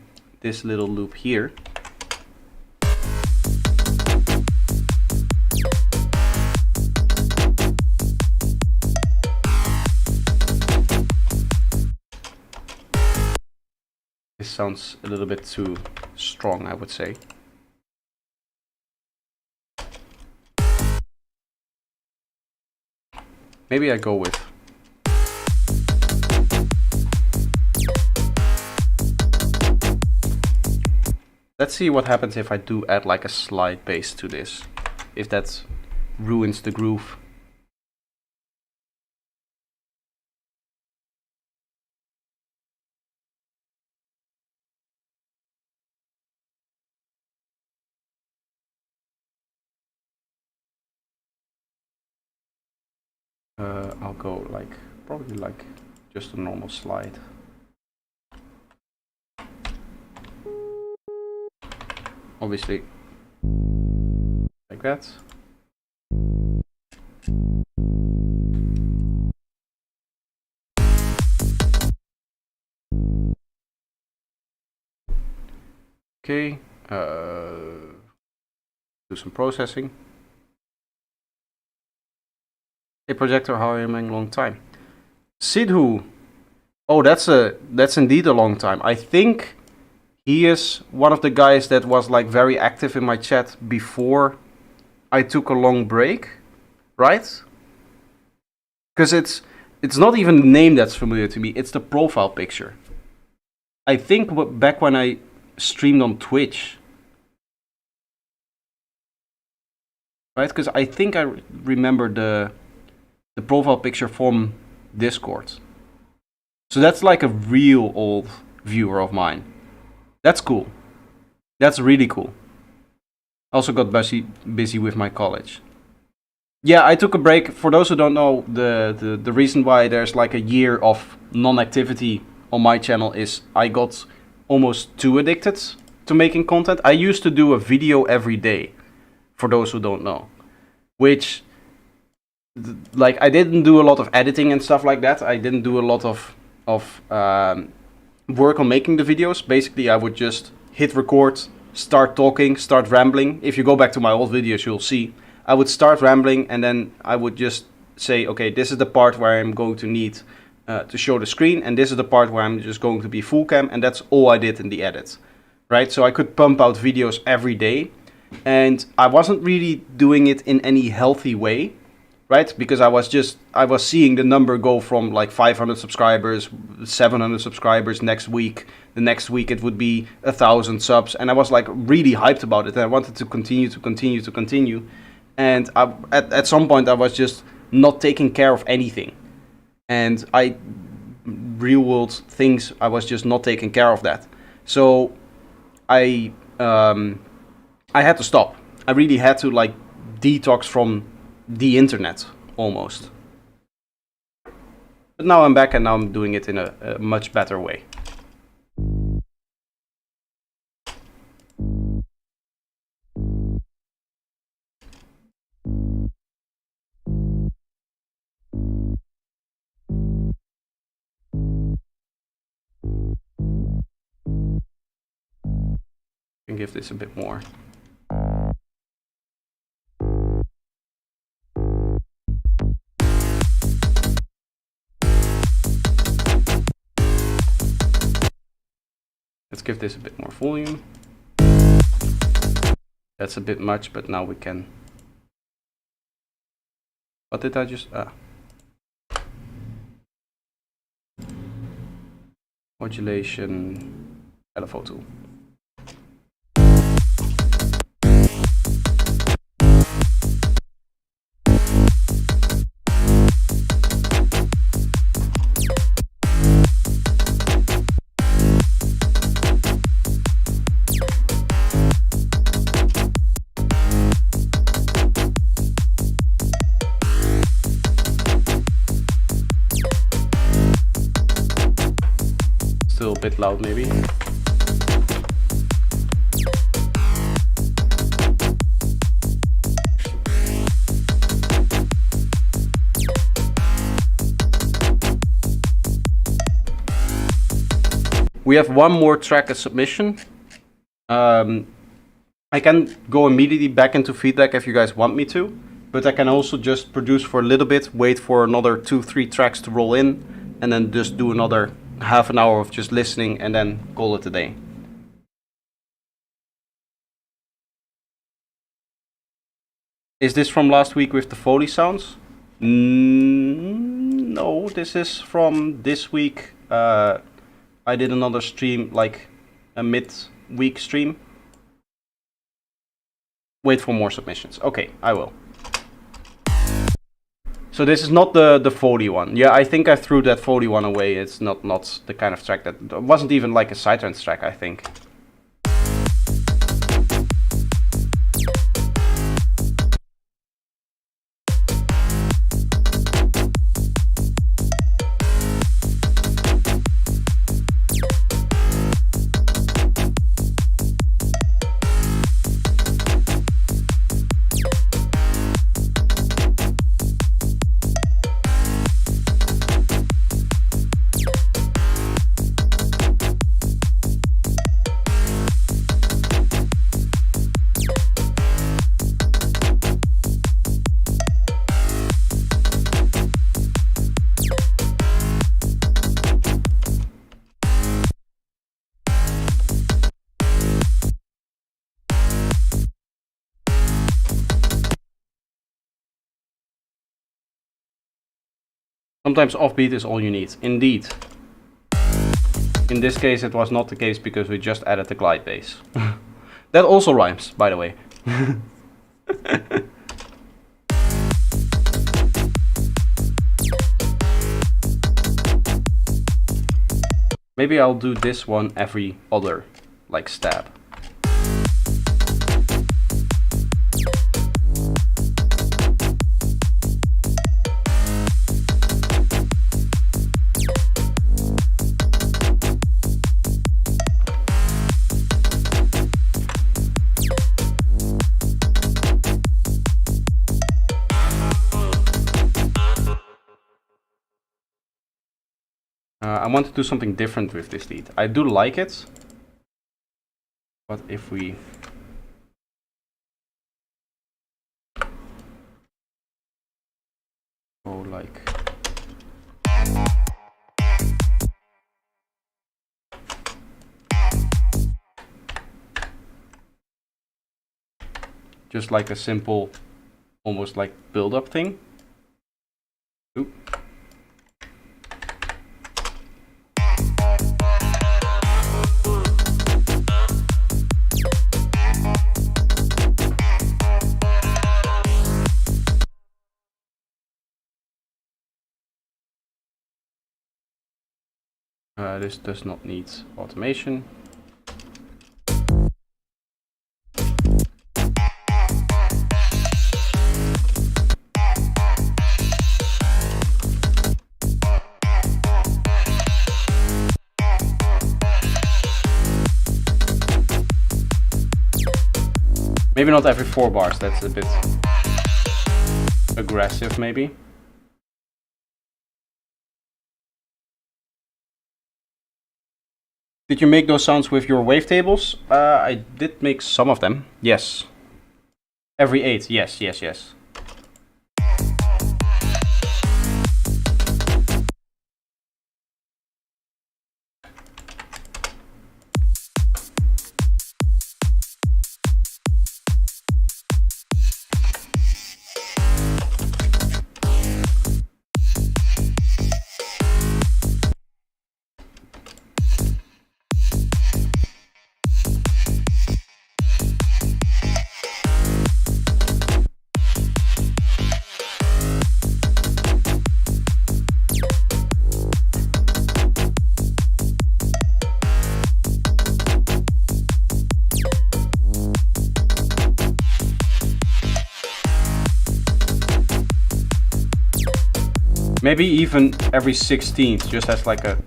Speaker 1: this little loop here. sounds a little bit too strong, I would say. Maybe I go with... Let's see what happens if I do add like a slide bass to this. If that ruins the groove. I'll go like, probably like just a normal slide. Obviously, like that. Okay, do some processing. Hey projector, how are you in a long time? Sidhu, oh that's indeed a long time. I think he is one of the guys that was like very active in my chat before I took a long break, right? Because it's not even the name that's familiar to me, it's the profile picture. I think back when I streamed on Twitch, right? Because I think I remember the profile picture from Discord. So that's like a real old viewer of mine. That's cool. That's really cool. Also got busy with my college. Yeah, I took a break. For those who don't know, the reason why there's like a year of non-activity on my channel is I got almost too addicted to making content. I used to do a video every day, for those who don't know. Which, like, I didn't do a lot of editing and stuff like that. I didn't do a lot of work on making the videos. Basically, I would just hit record, start talking, start rambling. If you go back to my old videos, you'll see. I would start rambling and then I would just say, okay, this is the part where I'm going to need to show the screen, and this is the part where I'm just going to be full cam, and that's all I did in the edit, right? So I could pump out videos every day, and I wasn't really doing it in any healthy way, right? Because I was seeing the number go from like 500 subscribers, 700 subscribers next week. The next week it would be 1,000 subs, and I was like really hyped about it, and I wanted to continue. And at some point I was just not taking care of anything. And real world things, I was just not taking care of that. So I had to stop. I really had to like detox from the internet almost. But now I'm back, and now I'm doing it in a much better way. Can give this a bit more. Let's give this a bit more volume. That's a bit much, but now we can... What did I just... Modulation, LFO tool. Still a bit loud maybe. We have one more track as submission. I can go immediately back into feedback if you guys want me to, but I can also just produce for a little bit, wait for another 2-3 tracks to roll in, and then just do another half an hour of just listening and then call it a day. Is this from last week with the Foley sounds? No, this is from this week. I did another stream, like a mid-week stream. Wait for more submissions. Okay, I will. So this is not the Foley one. Yeah, I think I threw that Foley one away. It's not the kind of track that... It wasn't even like a sidetrance track, I think. Sometimes offbeat is all you need. Indeed. In this case it was not the case because we just added the glide bass. That also rhymes, by the way. Maybe I'll do this one every other, like stab. I want to do something different with this lead. I do like it, but if we go like just like a simple, almost like build-up thing. Oop. This does not need automation. Maybe not every 4 bars, that's a bit aggressive maybe. Did you make those sounds with your wavetables? I did make some of them, yes. Every 8, yes. Maybe even every 16th, just as like a...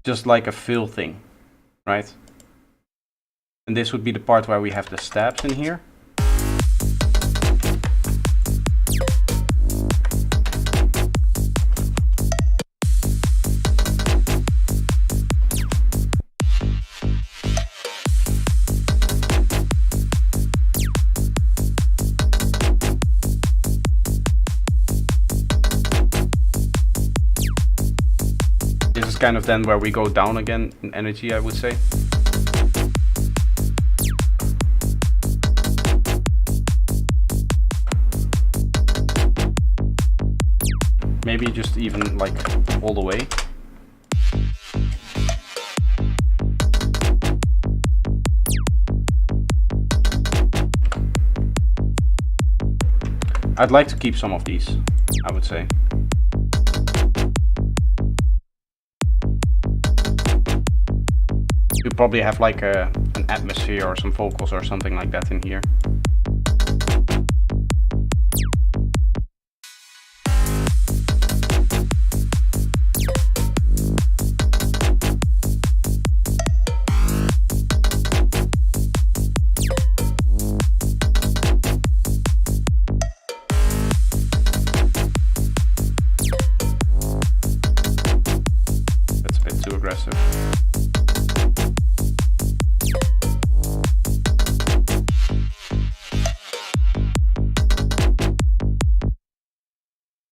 Speaker 1: just like a fill thing, right? And this would be the part where we have the stabs in here. kind of then where we go down again in energy, I would say. Maybe just even like all the way. I'd like to keep some of these, I would say. You probably have like an atmosphere or some vocals or something like that in here. That's a bit too aggressive.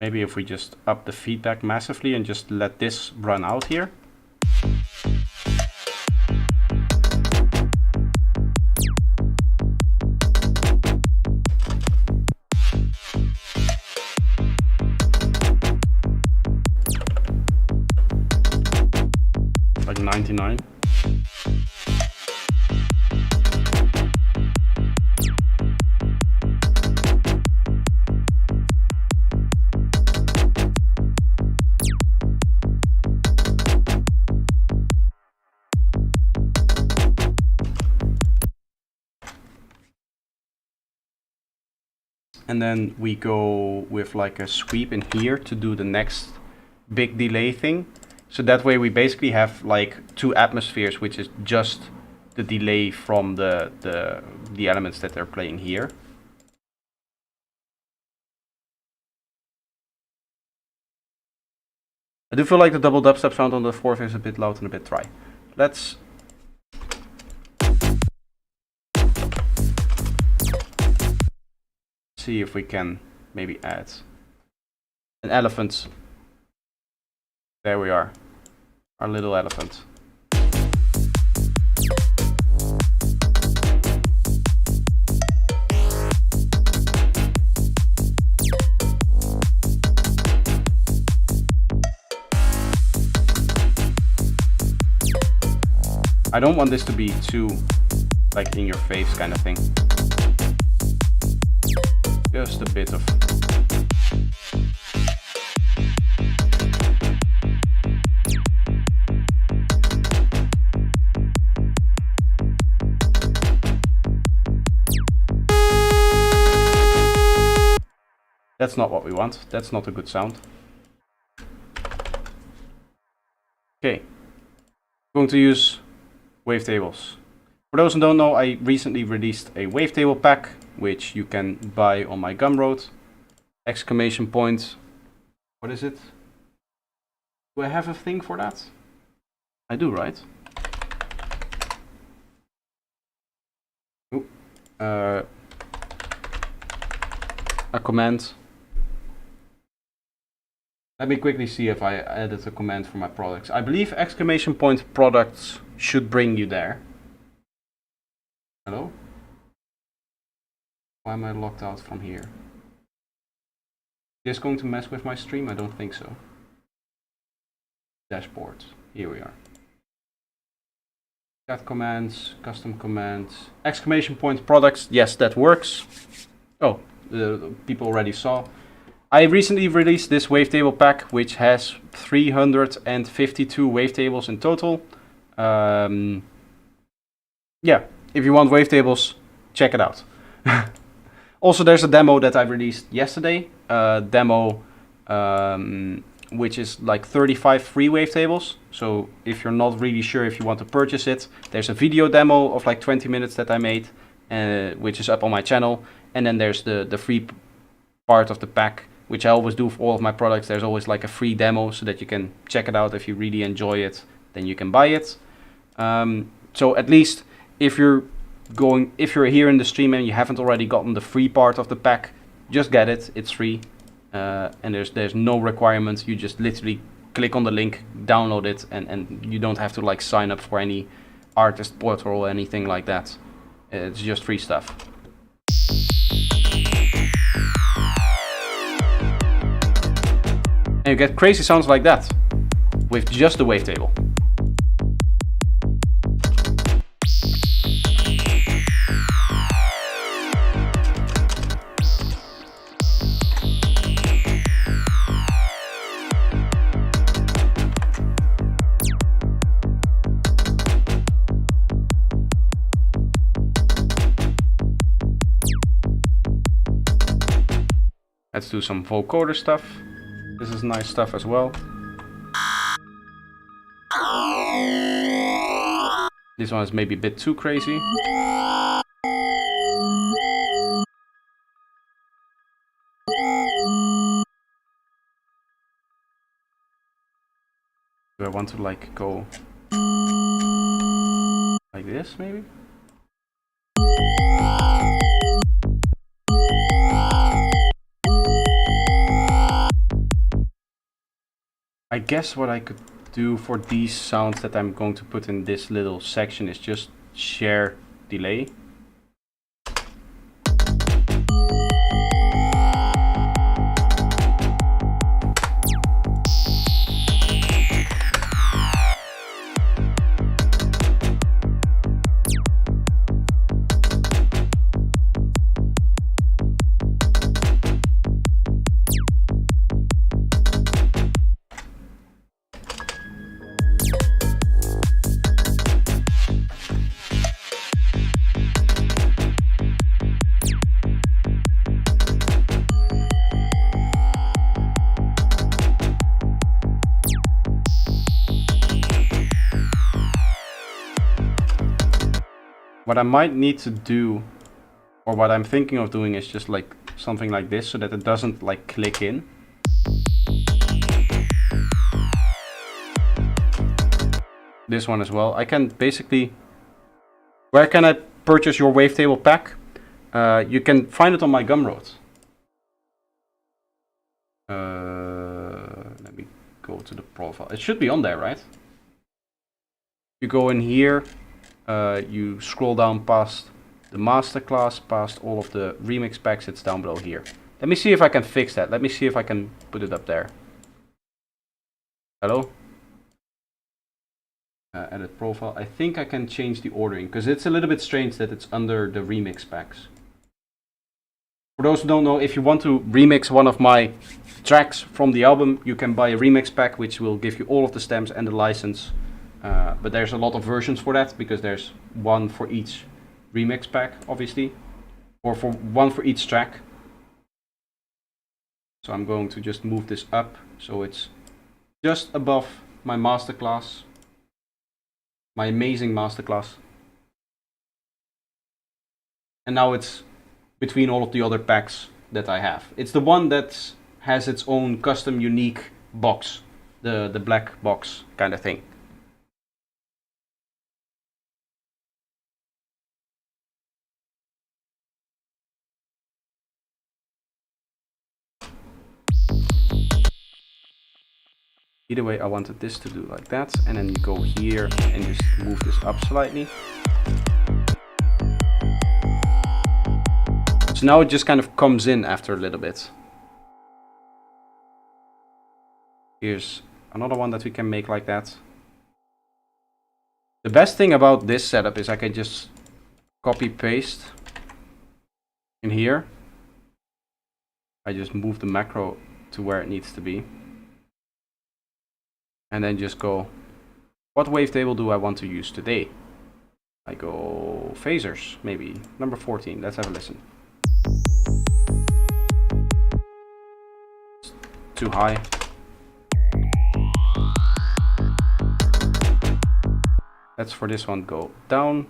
Speaker 1: Maybe if we just up the feedback massively and just let this run out here. Like 99. And then we go with like a sweep in here to do the next big delay thing. So that way we basically have like 2 atmospheres, which is just the delay from the elements that they're playing here. I do feel like the double dubstep sound on the 4th is a bit loud and a bit dry. Let's see if we can maybe add an elephant. There we are, our little elephant. I don't want this to be too like in your face kind of thing. Just a bit of. That's not what we want. That's not a good sound. Okay. I'm going to use wavetables. For those who don't know, I recently released a wavetable pack, which you can buy on my Gumroad. Exclamation point. What is it? Do I have a thing for that? I do, right? Ooh. A command. Let me quickly see if I added a command for my products. I believe exclamation point products should bring you there. Hello? Why am I locked out from here? Is this going to mess with my stream? I don't think so. Dashboard. Here we are. Cat commands, custom commands, exclamation point products. Yes, that works. Oh, people already saw. I recently released this wavetable pack, which has 352 wavetables in total. Yeah, if you want wavetables, check it out. Also, there's a demo that I released yesterday. Demo, which is like 35 free wavetables. So if you're not really sure if you want to purchase it, there's a video demo of like 20 minutes that I made, which is up on my channel. And then there's the free part of the pack, which I always do for all of my products. There's always like a free demo so that you can check it out. If you really enjoy it, then you can buy it. So at least if you're here in the stream and you haven't already gotten the free part of the pack, just get it. It's free, and there's no requirements. You just literally click on the link, download it, and you don't have to like sign up for any artist portal or anything like that. It's just free stuff. And you get crazy sounds like that with just the wavetable. Let's do some vocoder stuff. This is nice stuff as well. This one is maybe a bit too crazy. Do I want to like go like this maybe? I guess what I could do for these sounds that I'm going to put in this little section is just share delay. What I might need to do, or what I'm thinking of doing, is just like something like this so that it doesn't like click in. This one as well. I can basically... Where can I purchase your wavetable pack? You can find it on my Gumroad. Let me go to the profile. It should be on there, right? You go in here. You scroll down past the masterclass, past all of the remix packs. It's down below here. Let me see if I can fix that. Let me see if I can put it up there. Hello? Edit profile. I think I can change the ordering because it's a little bit strange that it's under the remix packs. For those who don't know, if you want to remix one of my tracks from the album, you can buy a remix pack which will give you all of the stems and the license. But there's a lot of versions for that because there's one for each remix pack, obviously, or for one for each track. So I'm going to just move this up so it's just above my masterclass, my amazing masterclass. And now it's between all of the other packs that I have. It's the one that has its own custom unique box, the black box kind of thing. Either way, I wanted this to do like that, and then you go here and just move this up slightly. So now it just kind of comes in after a little bit. Here's another one that we can make like that. The best thing about this setup is I can just copy paste in here. I just move the macro to where it needs to be. And then just go, what wavetable do I want to use today? I go phasers, maybe number 14. Let's have a listen. It's too high. Let's for this one go down.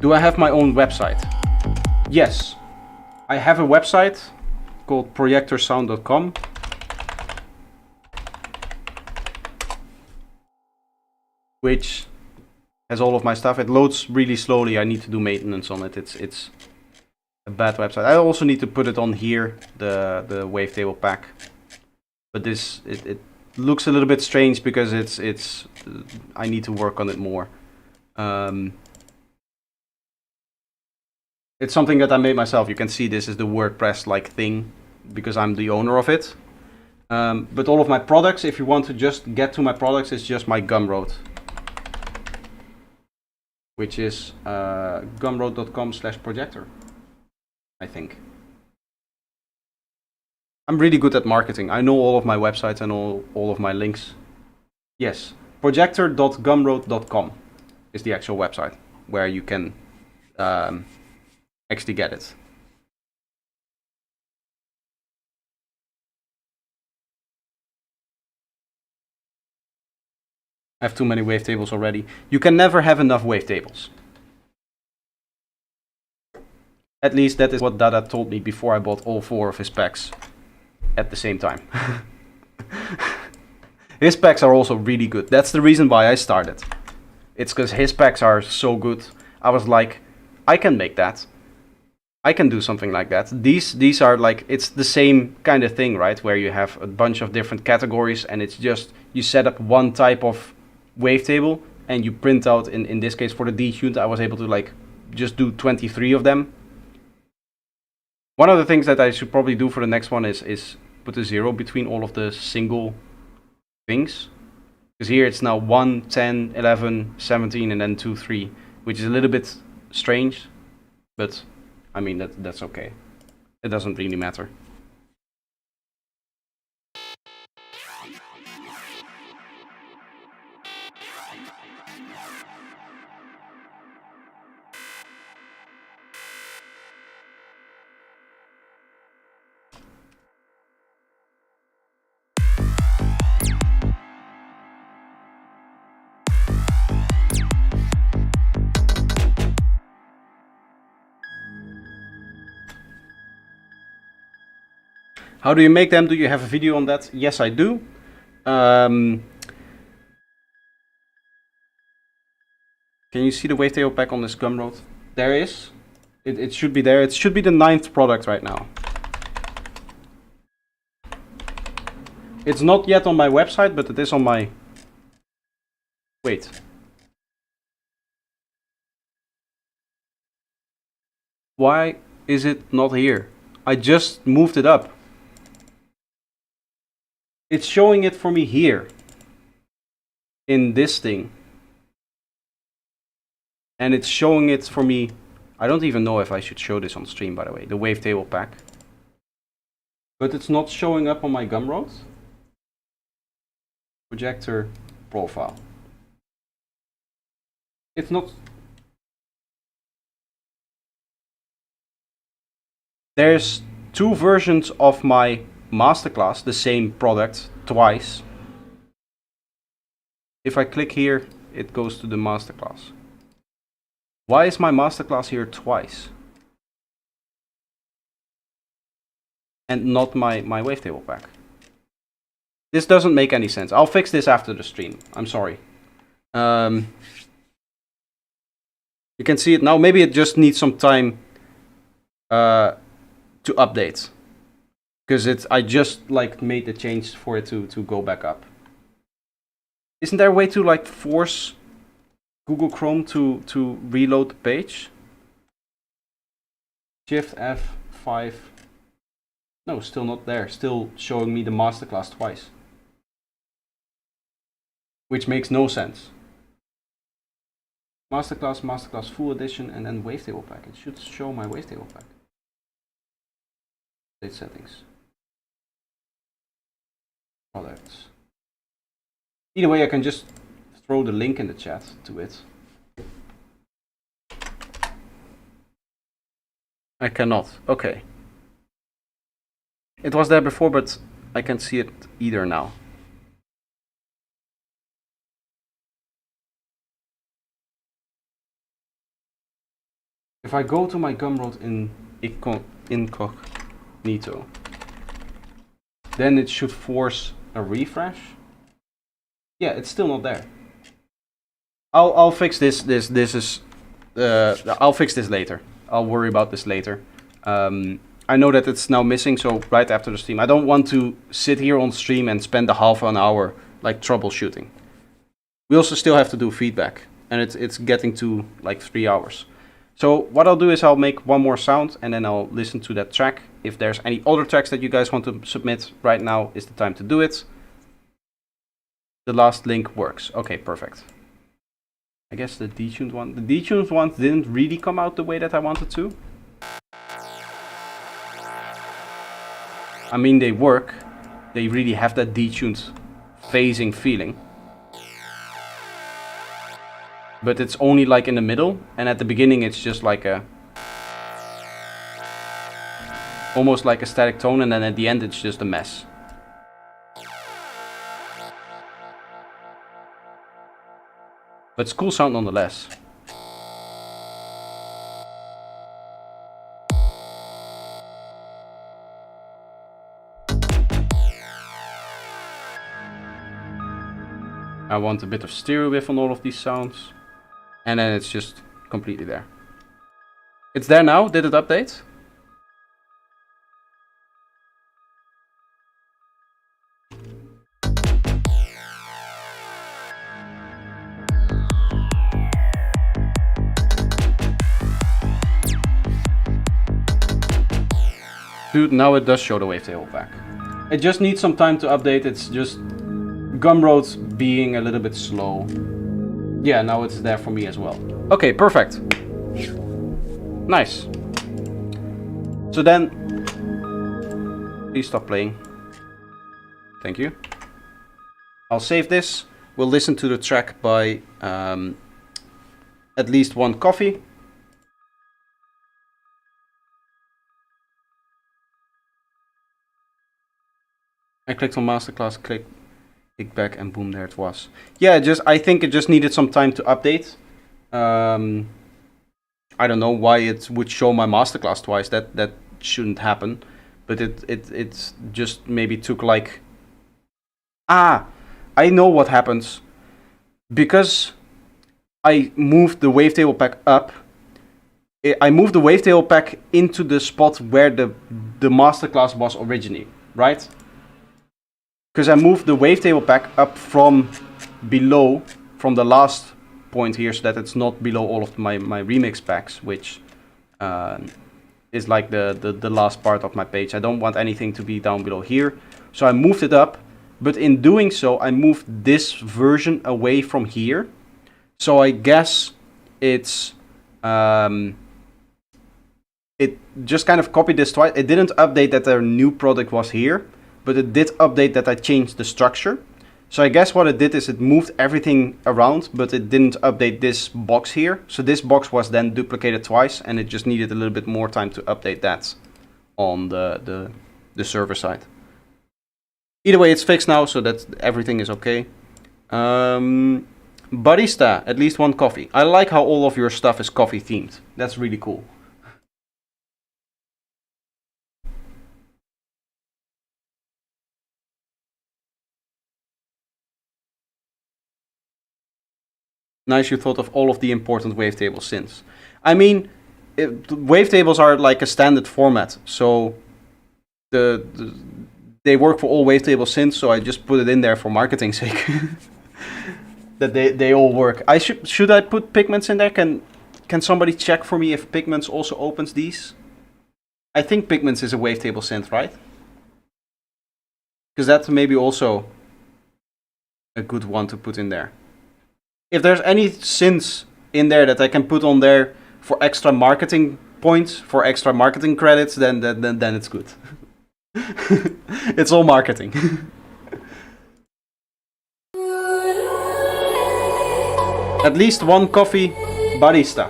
Speaker 1: Do I have my own website? Yes, I have a website called projectorsound.com. which has all of my stuff. It loads really slowly. I need to do maintenance on it. It's a bad website. I also need to put it on here, the wavetable pack. But this it looks a little bit strange because it's I need to work on it more. It's something that I made myself. You can see this is the WordPress-like thing because I'm the owner of it. But all of my products, if you want to just get to my products, it's just my Gumroad, which is gumroad.com/projector, I think. I'm really good at marketing. I know all of my websites and all of my links. Yes, projector.gumroad.com is the actual website where you can actually get it. I have too many wavetables already. You can never have enough wavetables. At least that is what Dada told me before I bought all 4 of his packs at the same time. His packs are also really good. That's the reason why I started. It's because his packs are so good. I was like, I can make that. I can do something like that. These are like, it's the same kind of thing, right? Where you have a bunch of different categories and it's just, you set up one type of wavetable and you print out, in this case for the detuned, I was able to like just do 23 of them. One of the things that I should probably do for the next one is put a 0 between all of the single things. Because here it's now 1, 10, 11, 17 and then 2, 3, which is a little bit strange, but I mean that's okay. It doesn't really matter. How do you make them? Do you have a video on that? Yes, I do. Can you see the wavetable pack on this Gumroad? There is. It should be there. It should be the 9th product right now. It's not yet on my website, but it is on my... Wait. Why is it not here? I just moved it up. It's showing it for me here. In this thing. And it's showing it for me... I don't even know if I should show this on stream, by the way. The wavetable pack. But it's not showing up on my Gumroad. Projector profile. It's not... There's 2 versions of my masterclass, the same product, twice. If I click here, it goes to the masterclass. Why is my masterclass here twice? And not my wavetable pack. This doesn't make any sense. I'll fix this after the stream. I'm sorry. You can see it now. Maybe it just needs some time to update. Because I just like made the change for it to go back up. Isn't there a way to like force Google Chrome to reload the page? Shift F5. No, still not there. Still showing me the masterclass twice. Which makes no sense. Masterclass, masterclass full edition, and then wavetable pack. It should show my wavetable pack. Update settings. Products. Either way, I can just throw the link in the chat to it. I cannot. Okay. It was there before, but I can't see it either now. If I go to my Gumroad in incognito, then it should force a refresh. Yeah, it's still not there. I'll fix this. This is I'll fix this later. I'll worry about this later. I know that it's now missing, so right after the stream. I don't want to sit here on stream and spend a half an hour like troubleshooting. We also still have to do feedback, and it's getting to like 3 hours. So what I'll do is I'll make one more sound, and then I'll listen to that track. If there's any other tracks that you guys want to submit, right now is the time to do it. The last link works. Okay, perfect. I guess the detuned one. The detuned ones didn't really come out the way that I wanted to. I mean, they work. They really have that detuned phasing feeling. But it's only like in the middle, and at the beginning it's just like a... almost like a static tone, and then at the end it's just a mess. But it's cool sound nonetheless. I want a bit of stereo wave on all of these sounds. And then it's just completely there. It's there now. Did it update? Dude, now it does show the wavetable back. It just needs some time to update. It's just Gumroad being a little bit slow. Yeah, now it's there for me as well. Okay, perfect. Nice. So then, please stop playing. Thank you. I'll save this. We'll listen to the track by At Least One Coffee. I clicked on masterclass, click back, and boom, there it was. Yeah, I think it just needed some time to update. I don't know why it would show my masterclass twice. That shouldn't happen, but it just maybe took like... Ah, I know what happens. Because I moved the wavetable pack up, I moved the wavetable pack into the spot where the masterclass was originally, right? Because I moved the wavetable pack up from below, from the last point here, so that it's not below all of my remix packs, which is like the last part of my page. I don't want anything to be down below here. So I moved it up, but in doing so, I moved this version away from here. So I guess it's... it just kind of copied this twice. It didn't update that their new product was here, but it did update that I changed the structure. So I guess what it did is it moved everything around, but it didn't update this box here. So this box was then duplicated twice, and it just needed a little bit more time to update that on the server side. Either way, it's fixed now, so that everything is okay. Barista, At Least One Coffee. I like how all of your stuff is coffee themed. That's really cool. Nice, you thought of all of the important wavetables since. I mean, wavetables are like a standard format, so they work for all wavetable synths, so I just put it in there for marketing's sake. That they all work. Should I put Pigments in there? Can somebody check for me if Pigments also opens these? I think Pigments is a wavetable synth, right? Because that's maybe also a good one to put in there. If there's any synths in there that I can put on there for extra marketing points, for extra marketing credits, then it's good. It's all marketing. At Least One Coffee, Barista.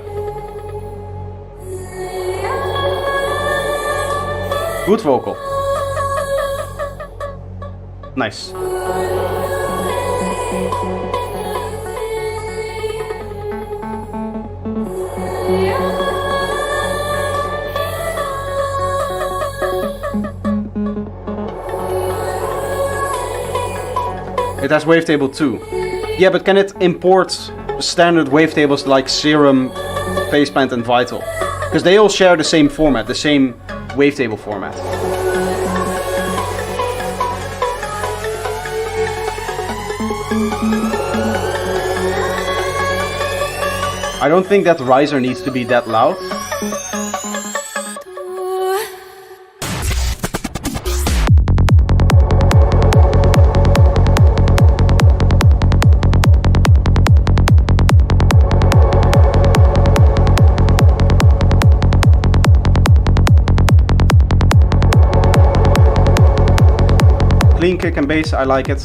Speaker 1: Good vocal. Nice. It has wavetable too. Yeah, but can it import standard wavetables like Serum, Baseband and Vital. Because they all share the same format, the same wavetable format. I don't think that riser needs to be that loud. Clean kick and bass, I like it.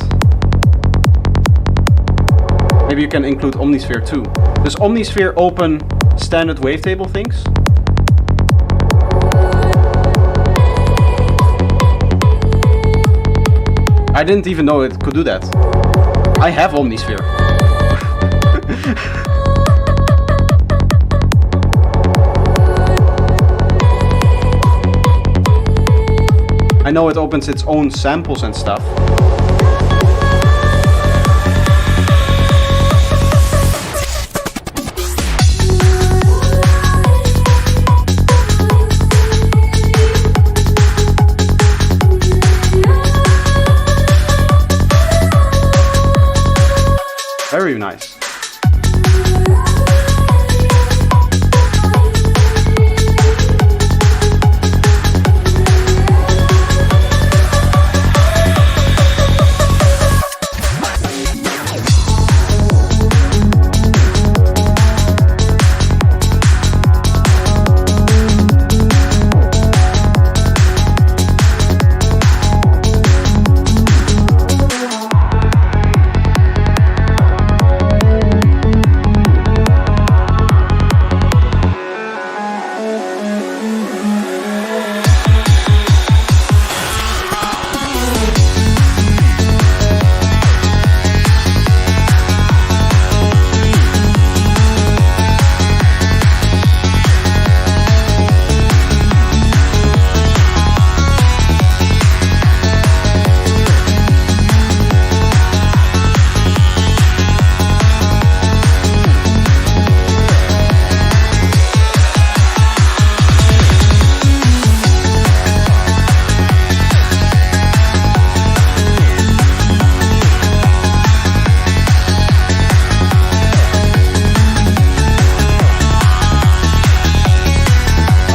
Speaker 1: Maybe you can include Omnisphere too. Does Omnisphere open standard wavetable things? I didn't even know it could do that. I have Omnisphere. I know it opens its own samples and stuff. Very nice.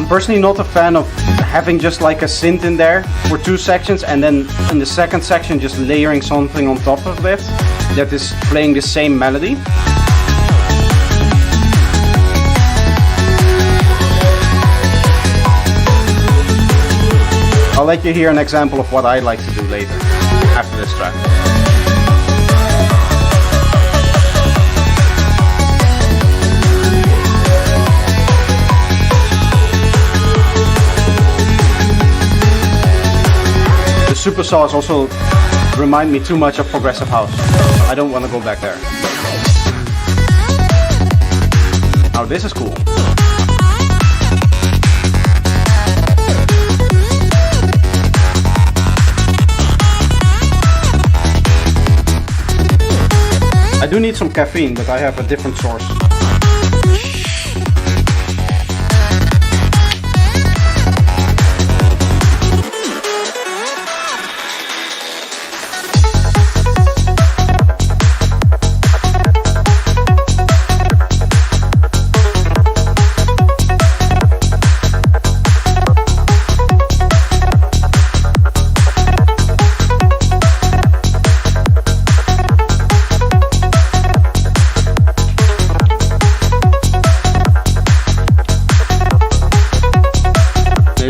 Speaker 1: Personally not a fan of having just like a synth in there for 2 sections and then in the second section just layering something on top of it that is playing the same melody. I'll let you hear an example of what I like to do later after this track. Supersaws also remind me too much of progressive house. I don't want to go back there. Now this is cool. I do need some caffeine, but I have a different source.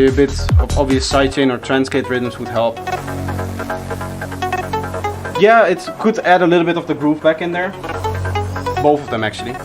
Speaker 1: A bit of obvious sidechain or transgate rhythms would help. Yeah, it could add a little bit of the groove back in there. Both of them actually.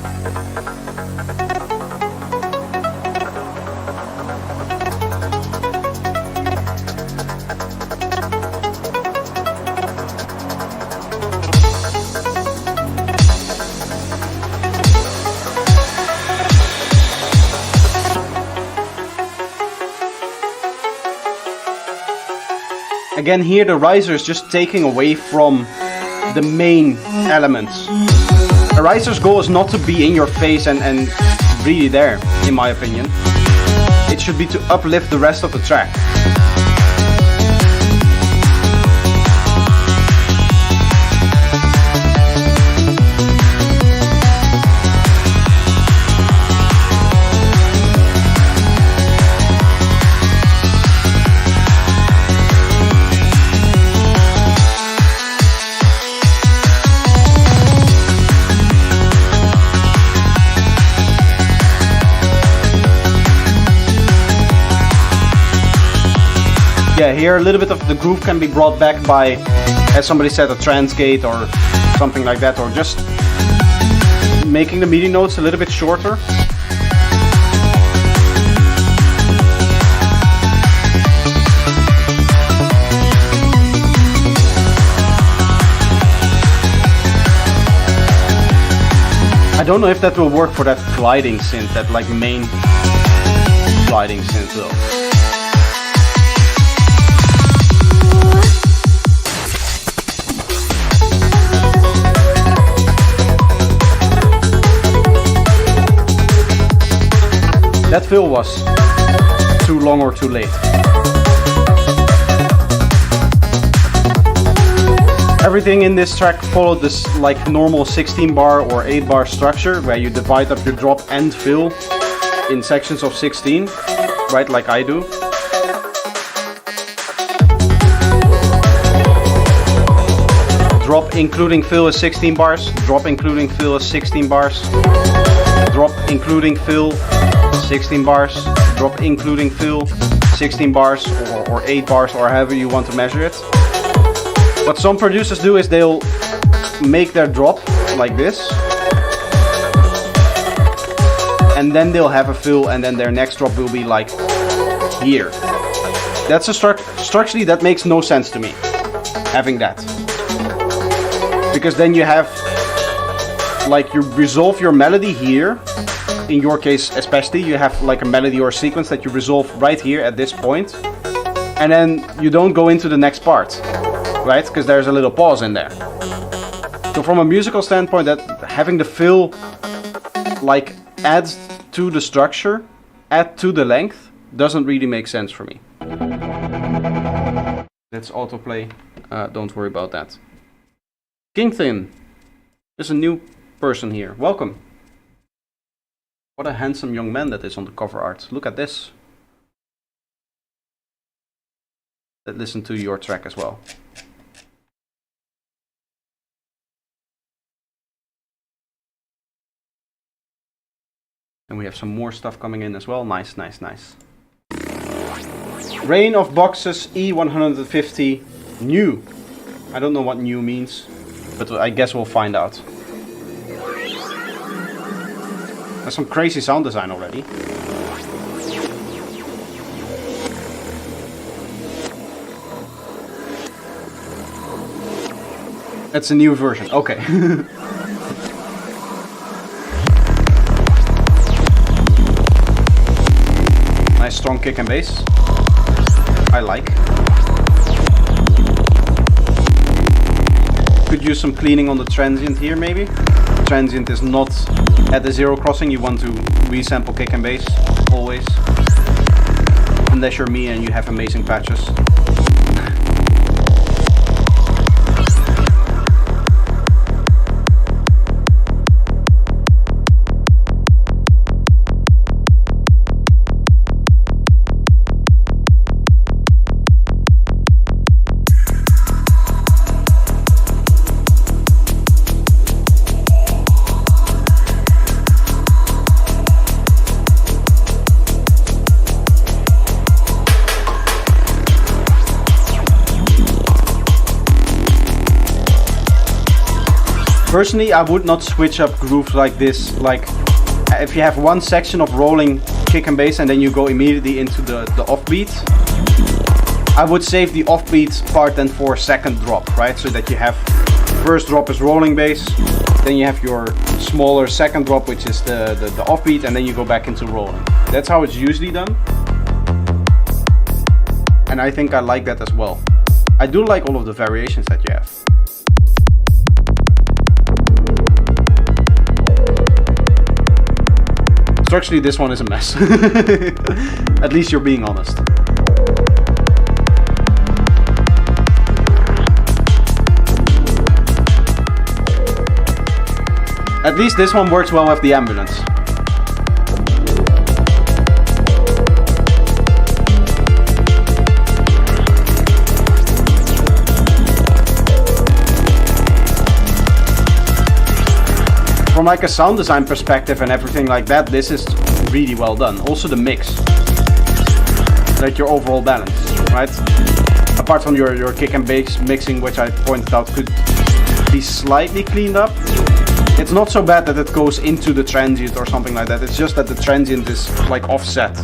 Speaker 1: Again, here the riser is just taking away from the main elements. A riser's goal is not to be in your face and really there, in my opinion. It should be to uplift the rest of the track. Yeah, here a little bit of the groove can be brought back by, as somebody said, a trance gate or something like that, or just making the MIDI notes a little bit shorter. I don't know if that will work for that gliding synth, that like main gliding synth though. That fill was too long or too late. Everything in this track followed this like normal 16 bar or 8 bar structure where you divide up your drop and fill in sections of 16, right, like I do. Drop including fill is 16 bars, drop including fill is 16 bars, drop including fill 16 bars, drop including fill 16 bars or 8 bars or however you want to measure it. What some producers do is they'll make their drop like this and then they'll have a fill and then their next drop will be like here. That's a structurally that makes no sense to me, having that. Because then you have like you resolve your melody here. In your case especially, you have like a melody or a sequence that you resolve right here at this point, and then you don't go into the next part, right? Because there's a little pause in there. So from a musical standpoint, that having the fill like add to the structure, add to the length, doesn't really make sense for me. Let's autoplay, don't worry about that. Kingthin, there's a new person here, welcome. What a handsome young man that is on the cover art. Look at this. Let's listen to your track as well. And we have some more stuff coming in as well. Nice, nice, nice. Rain of Boxes E150 new. I don't know what new means, but I guess we'll find out. That's some crazy sound design already. That's a new version, okay. Nice strong kick and bass. I like. Could use some cleaning on the transient here maybe. Transient is not at the zero crossing, you want to resample kick and bass, always. Unless you're me and you have amazing patches. Personally, I would not switch up grooves like this. Like, if you have one section of rolling kick and bass and then you go immediately into the offbeat, I would save the offbeat part then for second drop, right? So that you have first drop is rolling bass, then you have your smaller second drop, which is the offbeat, and then you go back into rolling. That's how it's usually done. And I think I like that as well. I do like all of the variations that you have. Structurally, this one is a mess. At least you're being honest. At least this one works well with the ambulance. From like a sound design perspective and everything like that, this is really well done. Also the mix, like your overall balance, right? Apart from your kick and bass mixing, which I pointed out could be slightly cleaned up. It's not so bad that it goes into the transient or something like that. It's just that the transient is like offset.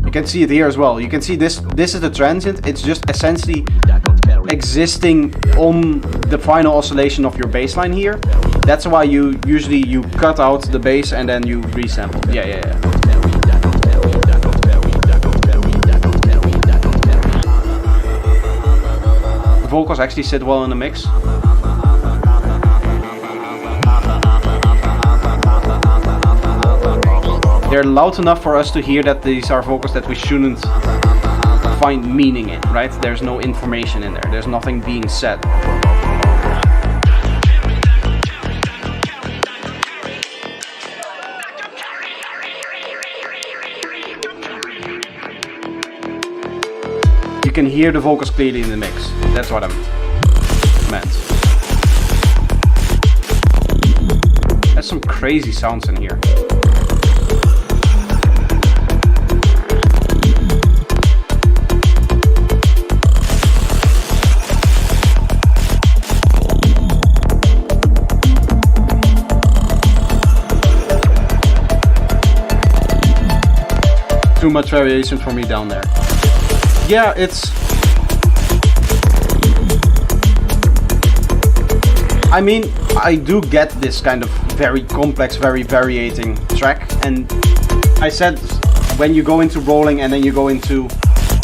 Speaker 1: You can see it here as well. You can see this is the transient. It's just essentially existing on the final oscillation of your bass line here. That's why you usually cut out the bass and then you resample. Yeah. The vocals actually sit well in the mix. They're loud enough for us to hear that these are vocals that we shouldn't find meaning in, right? There's no information in there. There's nothing being said. You can hear the vocals clearly in the mix. That's what I meant. There's some crazy sounds in here. Too much variation for me down there. Yeah, I mean, I do get this kind of very complex, very variating track, and I said when you go into rolling and then you go into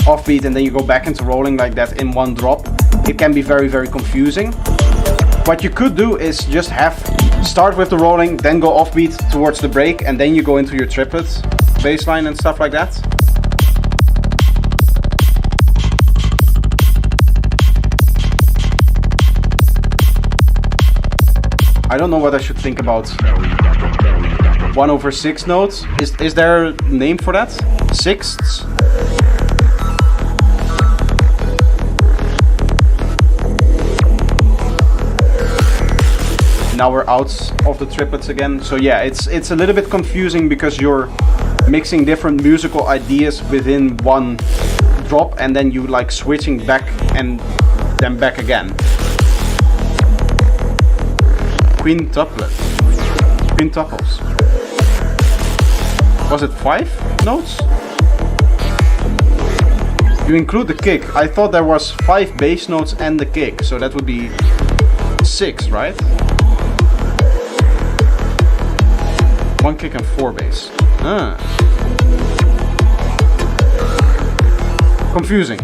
Speaker 1: offbeat and then you go back into rolling like that in one drop, it can be very, very confusing. What you could do is just start with the rolling, then go offbeat towards the break, and then you go into your triplets, bass line and stuff like that. I don't know what I should think about 1/6 notes. Is there a name for that? Sixths? Now we're out of the triplets again. So yeah, it's a little bit confusing because you're mixing different musical ideas within one drop and then you like switching back and then back again. Quintuples. Was it 5 notes? You include the kick. I thought there was 5 bass notes and the kick, so that would be 6, right? 1 kick and 4 bass.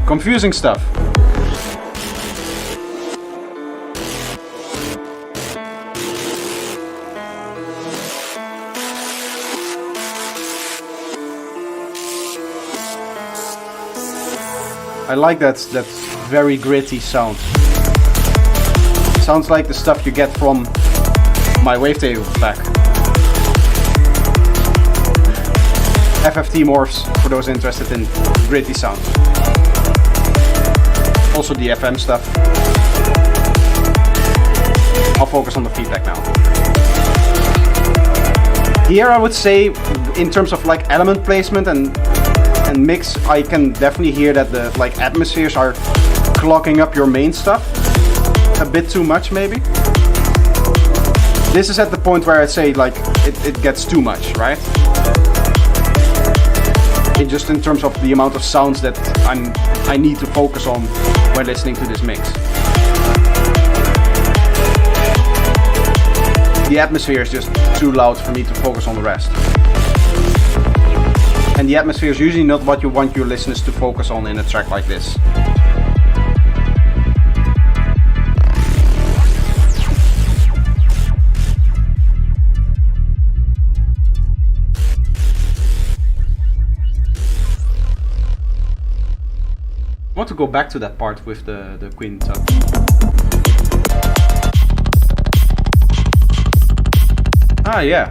Speaker 1: Confusing stuff. I like that very gritty sound. Sounds like the stuff you get from my wavetable pack. FFT morphs for those interested in gritty sound. Also the FM stuff. I'll focus on the feedback now. Here I would say, in terms of like element placement and mix, I can definitely hear that the like atmospheres are clogging up your main stuff a bit too much, maybe. This is at the point where I say like it gets too much, right? Just in terms of the amount of sounds that I need to focus on when listening to this mix. The atmosphere is just too loud for me to focus on the rest. And the atmosphere is usually not what you want your listeners to focus on in a track like this. to go back to that part with the queen touch. Ah, yeah.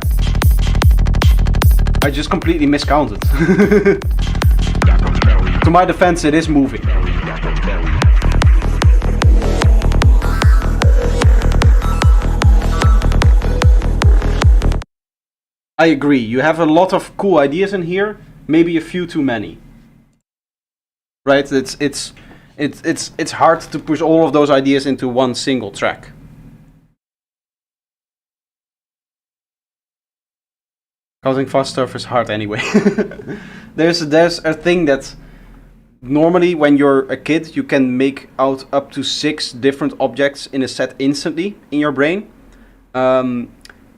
Speaker 1: I just completely miscounted. To my defense, it is moving. I agree. You have a lot of cool ideas in here, maybe a few too many. Right? It's hard to push all of those ideas into one single track. Causing fast stuff is hard anyway. There's a thing that normally when you're a kid you can make out up to 6 different objects in a set instantly in your brain.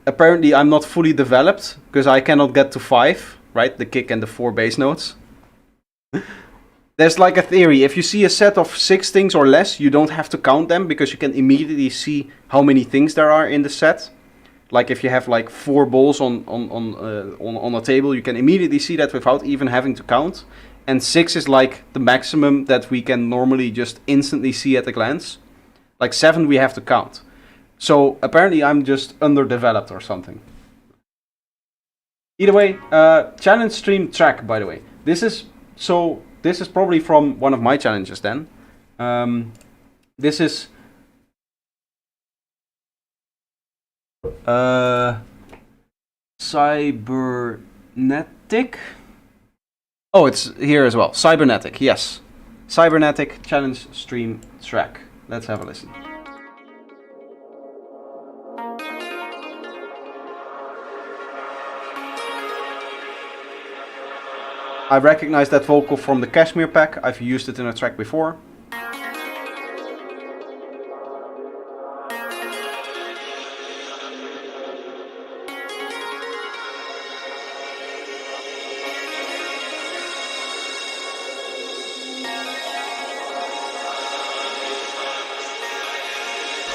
Speaker 1: Apparently I'm not fully developed because I cannot get to 5, right? The kick and the 4 bass notes. There's like a theory, if you see a set of 6 things or less, you don't have to count them because you can immediately see how many things there are in the set. Like if you have like 4 balls on a table, you can immediately see that without even having to count. And 6 is like the maximum that we can normally just instantly see at a glance. Like 7 we have to count. So apparently I'm just underdeveloped or something. Either way, challenge stream track, by the way. This is probably from one of my challenges then. This is cybernetic. Oh, it's here as well. Cybernetic, yes. Cybernetic challenge stream track. Let's have a listen. I recognize that vocal from the Kashmir pack. I've used it in a track before.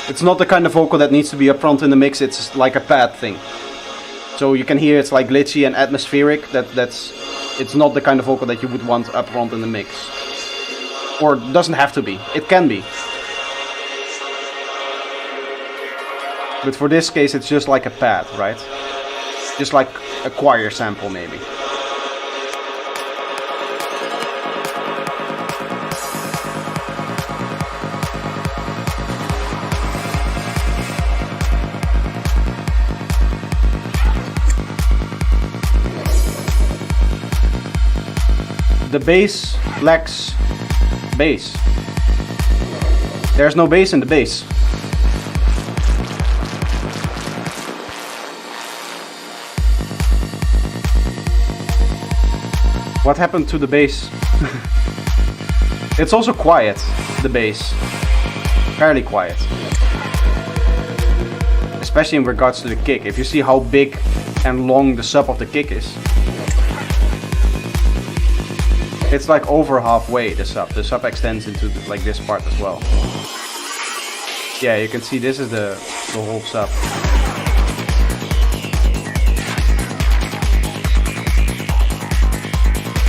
Speaker 1: It's not the kind of vocal that needs to be up front in the mix, it's like a pad thing. So you can hear it's like glitchy and atmospheric. It's not the kind of vocal that you would want up front in the mix. Or it doesn't have to be. It can be. But for this case it's just like a pad, right? Just like a choir sample maybe. The bass lacks bass. There's no bass in the bass. What happened to the bass? It's also quiet, the bass. Fairly quiet. Especially in regards to the kick. If you see how big and long the sub of the kick is. It's like over halfway, the sub. The sub extends into like this part as well. Yeah, you can see this is the whole sub.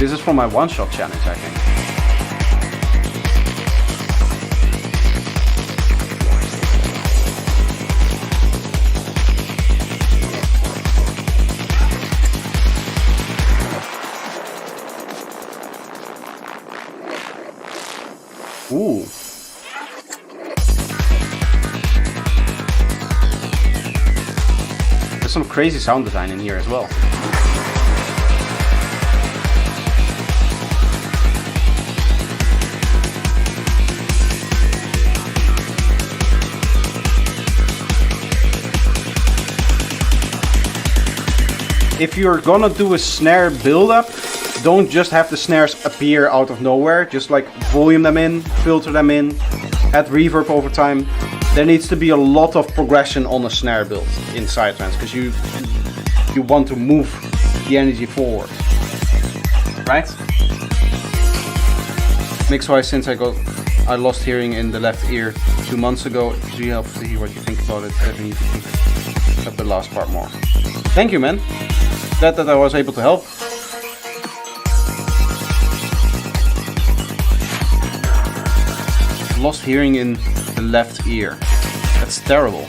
Speaker 1: This is from my one-shot challenge, I think. Ooh. There's some crazy sound design in here as well. If you're gonna do a snare build-up, don't just have the snares appear out of nowhere. Just like volume them in, filter them in, add reverb over time. There needs to be a lot of progression on a snare build in Psytrance because you want to move the energy forward, right? Mix-wise, since I lost hearing in the left ear 2 months ago, it's really helpful to hear what you think about it. I need to think up the last part more. Thank you, man. Glad that I was able to help. lost hearing in the left ear. That's terrible.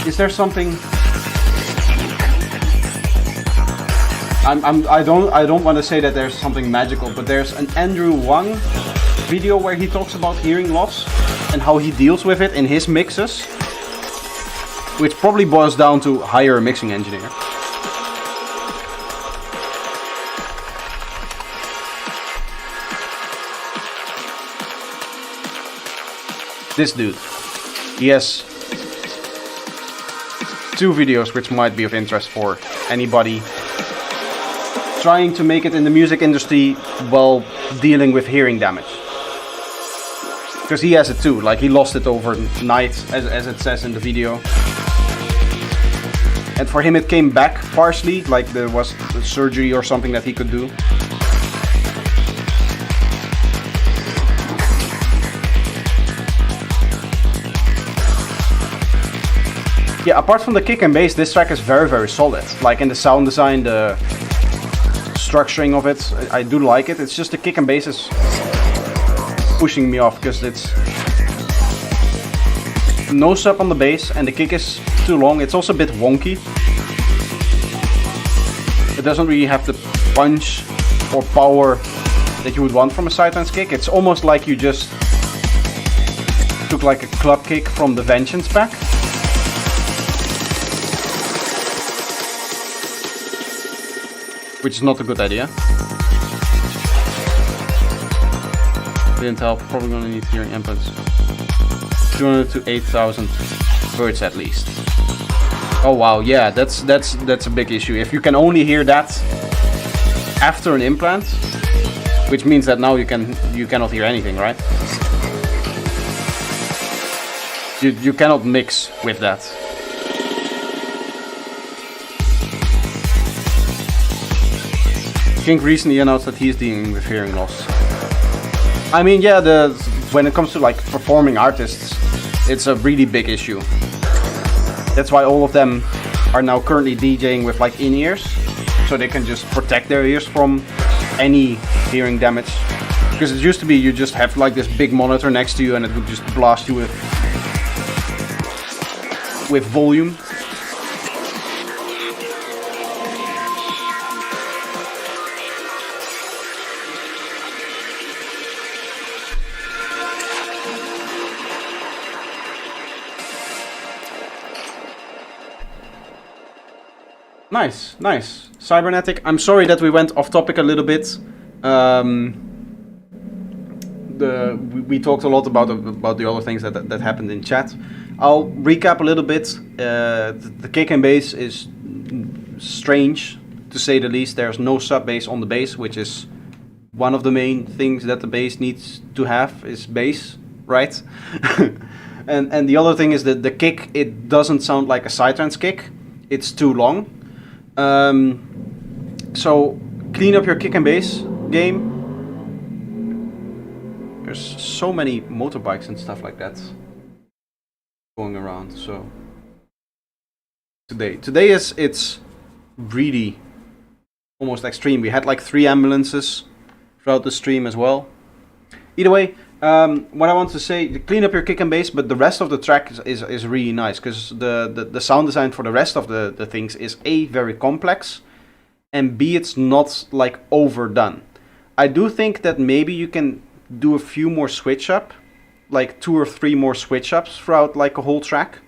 Speaker 1: Is there something? I don't want to say that there's something magical, but there's an Andrew Wang video where he talks about hearing loss and how he deals with it in his mixes, which probably boils down to hire a mixing engineer. This dude, he has 2 videos which might be of interest for anybody trying to make it in the music industry while dealing with hearing damage. Because he has it too, like he lost it overnight, as it says in the video. And for him it came back partially, like there was surgery or something that he could do. Yeah, apart from the kick and bass, this track is very, very solid. Like in the sound design, the structuring of it, I do like it. It's just the kick and bass is pushing me off because it's no sub on the bass and the kick is too long. It's also a bit wonky. It doesn't really have the punch or power that you would want from a sidetrans kick. It's almost like you just took like a club kick from the Vengeance pack. Which is not a good idea. Didn't help, probably gonna need hearing inputs. 200 to 8,000 hertz at least. Oh wow, yeah, that's a big issue. If you can only hear that after an implant, which means that now you cannot hear anything, right? You cannot mix with that. King recently announced that he's dealing with hearing loss. I mean, yeah, when it comes to like performing artists, it's a really big issue. That's why all of them are now currently DJing with like in-ears, so they can just protect their ears from any hearing damage. Because it used to be you just have like this big monitor next to you and it would just blast you with volume. Nice, nice. Cybernetic. I'm sorry that we went off topic a little bit. We talked a lot about the other things that happened in chat. I'll recap a little bit. The kick and bass is strange, to say the least. There's no sub bass on the bass, which is one of the main things that the bass needs to have is bass, right? and the other thing is that the kick, it doesn't sound like a sidetrans kick. It's too long. So clean up your kick and bass game. There's so many motorbikes and stuff like that going around. So today it's really almost extreme. We had like 3 ambulances throughout the stream as well. Either way, what I want to say, clean up your kick and bass, but the rest of the track is really nice, because the sound design for the rest of the things is A, very complex, and B, it's not like overdone. I do think that maybe you can do a few more switch up, like 2 or 3 more switch ups throughout like a whole track.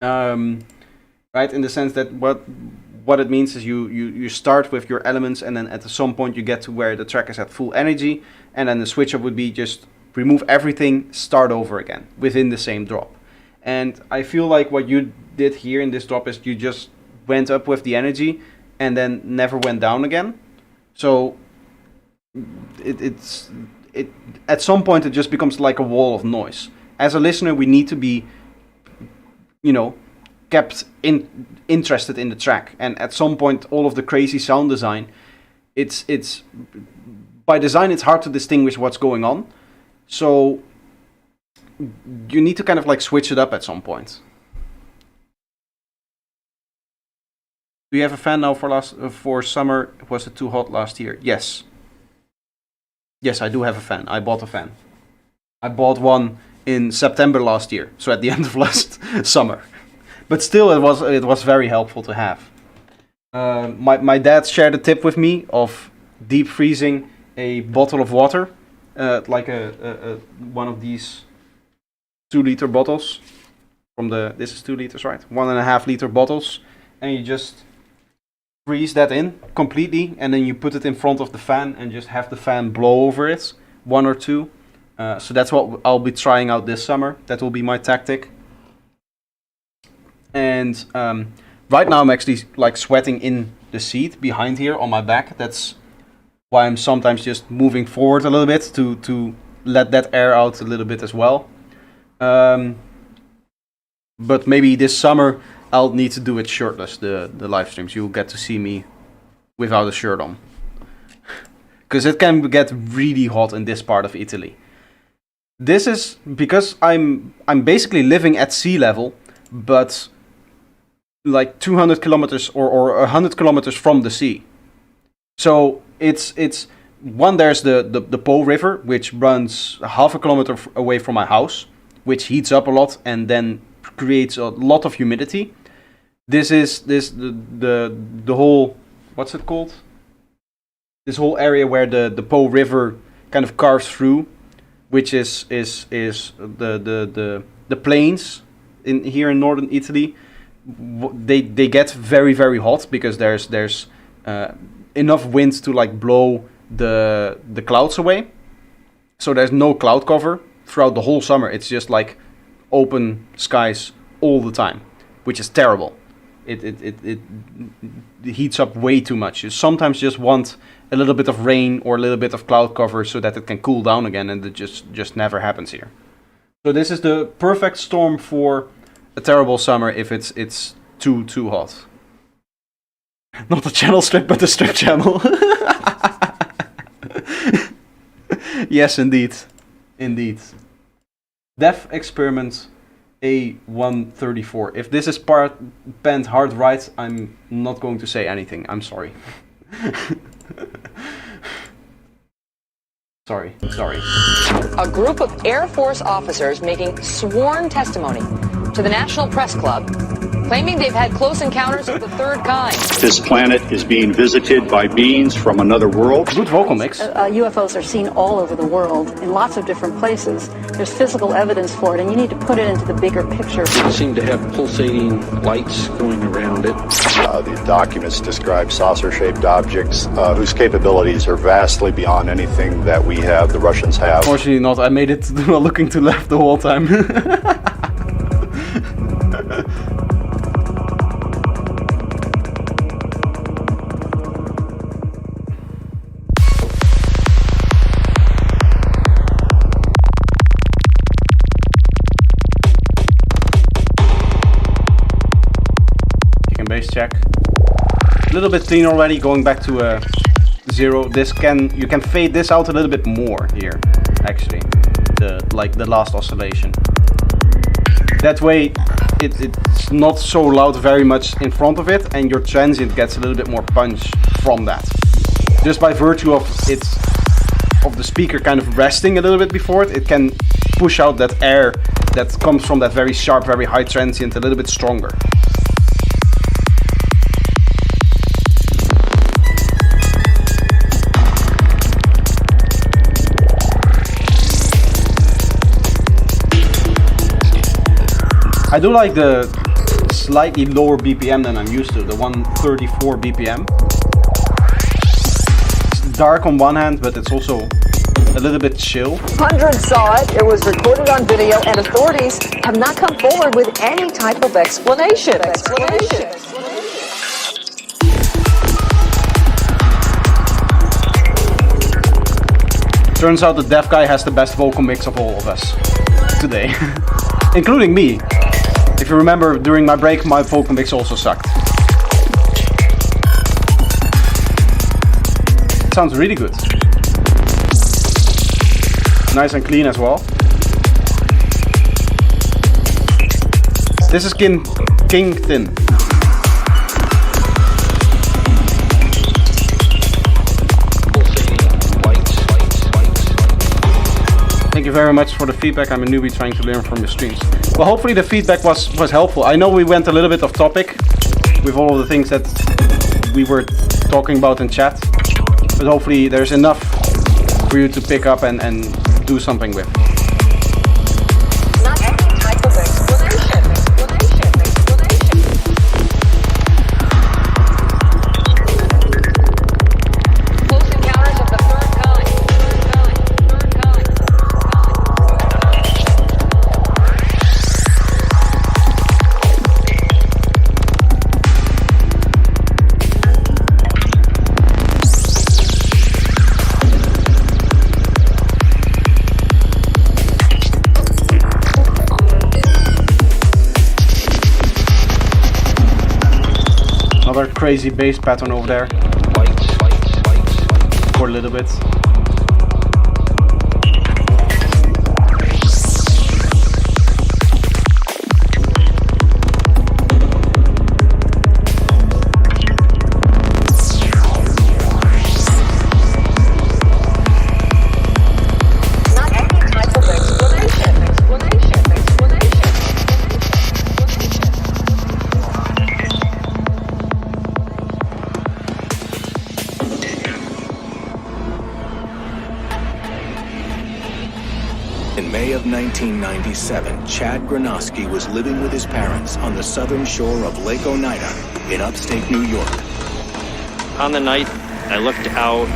Speaker 1: Right, in the sense that what it means is you start with your elements, and then at some point you get to where the track is at full energy, and then the switch up would be just remove everything, start over again within the same drop. And I feel like what you did here in this drop is you just went up with the energy and then never went down again. So it at some point it just becomes like a wall of noise. As a listener, we need to be, kept interested in the track, and at some point all of the crazy sound design, it's by design it's hard to distinguish what's going on, so you need to kind of like switch it up at some point. Do you have a fan now for summer? Was it too hot last year? Yes, Yes, I do have a fan. I bought a fan. I bought one in September last year, so at the end of last summer. But still, it was very helpful to have. My dad shared a tip with me of deep freezing a bottle of water, like a one of these 2-liter bottles. This is 2 liters, right? 1.5 liter bottles, and you just freeze that in completely, and then you put it in front of the fan and just have the fan blow over it, 1 or 2. So that's what I'll be trying out this summer. That will be my tactic. And right now I'm actually like sweating in the seat behind here on my back. That's why I'm sometimes just moving forward a little bit to let that air out a little bit as well. But maybe this summer I'll need to do it shirtless, the live streams. You'll get to see me without a shirt on. Because it can get really hot in this part of Italy. This is because I'm basically living at sea level, but like 200 kilometers or 100 kilometers from the sea. So it's there's the Po River, which runs half a kilometer away from my house, which heats up a lot and then creates a lot of humidity. This is the whole, what's it called? This whole area where the Po River kind of carves through, which is the plains here in northern Italy. They get very, very hot because there's enough wind to like blow the clouds away. So there's no cloud cover throughout the whole summer. It's just like open skies all the time, which is terrible. It heats up way too much. You sometimes just want a little bit of rain or a little bit of cloud cover so that it can cool down again, and it just never happens here. So this is the perfect storm for a terrible summer if it's too hot. Not a channel strip, but a strip channel. Yes, indeed. Def Experiment A134. If this is panned hard right, I'm not going to say anything. I'm sorry. Sorry.
Speaker 7: A group of Air Force officers making sworn testimony to the National Press Club, claiming they've had close encounters of the third kind.
Speaker 8: This planet is being visited by beings from another world.
Speaker 1: Good vocal mix.
Speaker 9: UFOs are seen all over the world in lots of different places. There's physical evidence for it, and you need to put it into the bigger picture.
Speaker 10: It seemed to have pulsating lights going around it.
Speaker 8: The documents describe saucer-shaped objects whose capabilities are vastly beyond anything that we have, the Russians have.
Speaker 1: Unfortunately not. I made it looking to left the whole time. Bass check. A little bit clean already, going back to 0. You can fade this out a little bit more here, actually. The last oscillation. That way it's not so loud very much in front of it, and your transient gets a little bit more punch from that. Just by virtue of the speaker kind of resting a little bit before it can push out that air that comes from that very sharp, very high transient a little bit stronger. I do like the slightly lower BPM than I'm used to, the 134 BPM. It's dark on one hand, but it's also a little bit chill.
Speaker 7: Hundreds saw it. It was recorded on video, and authorities have not come forward with any type of explanation.
Speaker 1: Turns out the deaf guy has the best vocal mix of all of us today, including me. If you remember, during my break, my vocal mix also sucked. It sounds really good. Nice and clean as well. This is King Thin.
Speaker 10: Pulsating lights.
Speaker 1: Thank you very much for the feedback. I'm a newbie trying to learn from your streams. Well, hopefully the feedback was helpful. I know we went a little bit off topic with all of the things that we were talking about in chat, but hopefully there's enough for you to pick up and do something with.
Speaker 7: Not any type of explanation. Close encounters of the third kind.
Speaker 1: Another crazy bass pattern over there. For a little bit.
Speaker 7: Not any type of explanation.
Speaker 11: In May of 1997, Chad Granoski was living with his parents on the southern shore of Lake Oneida in upstate New York.
Speaker 12: On the night, I looked out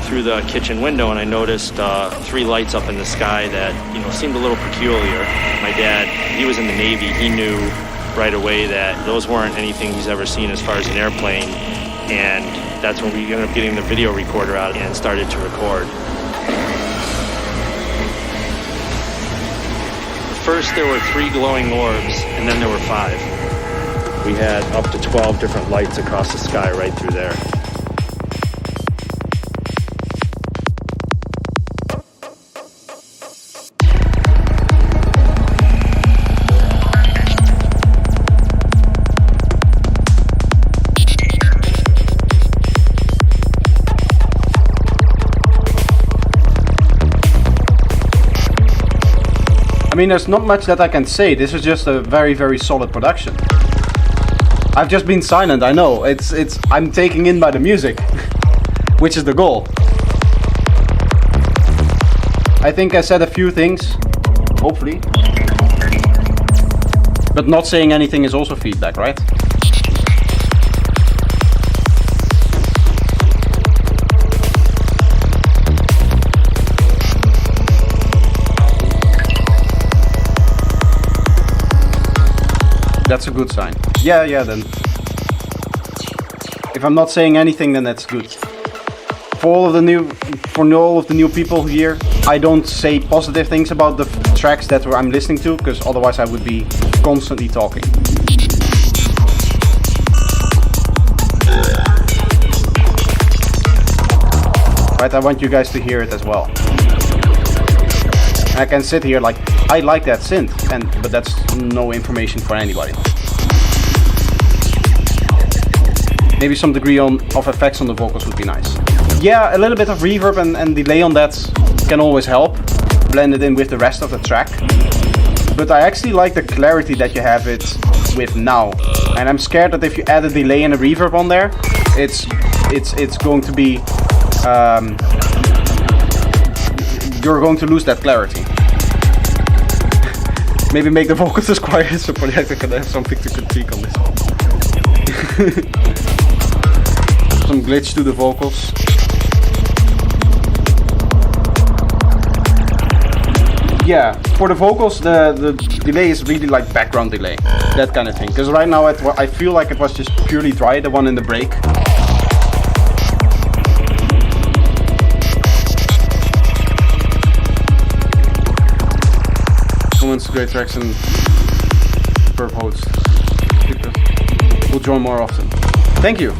Speaker 12: through the kitchen window and I noticed 3 lights up in the sky that, seemed a little peculiar. My dad, he was in the Navy. He knew right away that those weren't anything he's ever seen as far as an airplane. And that's when we ended up getting the video recorder out and started to record. First there were 3 glowing orbs, and then there were 5. We had up to 12 different lights across the sky right through there.
Speaker 1: I mean, there's not much that I can say. This is just a very, very solid production. I've just been silent, I know. I'm taking in by the music, which is the goal. I think I said a few things, hopefully. But not saying anything is also feedback, right? That's a good sign. Yeah, then. If I'm not saying anything, then that's good. For all of the new people here, I don't say positive things about the tracks that I'm listening to, because otherwise I would be constantly talking. Right, I want you guys to hear it as well. I can sit here like, I like that synth, but that's no information for anybody. Maybe some degree of effects on the vocals would be nice. Yeah, a little bit of reverb and delay on that can always help. Blend it in with the rest of the track. But I actually like the clarity that you have it with now. And I'm scared that if you add a delay and a reverb on there, it's going to be... you're going to lose that clarity. Maybe make the vocals as quiet so Projector can have something to critique on this one. Some glitch to the vocals. Yeah, for the vocals the delay is really like background delay. That kind of thing. Because right now I feel like it was just purely dry, the one in the break. Comments, great tracks, and superb host. We'll join more often. Thank you.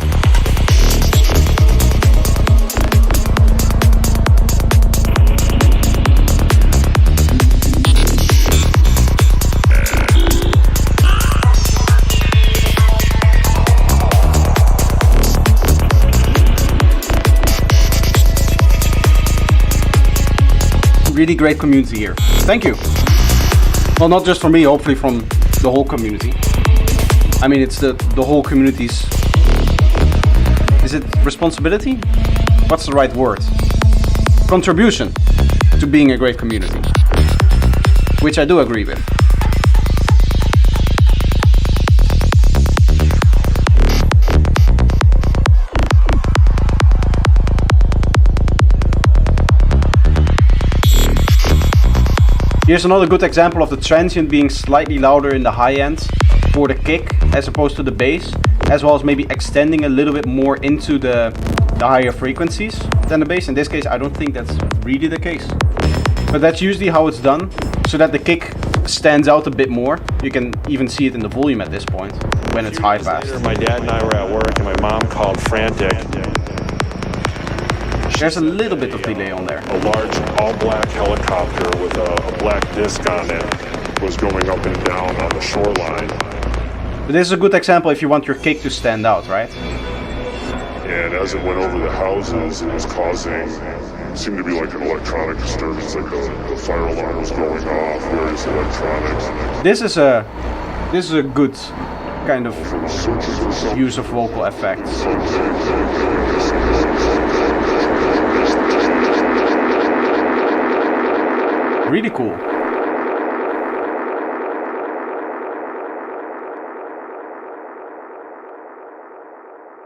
Speaker 1: Really great community here. Thank you. Well, not just for me, hopefully from the whole community. I mean, it's the whole community's... Is it responsibility? What's the right word? Contribution to being a great community. Which I do agree with. Here's another good example of the transient being slightly louder in the high end for the kick as opposed to the bass, as well as maybe extending a little bit more into the higher frequencies than the bass. In this case, I don't think that's really the case. But that's usually how it's done, so that the kick stands out a bit more. You can even see it in the volume at this point, when it's high pass.
Speaker 2: My dad and I were at work and my mom called frantic.
Speaker 1: There's a little bit of delay on there.
Speaker 2: A large all-black helicopter with a black disc on it was going up and down on the shoreline.
Speaker 1: But this is a good example if you want your kick to stand out, right?
Speaker 2: And as it went over the houses, it was causing, seemed to be like an electronic disturbance, like the fire alarm was going off, various electronics.
Speaker 1: This is a good kind of use of vocal effects. Really cool.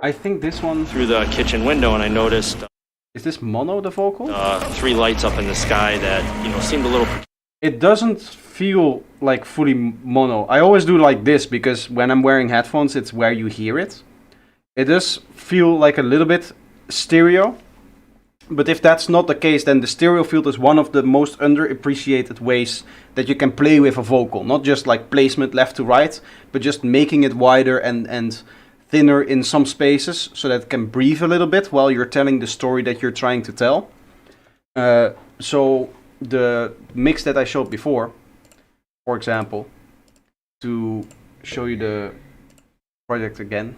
Speaker 1: I think this one...
Speaker 12: Through the kitchen window, and I noticed...
Speaker 1: Is this mono, the vocal?
Speaker 12: 3 lights up in the sky that, seemed a little...
Speaker 1: It doesn't feel like fully mono. I always do like this, because when I'm wearing headphones, it's where you hear it. It does feel like a little bit stereo. But if that's not the case, then the stereo field is one of the most underappreciated ways that you can play with a vocal. Not just like placement left to right, but just making it wider and thinner in some spaces so that it can breathe a little bit while you're telling the story that you're trying to tell. So the mix that I showed before, for example, to show you the project again,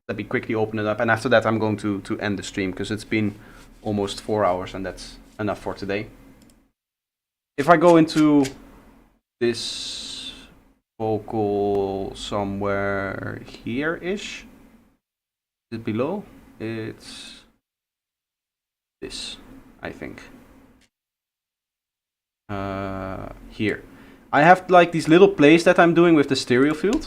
Speaker 1: let me quickly open it up, and after that I'm going to end the stream because it's been almost 4 hours and that's enough for today. If I go into this vocal somewhere here-ish, is it below? It's this, I think. Here. I have like these little plays that I'm doing with the stereo field.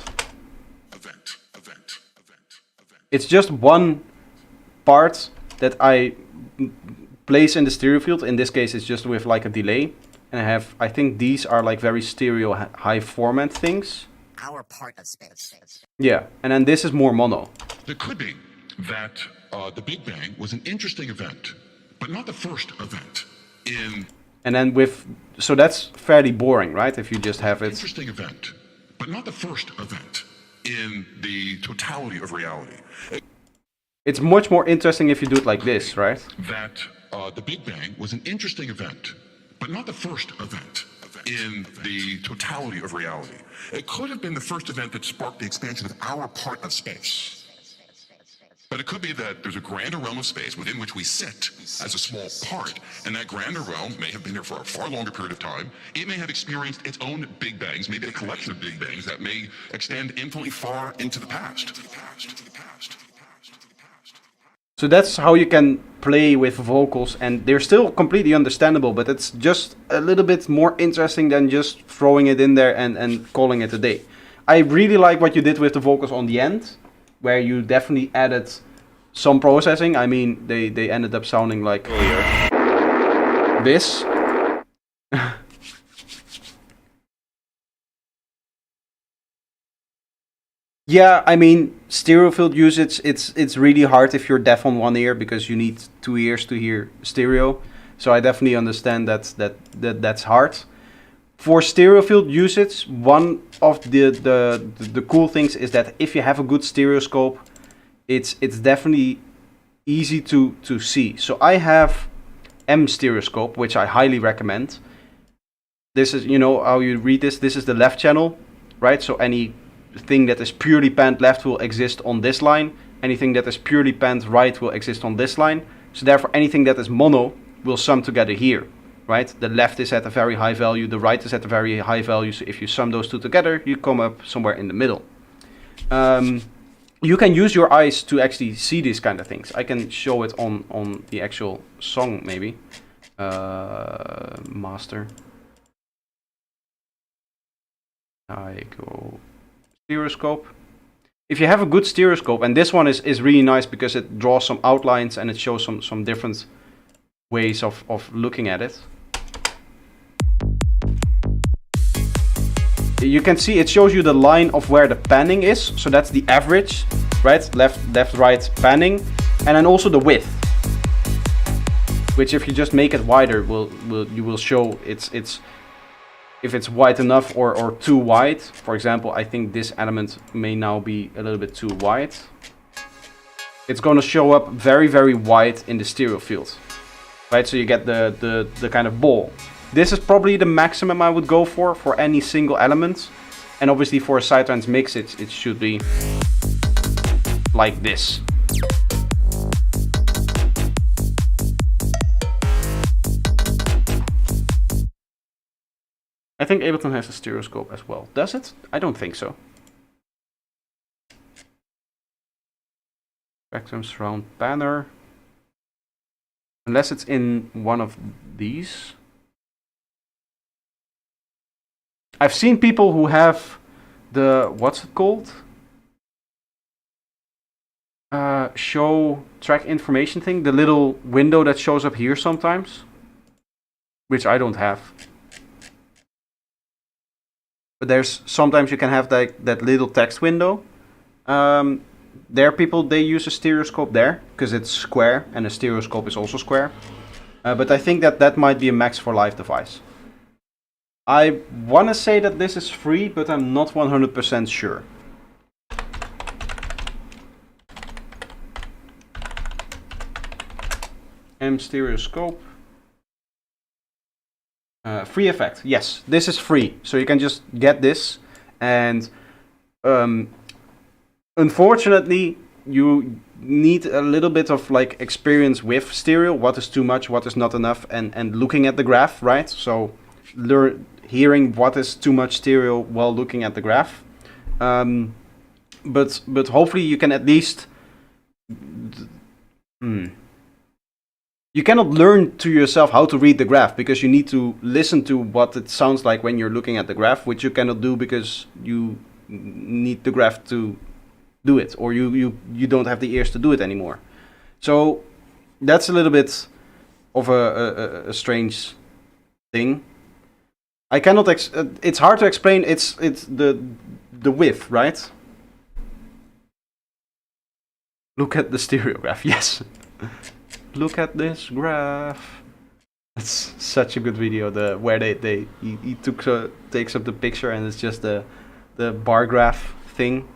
Speaker 1: It's just one part that I place in the stereo field. In this case, it's just with like a delay. And I think these are like very stereo high format things.
Speaker 13: Our part of space.
Speaker 1: Yeah, and then this is more mono.
Speaker 14: It could be that the Big Bang was an interesting event, but not the first event in...
Speaker 1: And then so that's fairly boring, right? If you just have it.
Speaker 14: Interesting event, but not the first event in the totality of reality.
Speaker 1: It's much more interesting if you do it like this, right?
Speaker 14: That the Big Bang was an interesting event, but not the first event in the totality of reality. It could have been the first event that sparked the expansion of our part of space. But it could be that there's a grander realm of space within which we sit as a small part, and that grander realm may have been there for a far longer period of time. It may have experienced its own Big Bangs, maybe a collection of Big Bangs that may extend infinitely far into the past.
Speaker 1: So that's how you can play with vocals, and they're still completely understandable, but it's just a little bit more interesting than just throwing it in there and calling it a day. I really like what you did with the vocals on the end, where you definitely added some processing. I mean, they ended up sounding like this. Yeah, I mean, stereo field usage, it's really hard if you're deaf on one ear because you need 2 ears to hear stereo. So I definitely understand that's hard. For stereo field usage, one of the cool things is that if you have a good stereoscope, it's definitely easy to see. So I have M stereoscope, which I highly recommend. This is, you know how you read this. This is the left channel, right? So anything that is purely panned left will exist on this line. Anything that is purely panned right will exist on this line. So therefore anything that is mono will sum together here. right? The left is at a very high value, the right is at a very high value. So if you sum those two together, you come up somewhere in the middle. You can use your eyes to actually see these kind of things. I can show it on the actual song, maybe. Master. I go stereoscope. If you have a good stereoscope, and this one is really nice because it draws some outlines and it shows some different ways of looking at it. You can see it shows you the line of where the panning is, so that's the average, right? Left, right panning, and then also the width, which if you just make it wider, you will show it's if it's wide enough or too wide. For example, I think this element may now be a little bit too wide. It's going to show up very, very wide in the stereo field, right? So you get the kind of ball. This is probably the maximum I would go for any single element. And obviously for a sidetrans mix, it should be like this. I think Ableton has a stereoscope as well. Does it? I don't think so. Spectrum surround banner. Unless it's in one of these. I've seen people who have the, what's it called? Show track information thing. The little window that shows up here sometimes. Which I don't have. But there's sometimes you can have that little text window. There people, they use a stereoscope there. Because it's square and a stereoscope is also square. But I think that might be a Max for Live device. I want to say that this is free, but I'm not 100% sure. M stereoscope. Free effect. Yes, this is free. So you can just get this. And unfortunately, you need a little bit of like experience with stereo. What is too much, what is not enough, and looking at the graph, right? So hearing what is too much stereo while looking at the graph. But hopefully you can at least... You cannot learn to yourself how to read the graph because you need to listen to what it sounds like when you're looking at the graph, which you cannot do because you need the graph to do it, or you don't have the ears to do it anymore. So that's a little bit of a strange thing. I cannot. It's hard to explain. It's the width, right? Look at the stereo graph. Yes. Look at this graph. It's such a good video. Where he takes up the picture and it's just the bar graph thing.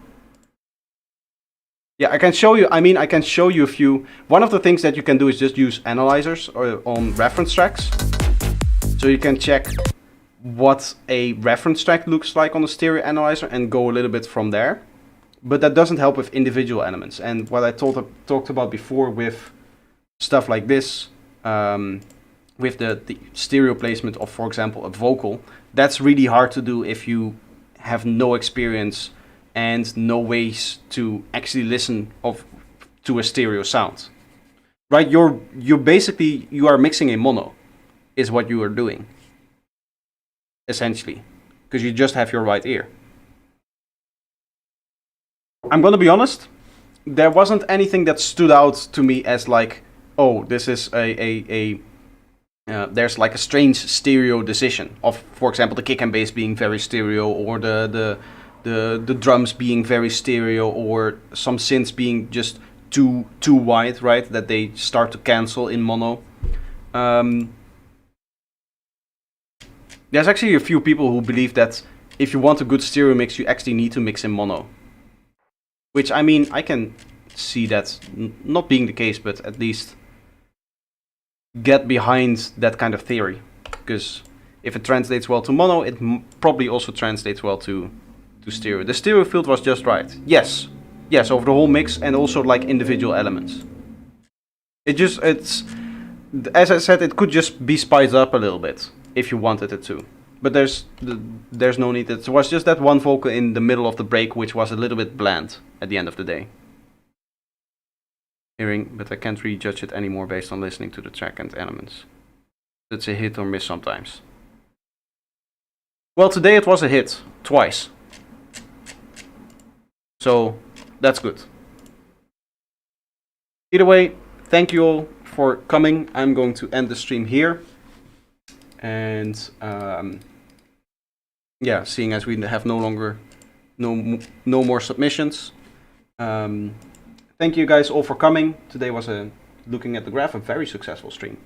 Speaker 1: Yeah, I can show you. I mean, I can show you a few. One of the things that you can do is just use analyzers on reference tracks, so you can check what a reference track looks like on the stereo analyzer and go a little bit from there. But that doesn't help with individual elements. And what I talked about before with stuff like this, with the stereo placement of, for example, a vocal, that's really hard to do if you have no experience and no ways to actually listen to a stereo sound. Right? You're basically, you are mixing a mono, is what you are doing. Essentially. Because you just have your right ear. I'm gonna be honest, there wasn't anything that stood out to me as like, oh, this is there's like a strange stereo decision of, for example, the kick and bass being very stereo, or the drums being very stereo, or some synths being just too wide, right? That they start to cancel in mono. There's actually a few people who believe that if you want a good stereo mix, you actually need to mix in mono. Which, I mean, I can see that not being the case, but at least get behind that kind of theory. Because if it translates well to mono, it probably also translates well to stereo. The stereo field was just right. Yes, over the whole mix, and also like individual elements. as I said, it could just be spiced up a little bit if you wanted it to. But there's no need. It was just that one vocal in the middle of the break, which was a little bit bland at the end of the day. Hearing, but I can't really judge it anymore based on listening to the track and elements. It's a hit or miss sometimes. Well, today it was a hit, twice. So, that's good. Either way, thank you all for coming. I'm going to end the stream here. And, yeah, seeing as we have no more submissions. Thank you guys all for coming. Today was looking at the graph, a very successful stream.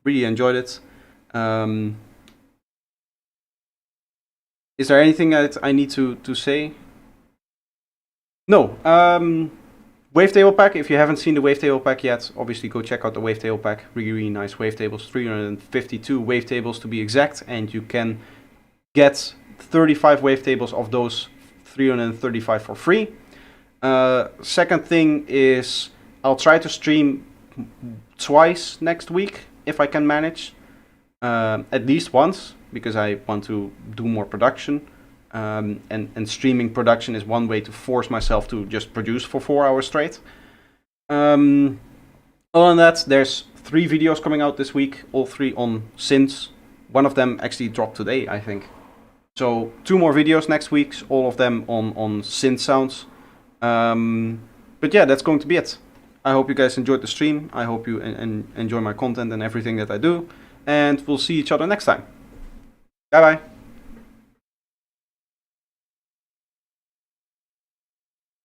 Speaker 1: Really enjoyed it. Is there anything that I need to say? No. Wavetable pack. If you haven't seen the wavetable pack yet, obviously go check out the wavetable pack. Really, really nice wavetables. 352 wavetables to be exact, and you can get 35 wavetables of those 335 for free. Second thing is I'll try to stream twice next week if I can manage. At least once, because I want to do more production. And streaming production is one way to force myself to just produce for 4 hours straight. Other than that, there's 3 videos coming out this week, all 3 on synths. One of them actually dropped today, I think. So 2 more videos next week, all of them on synth sounds. But yeah, that's going to be it. I hope you guys enjoyed the stream. I hope you enjoy my content and everything that I do. And we'll see each other next time. Bye bye.